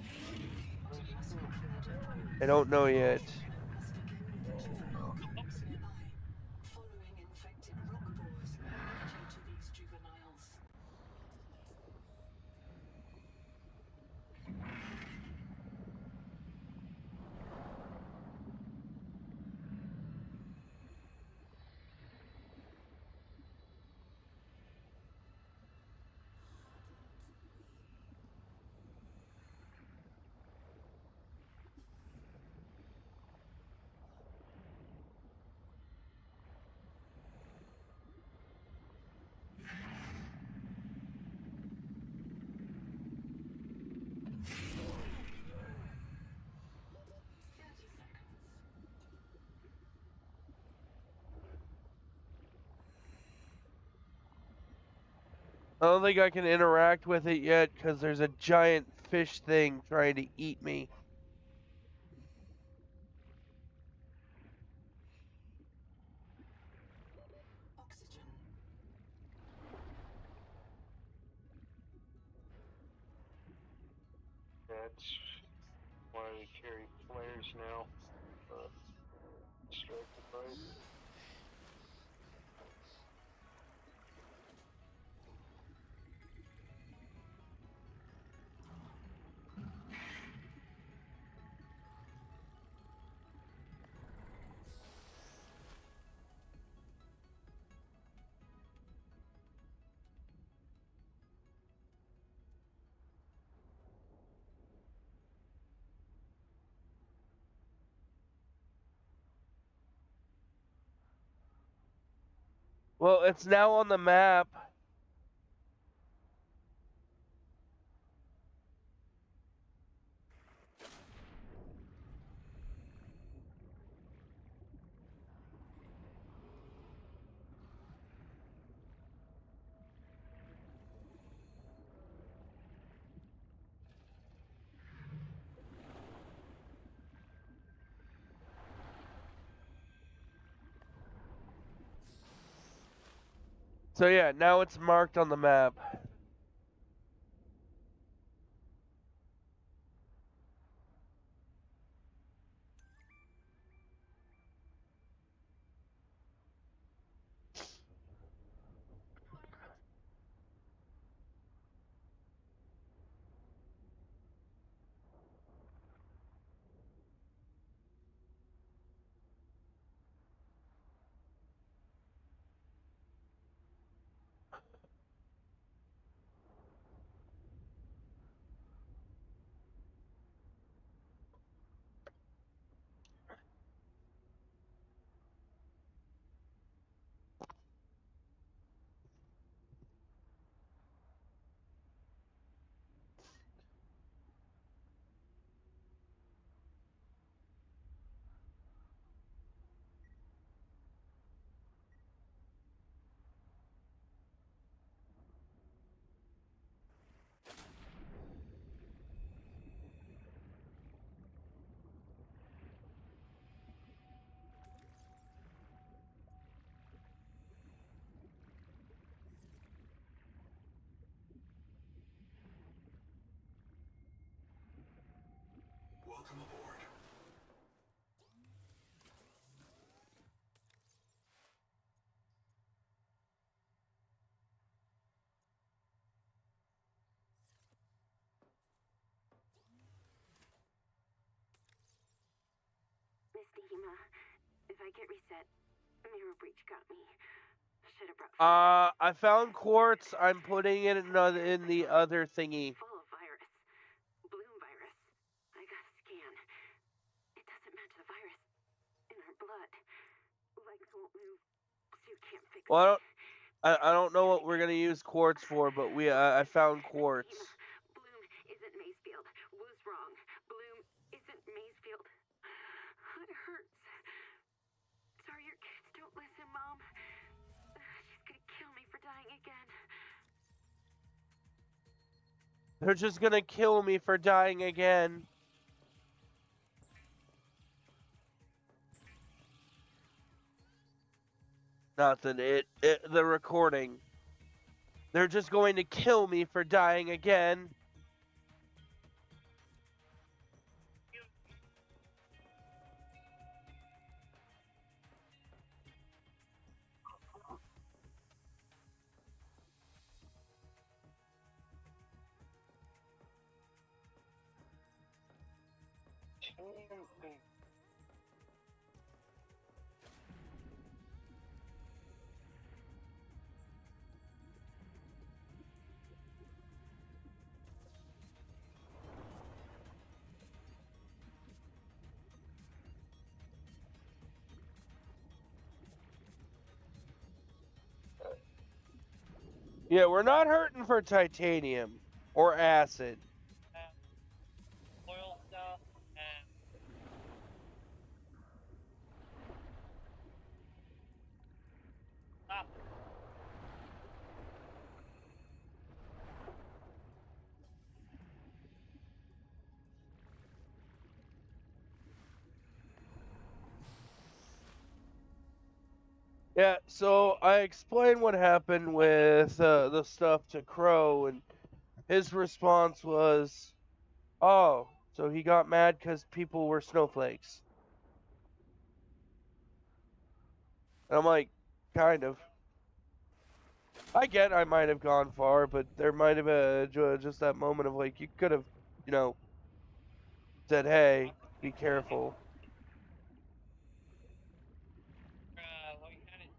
What is adaptations. it do? I don't know yet. Must begin with the juvenile cones nearby. Following infected rock boars lead you to these juveniles. I don't think I can interact with it yet because there's a giant fish thing trying to eat me. Oxygen. That's why we carry flares now. Distracted by it. Well, it's now on the map. So yeah, now it's marked on the map. Hema, if I get reset, Mirror Breach got me. Should have brought. I found quartz. I'm putting it in the other thingy. Full of virus. Bloom virus. I got a scan. It doesn't match the virus in her blood. Legs won't move. Suit can't fix it. Well, I don't know what we're gonna use quartz for, but I found quartz. Bloom isn't Macefield. Was wrong. Bloom isn't Macefield. It hurts. Sorry your kids don't listen, Mom. She's gonna kill me for dying again. They're just gonna kill me for dying again. Not that the recording. They're just going to kill me for dying again. Yeah, we're not hurting for titanium or acid. Oil stuff and Yeah, so I explained what happened with the stuff to Crow, and his response was, "Oh, so he got mad because people were snowflakes." And I'm like, kind of. I get I might have gone far, but there might have been just that moment of like, you could have, said, "Hey, be careful." what you had it.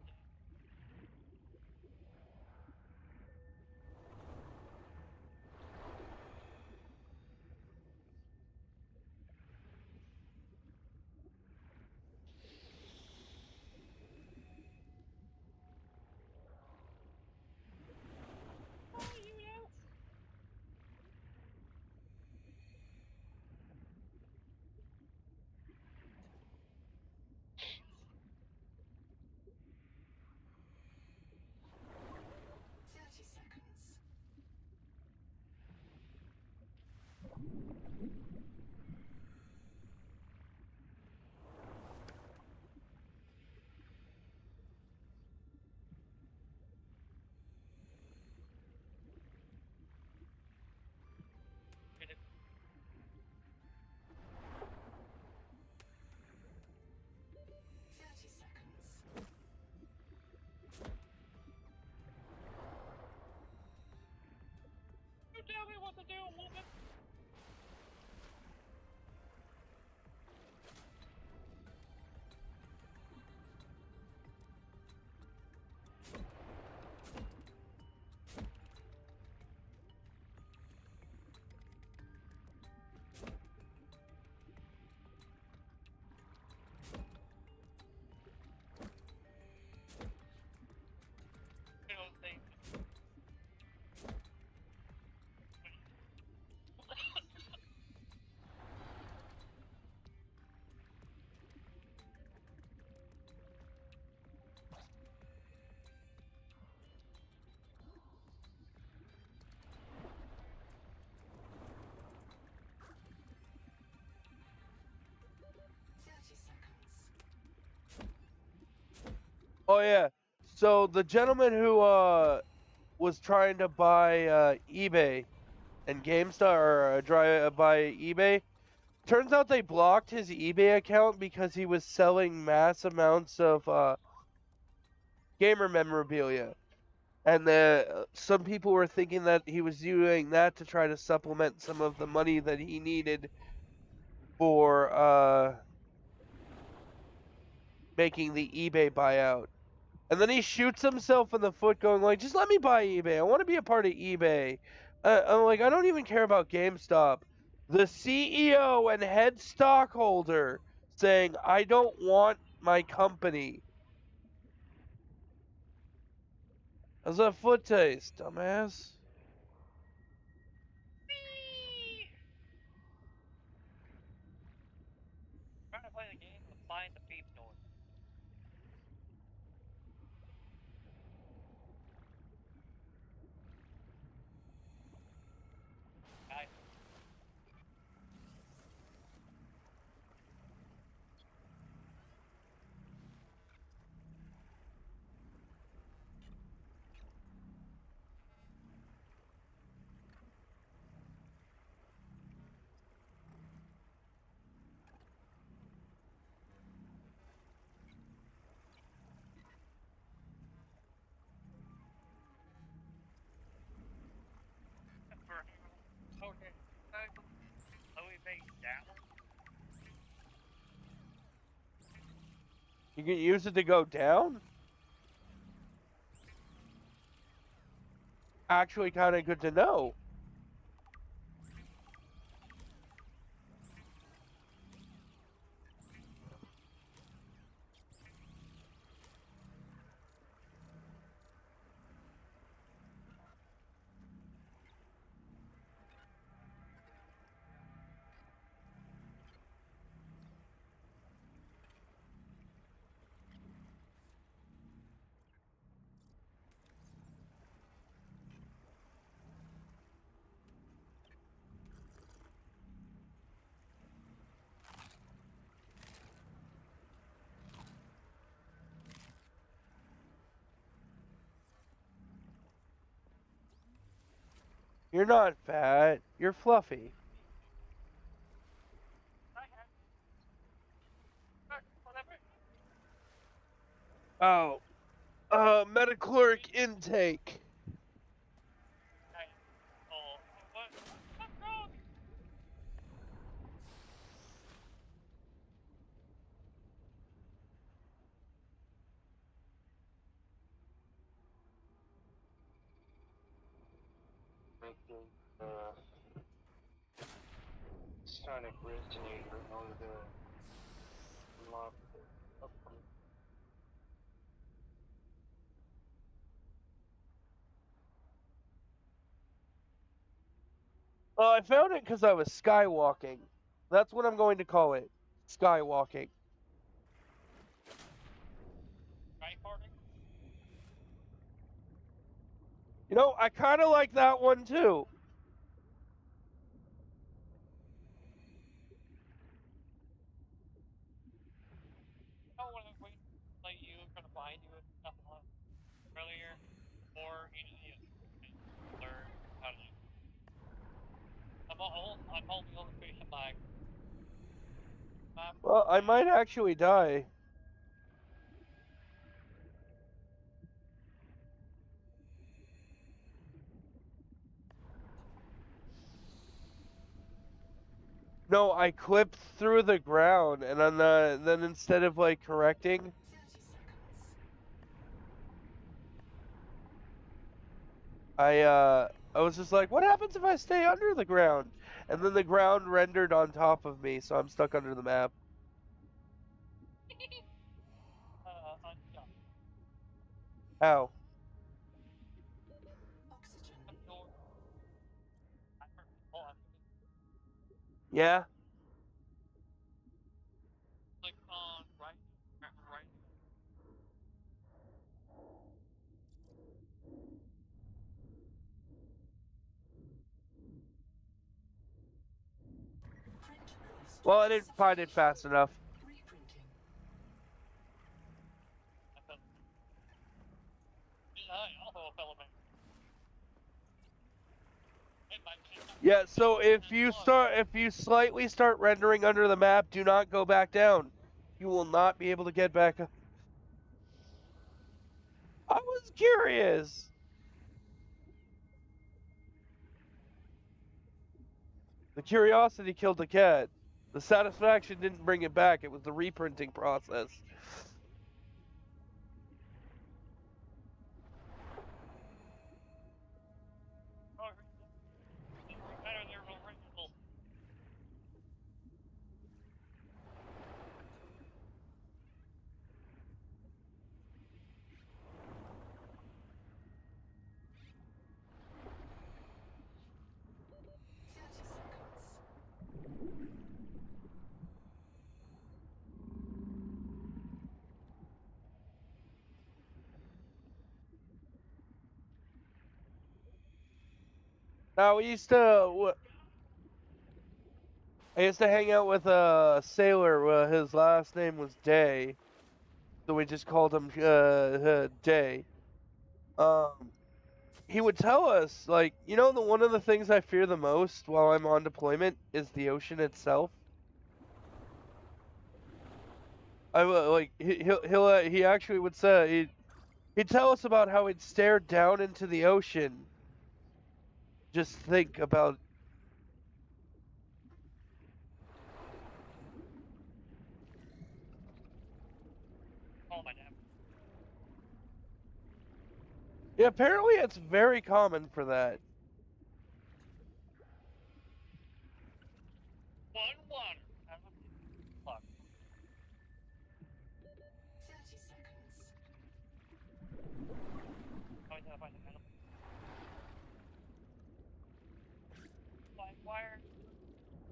Tell me what to do, woman. Oh yeah. So the gentleman who was trying to buy eBay and GameStop or buy eBay, turns out they blocked his eBay account because he was selling mass amounts of gamer memorabilia. And some people were thinking that he was doing that to try to supplement some of the money that he needed for making the eBay buyout. And then he shoots himself in the foot going like, just let me buy eBay. I want to be a part of eBay. I'm like, I don't even care about GameStop. The CEO and head stockholder saying, I don't want my company. How's that foot taste, dumbass? Trying to play the game with find the beep noise. Guys, okay. So we make that one. You can use it to go down? Actually kind of good to know. You're not fat. You're fluffy. Whatever. Oh. Metachloric intake. Oh, what's wrong? Making sonic resonator in order to unlock the upcoming. I found it because I was skywalking. That's what I'm going to call it. Skywalking. Right, Party? You know, I kind of like that one too. Oh, when we like you were gonna find you with stuff earlier, or you learn how to. I'm holding illustration by map. Well, I might actually die. No, I clipped through the ground, and then instead of like correcting, 30 seconds. I was just like, what happens if I stay under the ground? And then the ground rendered on top of me, so I'm stuck under the map. Yeah. How? Oxygen. Yeah? Click on right. Print lost. Well, I didn't find it fast enough. Reprinting. Also filament. Yeah, so if you slightly start rendering under the map, do not go back down. You will not be able to get back up. I was curious. The curiosity killed the cat. The satisfaction didn't bring it back. It was the reprinting process. Now I used to hang out with a sailor. His last name was Day, so we just called him Day. He would tell us, like, one of the things I fear the most while I'm on deployment is the ocean itself. He actually would say he'd tell us about how he'd stare down into the ocean. Just think about. Oh my damn. Yeah, apparently it's very common for that. 1 water. Fuck. 30 seconds. Oh, he's gonna find the metal. Wire.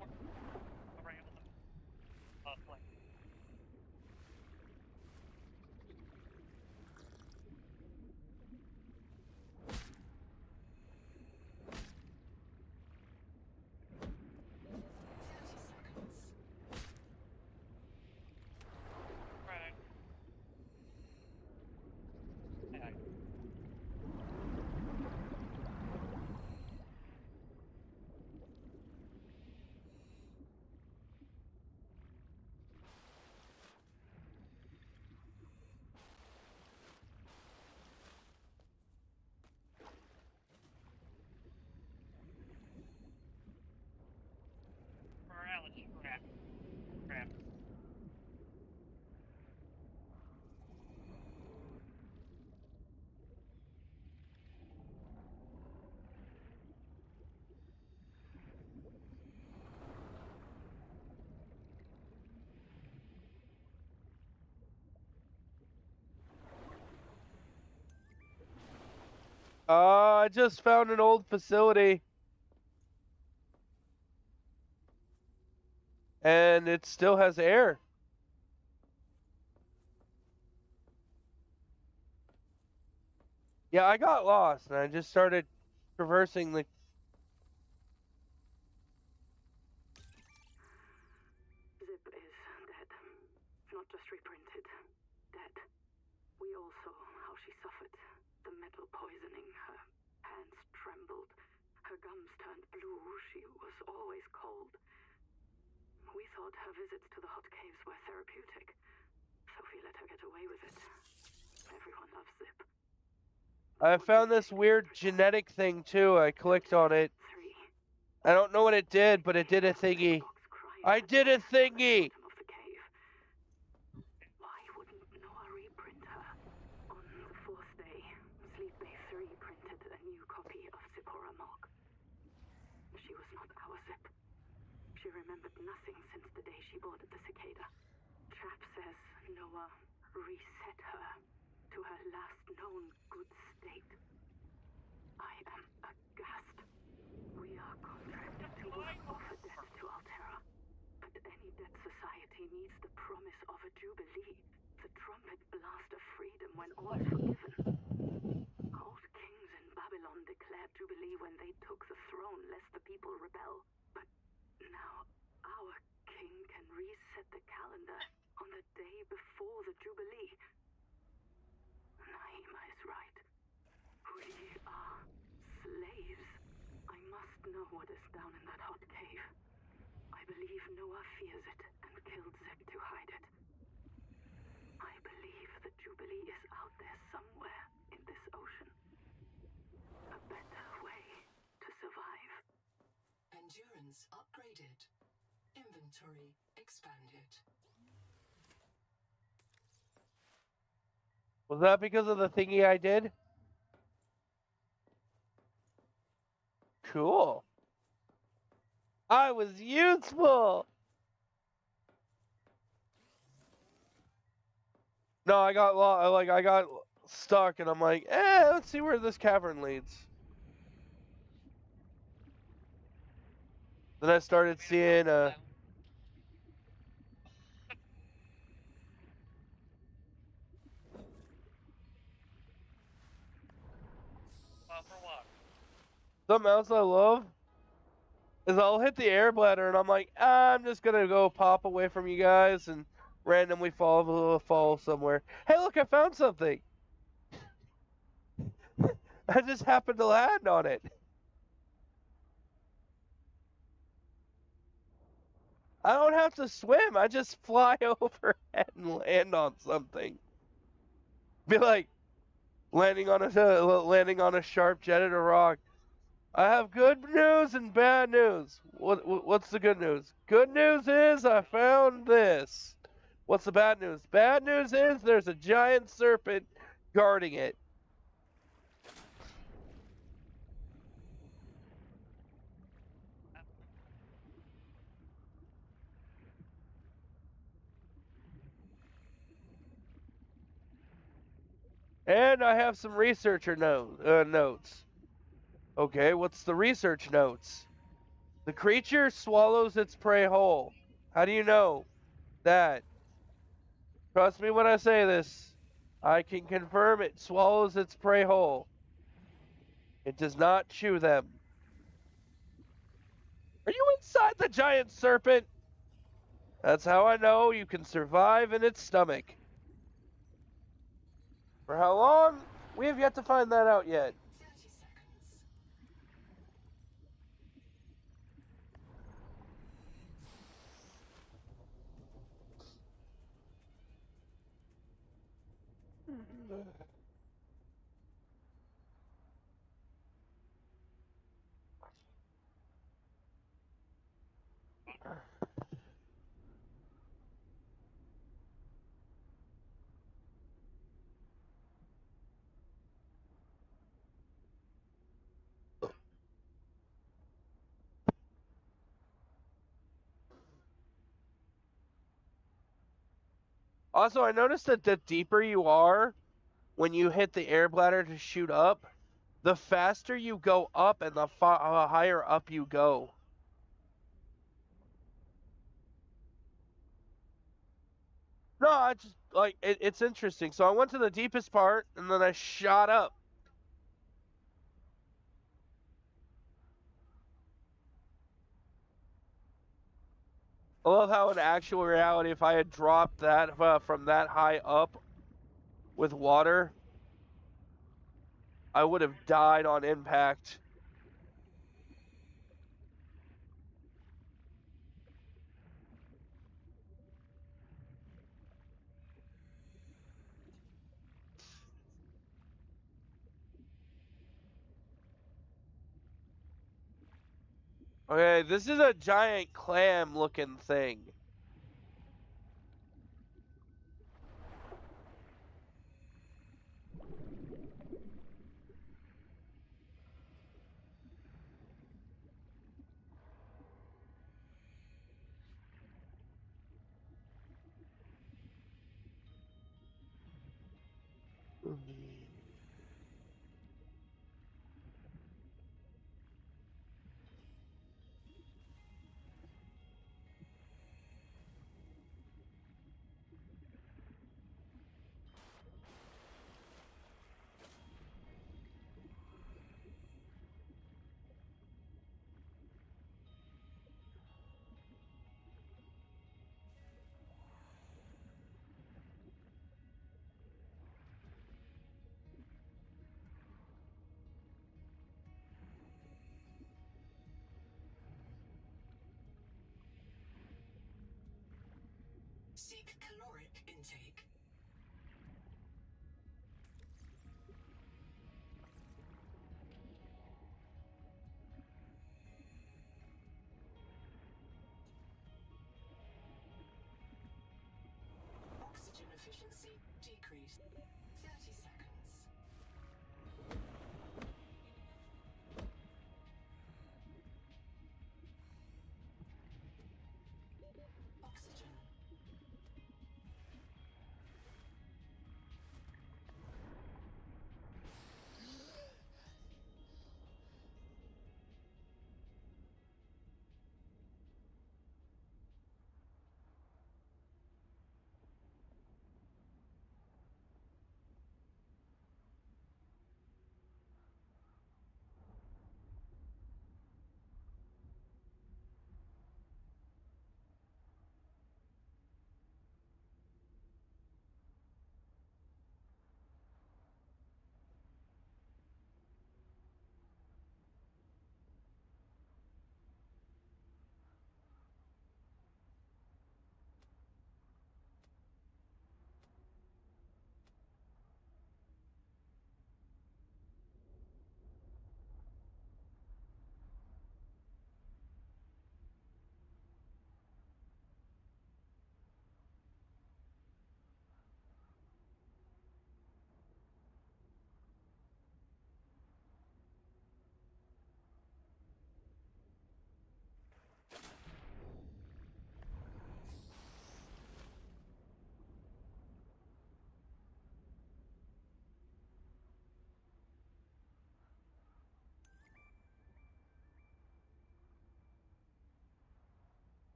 We're able to play. Right. Hey, morality crap. Crap. I just found an old facility. And it still has air. Yeah, I got lost and I just started traversing the. Zip is dead. Not just reprinted. Dead. We all saw how she suffered. The metal poisoning. Her hands trembled. Her gums turned blue. She was always cold. We thought her visits to the hot caves were therapeutic. Sophie let her get away with it. Everyone loves Zip. I found this weird genetic thing too. I clicked on it. I don't know what it did, but it did a thingy. I did a thingy! Why wouldn't Noah reprint her? On the fourth day, Sleep Bay 3 printed a new copy of Zipporah Mog. She was not our Zip. She remembered nothing since the day she boarded the Cicada. Chap says Noah reset her to her last known good state. I am aghast. We are contracted to offer death to Alterra. But any dead society needs the promise of a jubilee, the trumpet blast of freedom when all is forgiven. Old kings in Babylon declared jubilee when they took the throne, lest the people rebel. But now our king can reset the calendar on the day before the jubilee. Naima is right. We are slaves. I must know what is down in that hot cave. I believe Noah fears it and killed Zip to hide it. I believe the Jubilee is out there somewhere in this ocean. A better way to survive. Endurance upgraded. Inventory expanded. Was that because of the thingy I did? Cool. I was useful! No, I got I got stuck and I'm like, let's see where this cavern leads. Then I started seeing For what? Something else I love is I'll hit the air bladder and I'm like, I'm just gonna go pop away from you guys and randomly fall somewhere. Hey, look, I found something. I just happened to land on it. I don't have to swim. I just fly overhead and land on something. Be like landing on a sharp jetted rock. I have good news and bad news. What's the good news? Good news is I found this. What's the bad news? Bad news is there's a giant serpent guarding it. And I have some researcher notes. Okay, what's the research notes? The creature swallows its prey whole. How do you know that? Trust me when I say this. I can confirm it swallows its prey whole. It does not chew them. Are you inside the giant serpent? That's how I know you can survive in its stomach. For how long? We have yet to find that out yet. 30 seconds. Also, I noticed that the deeper you are when you hit the air bladder to shoot up, the faster you go up and the higher up you go. No, I just like it's interesting. So I went to the deepest part and then I shot up. I love how in actual reality, if I had dropped that from that high up with water, I would have died on impact. Okay, this is a giant clam looking thing. Seek caloric intake. Oxygen efficiency decreased. 30 seconds. Oxygen.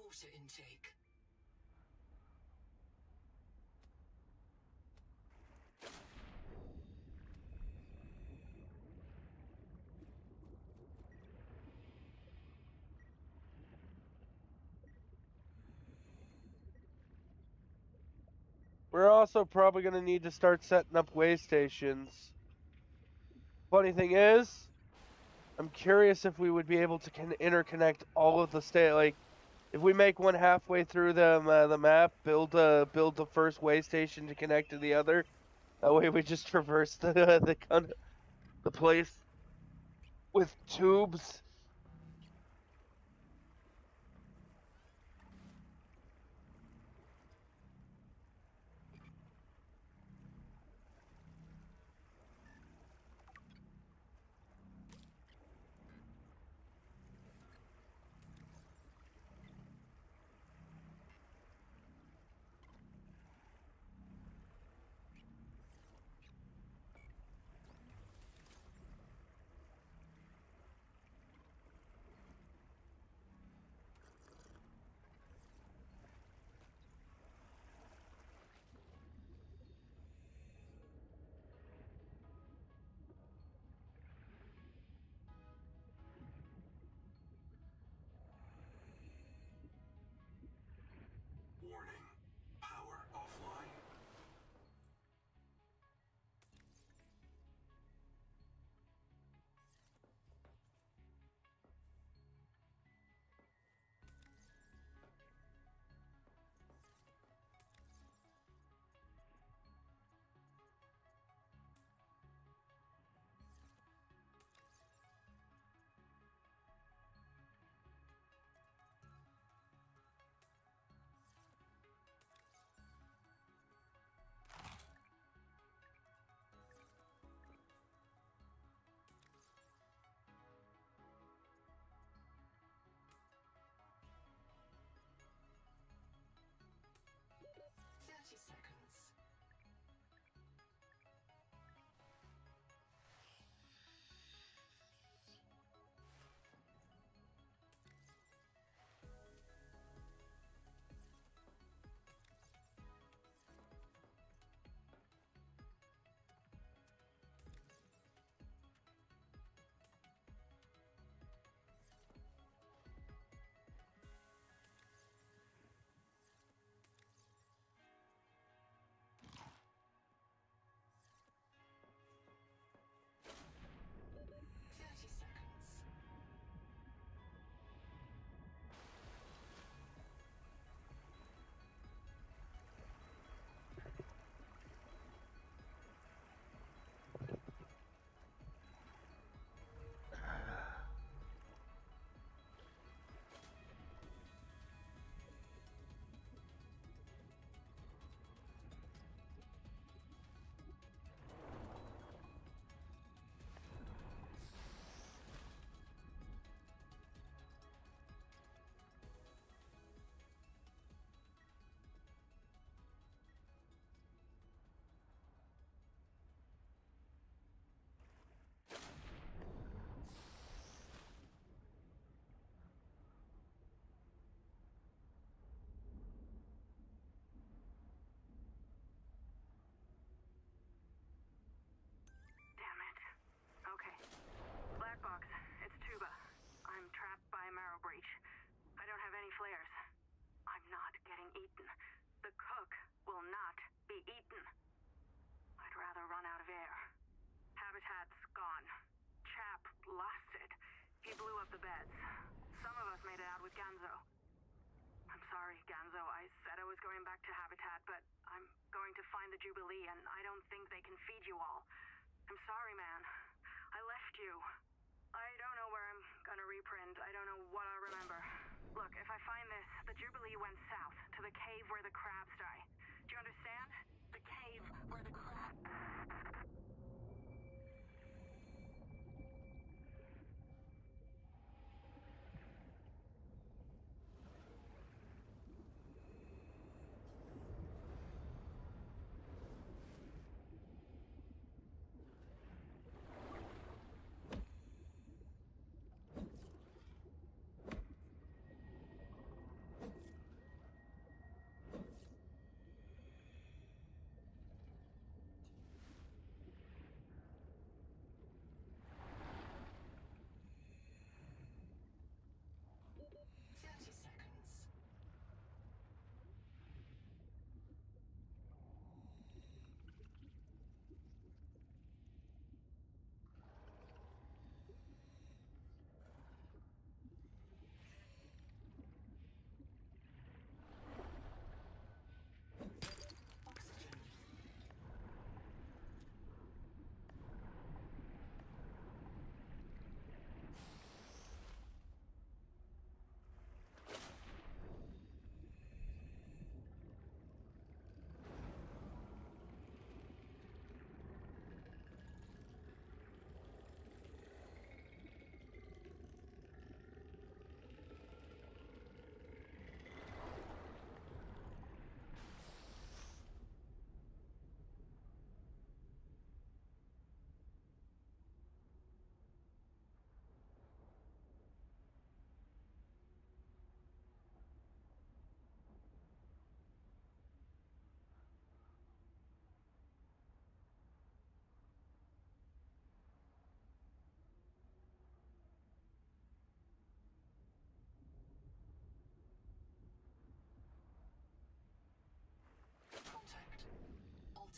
water intake. We're also probably going to need to start setting up way stations. Funny thing is, I'm curious if we would be able to interconnect all of the like, if we make one halfway through the map, build the first way station to connect to the other. That way we just traverse the place with tubes. Warning. Power offline. flares. I'm not getting eaten. The cook will not be eaten. I'd rather run out of air. Habitat's gone. Chap lost it. He blew up the beds. Some of us made it out with Ganzo. I'm sorry, Ganzo. I said I was going back to Habitat, but I'm going to find the Jubilee, and I don't think they can feed you all. I'm sorry, man. I left you. I don't know where I'm gonna reprint. I don't know what I remember. Look, if I find this, the Jubilee went south, to the cave where the crabs die. Do you understand? The cave where the crabs...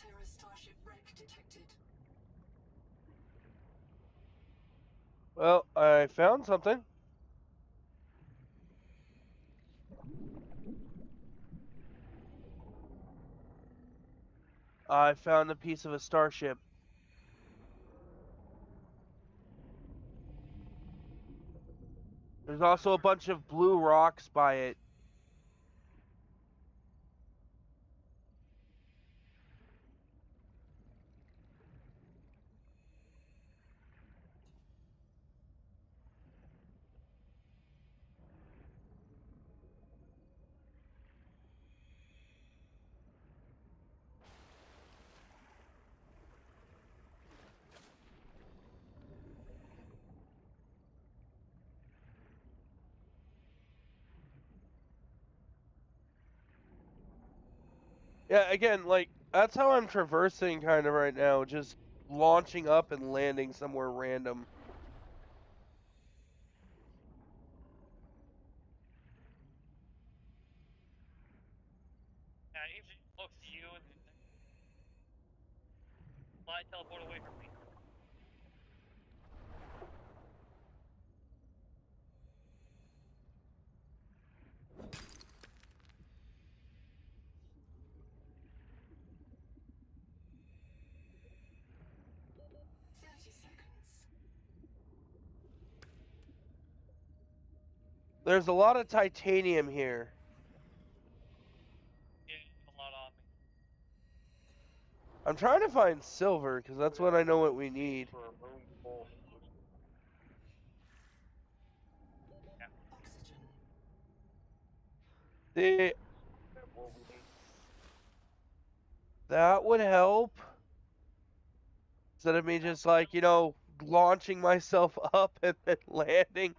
Alterra starship wreck detected. Well, I found something. I found a piece of a starship. There's also a bunch of blue rocks by it. Yeah, again, like, that's how I'm traversing kind of right now, just launching up and landing somewhere random. Yeah, it usually looks at you and then fly teleport away from me. There's a lot of titanium here. Yeah, a lot on me. I'm trying to find silver, because that's what I know what we need. For a moon full. Oxygen. What we need. That would help. Instead of me just like, you know, launching myself up and then landing.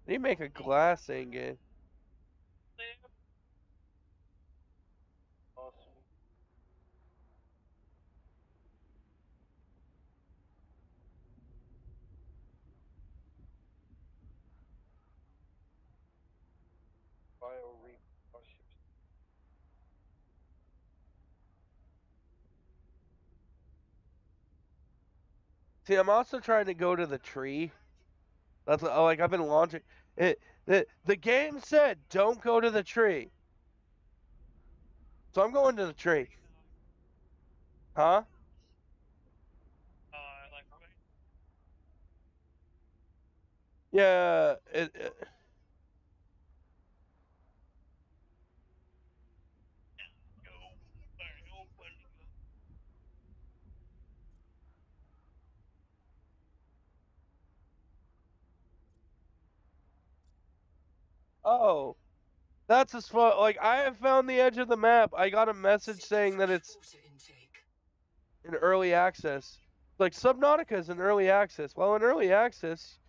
I need to make a glass ingot. Awesome. Bio-reap starships. See, I'm also trying to go to the tree. That's like I've been launching it. The game said don't go to the tree, so I'm going to the tree. Huh? Like, Yeah. Oh, that's as far. Like I have found the edge of the map. I got a message saying that it's in early access. Like Subnautica is in early access. Well, in early access.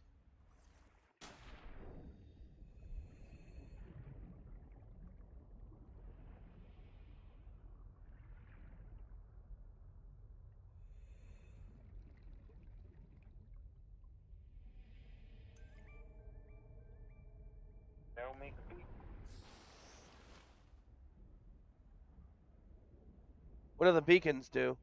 Now make a beat. What do the beacons do?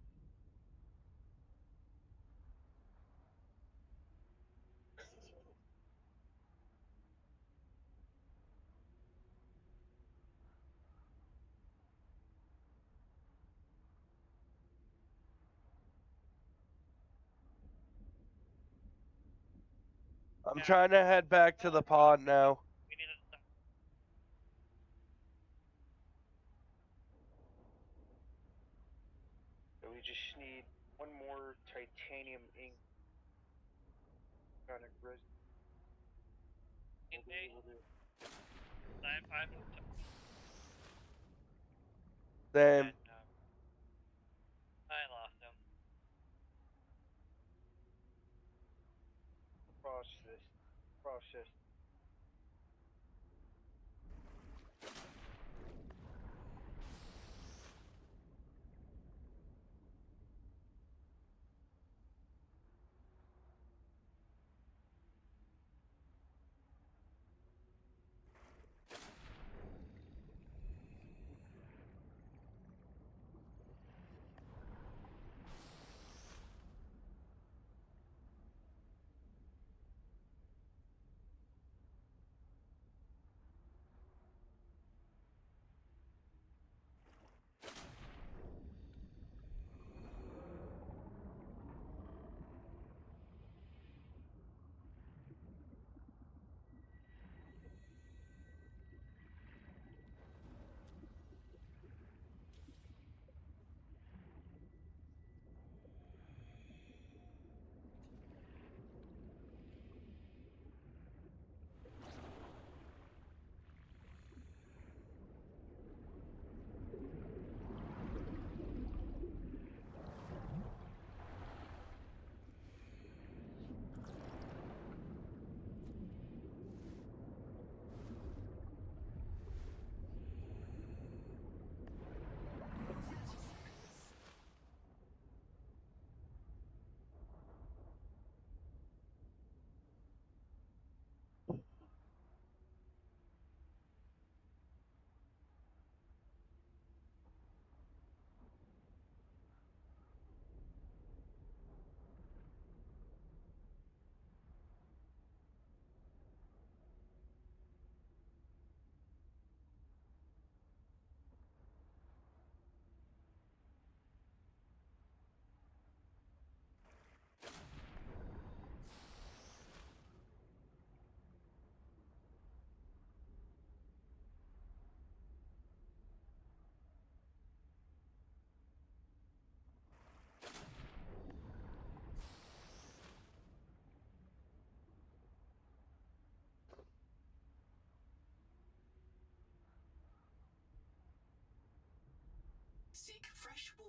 I'm trying to head back to the pod now. we need to. So we just need one more titanium ink. Kind of resin. I'm Then I lost him. Process.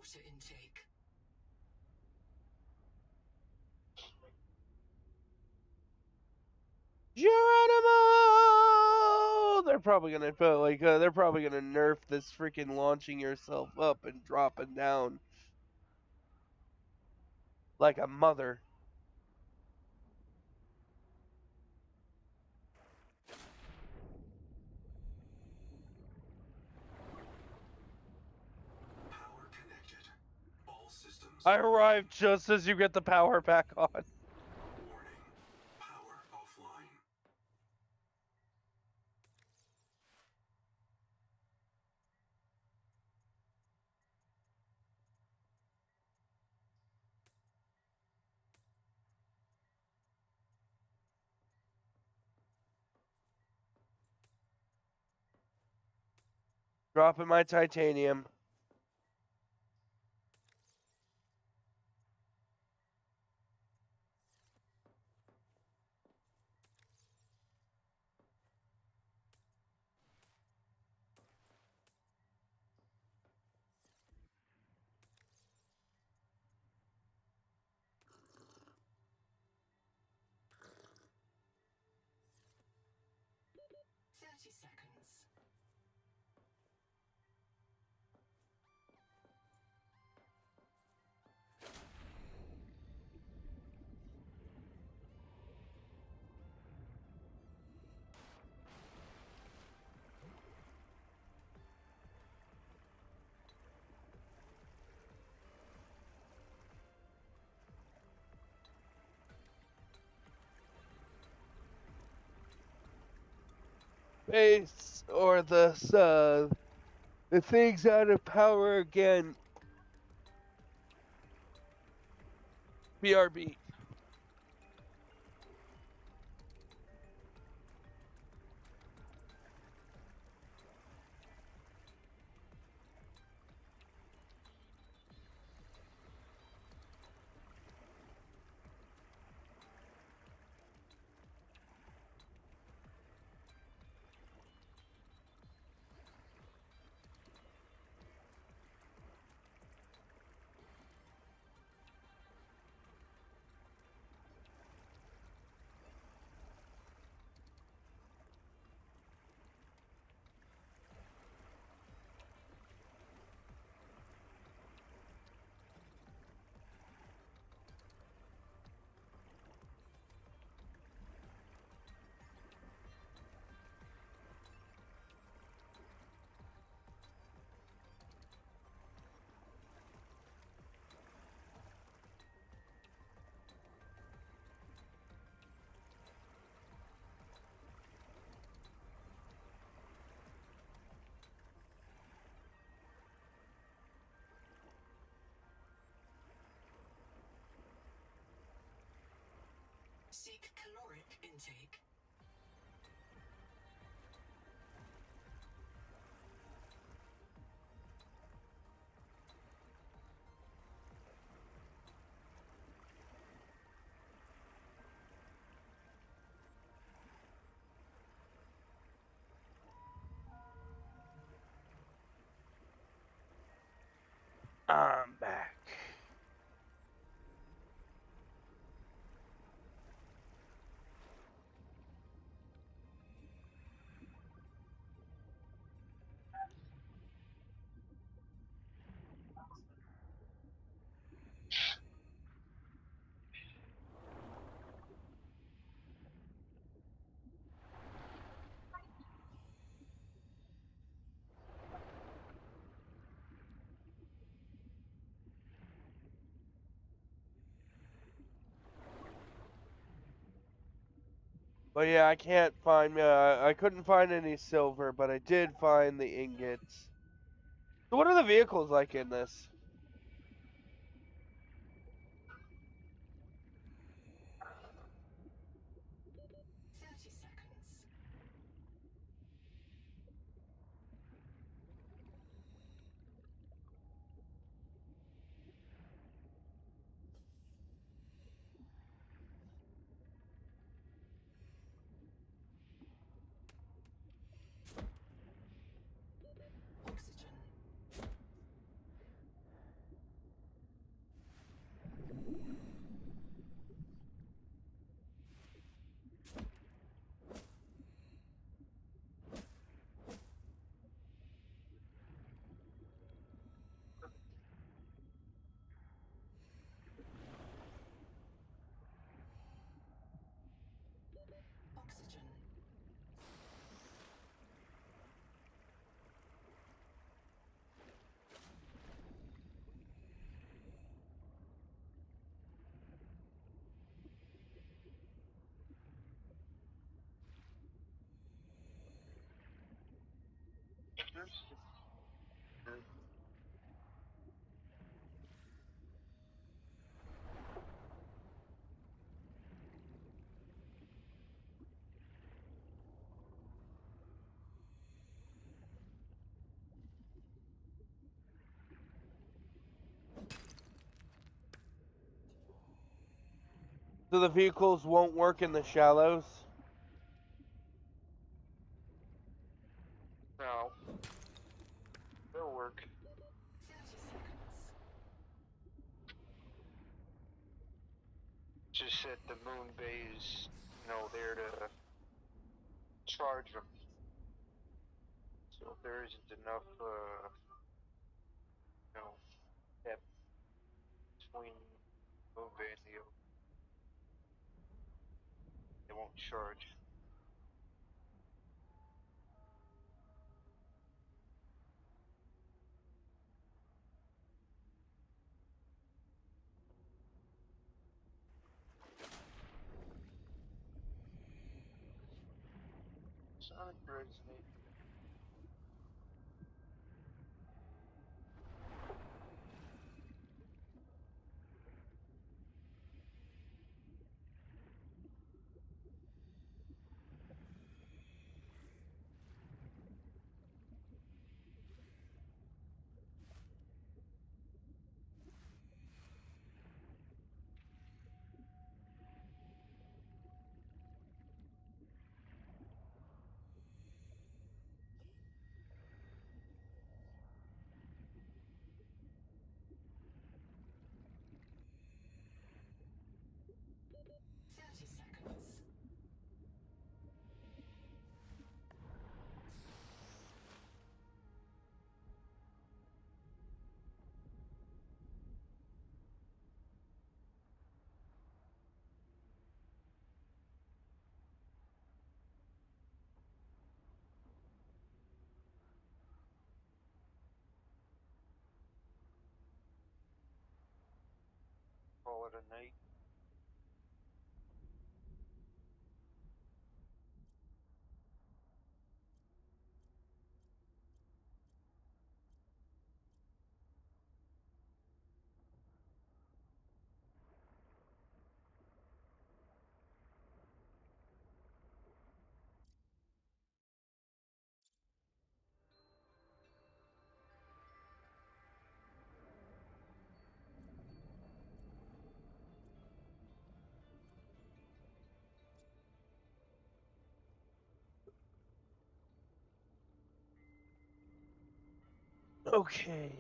water intake. Geronimo! They're probably gonna put they're probably gonna nerf this freaking launching yourself up and dropping down like a mother. Power connected. All systems. I arrived just as you get the power back on. Warning. Power offline. Dropping my titanium. Seconds. Base or the thing's out of power again. BRB. Seek caloric intake. I'm back. But yeah, I can't find. I couldn't find any silver, but I did find the ingots. So what are the vehicles like in this? 30 seconds. Oxygen. So the vehicles won't work in the shallows? No. They'll work. 30 seconds. Just that the moon base, there to charge them. So if there isn't enough, depth between moon bay and the ocean, they won't charge. Sonic resonate. Call it a night. Okay.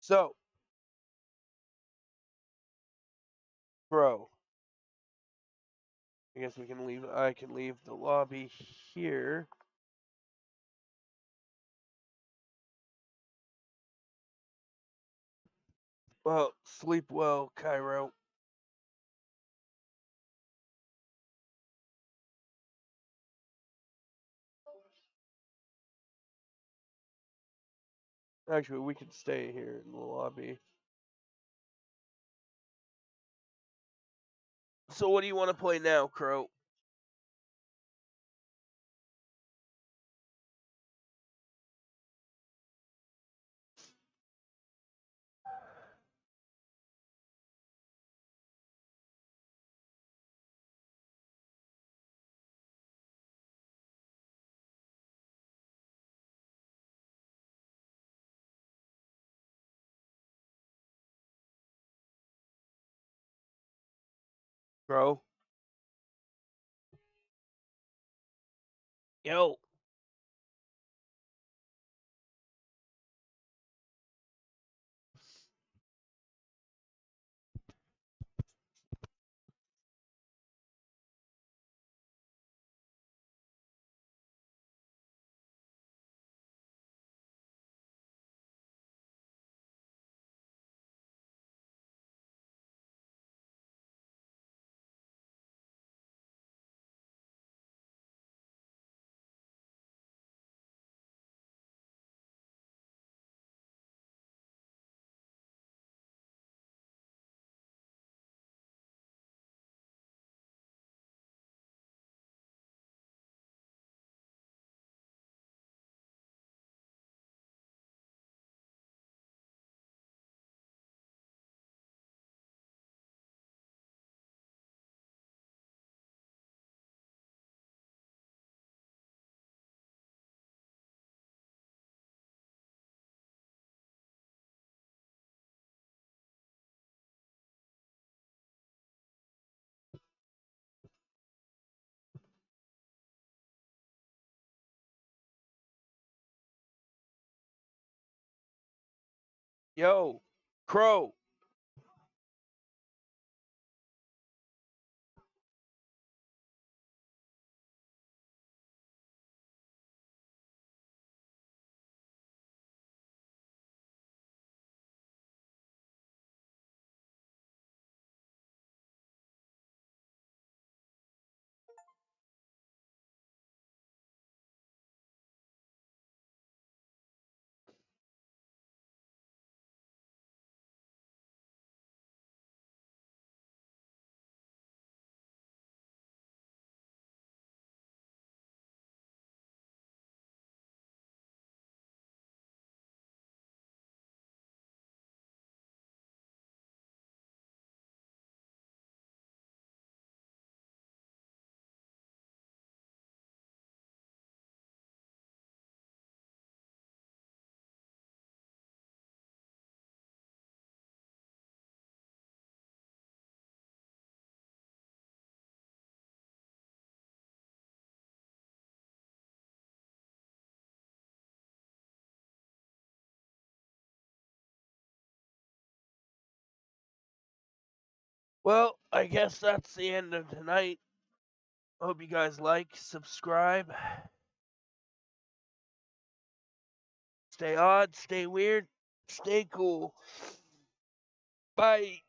So, bro, I guess we can leave. I can leave the lobby here. Well, sleep well, Cairo. Actually, we can stay here in the lobby. So, what do you want to play now, Crow? Crow? Yo. Yo, Crow. Well, I guess that's the end of tonight. Hope you guys like, subscribe. Stay odd, stay weird, stay cool. Bye.